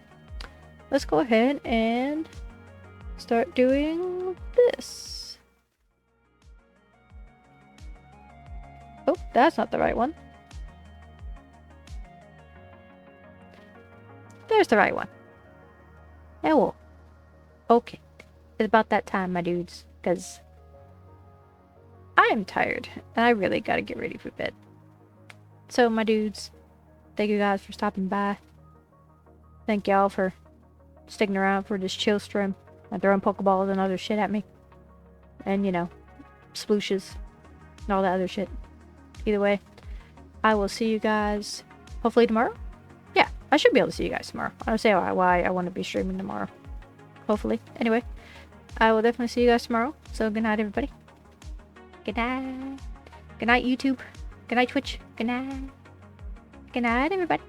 Let's go ahead and start doing this. Oh, that's not the right one. There's the right one. Oh, okay. It's about that time, my dudes, because I am tired, and I really gotta get ready for bed. So, my dudes, thank you guys for stopping by. Thank y'all for sticking around for this chill stream and throwing Pokeballs and other shit at me. And, you know, splooshes and all that other shit. Either way, I will see you guys hopefully tomorrow. Yeah, I should be able to see you guys tomorrow. I don't say why I want to be streaming tomorrow. Hopefully. Anyway, I will definitely see you guys tomorrow. So good night, everybody. Good night. Good night, YouTube. Good night, Twitch. Good night. Good night, everybody.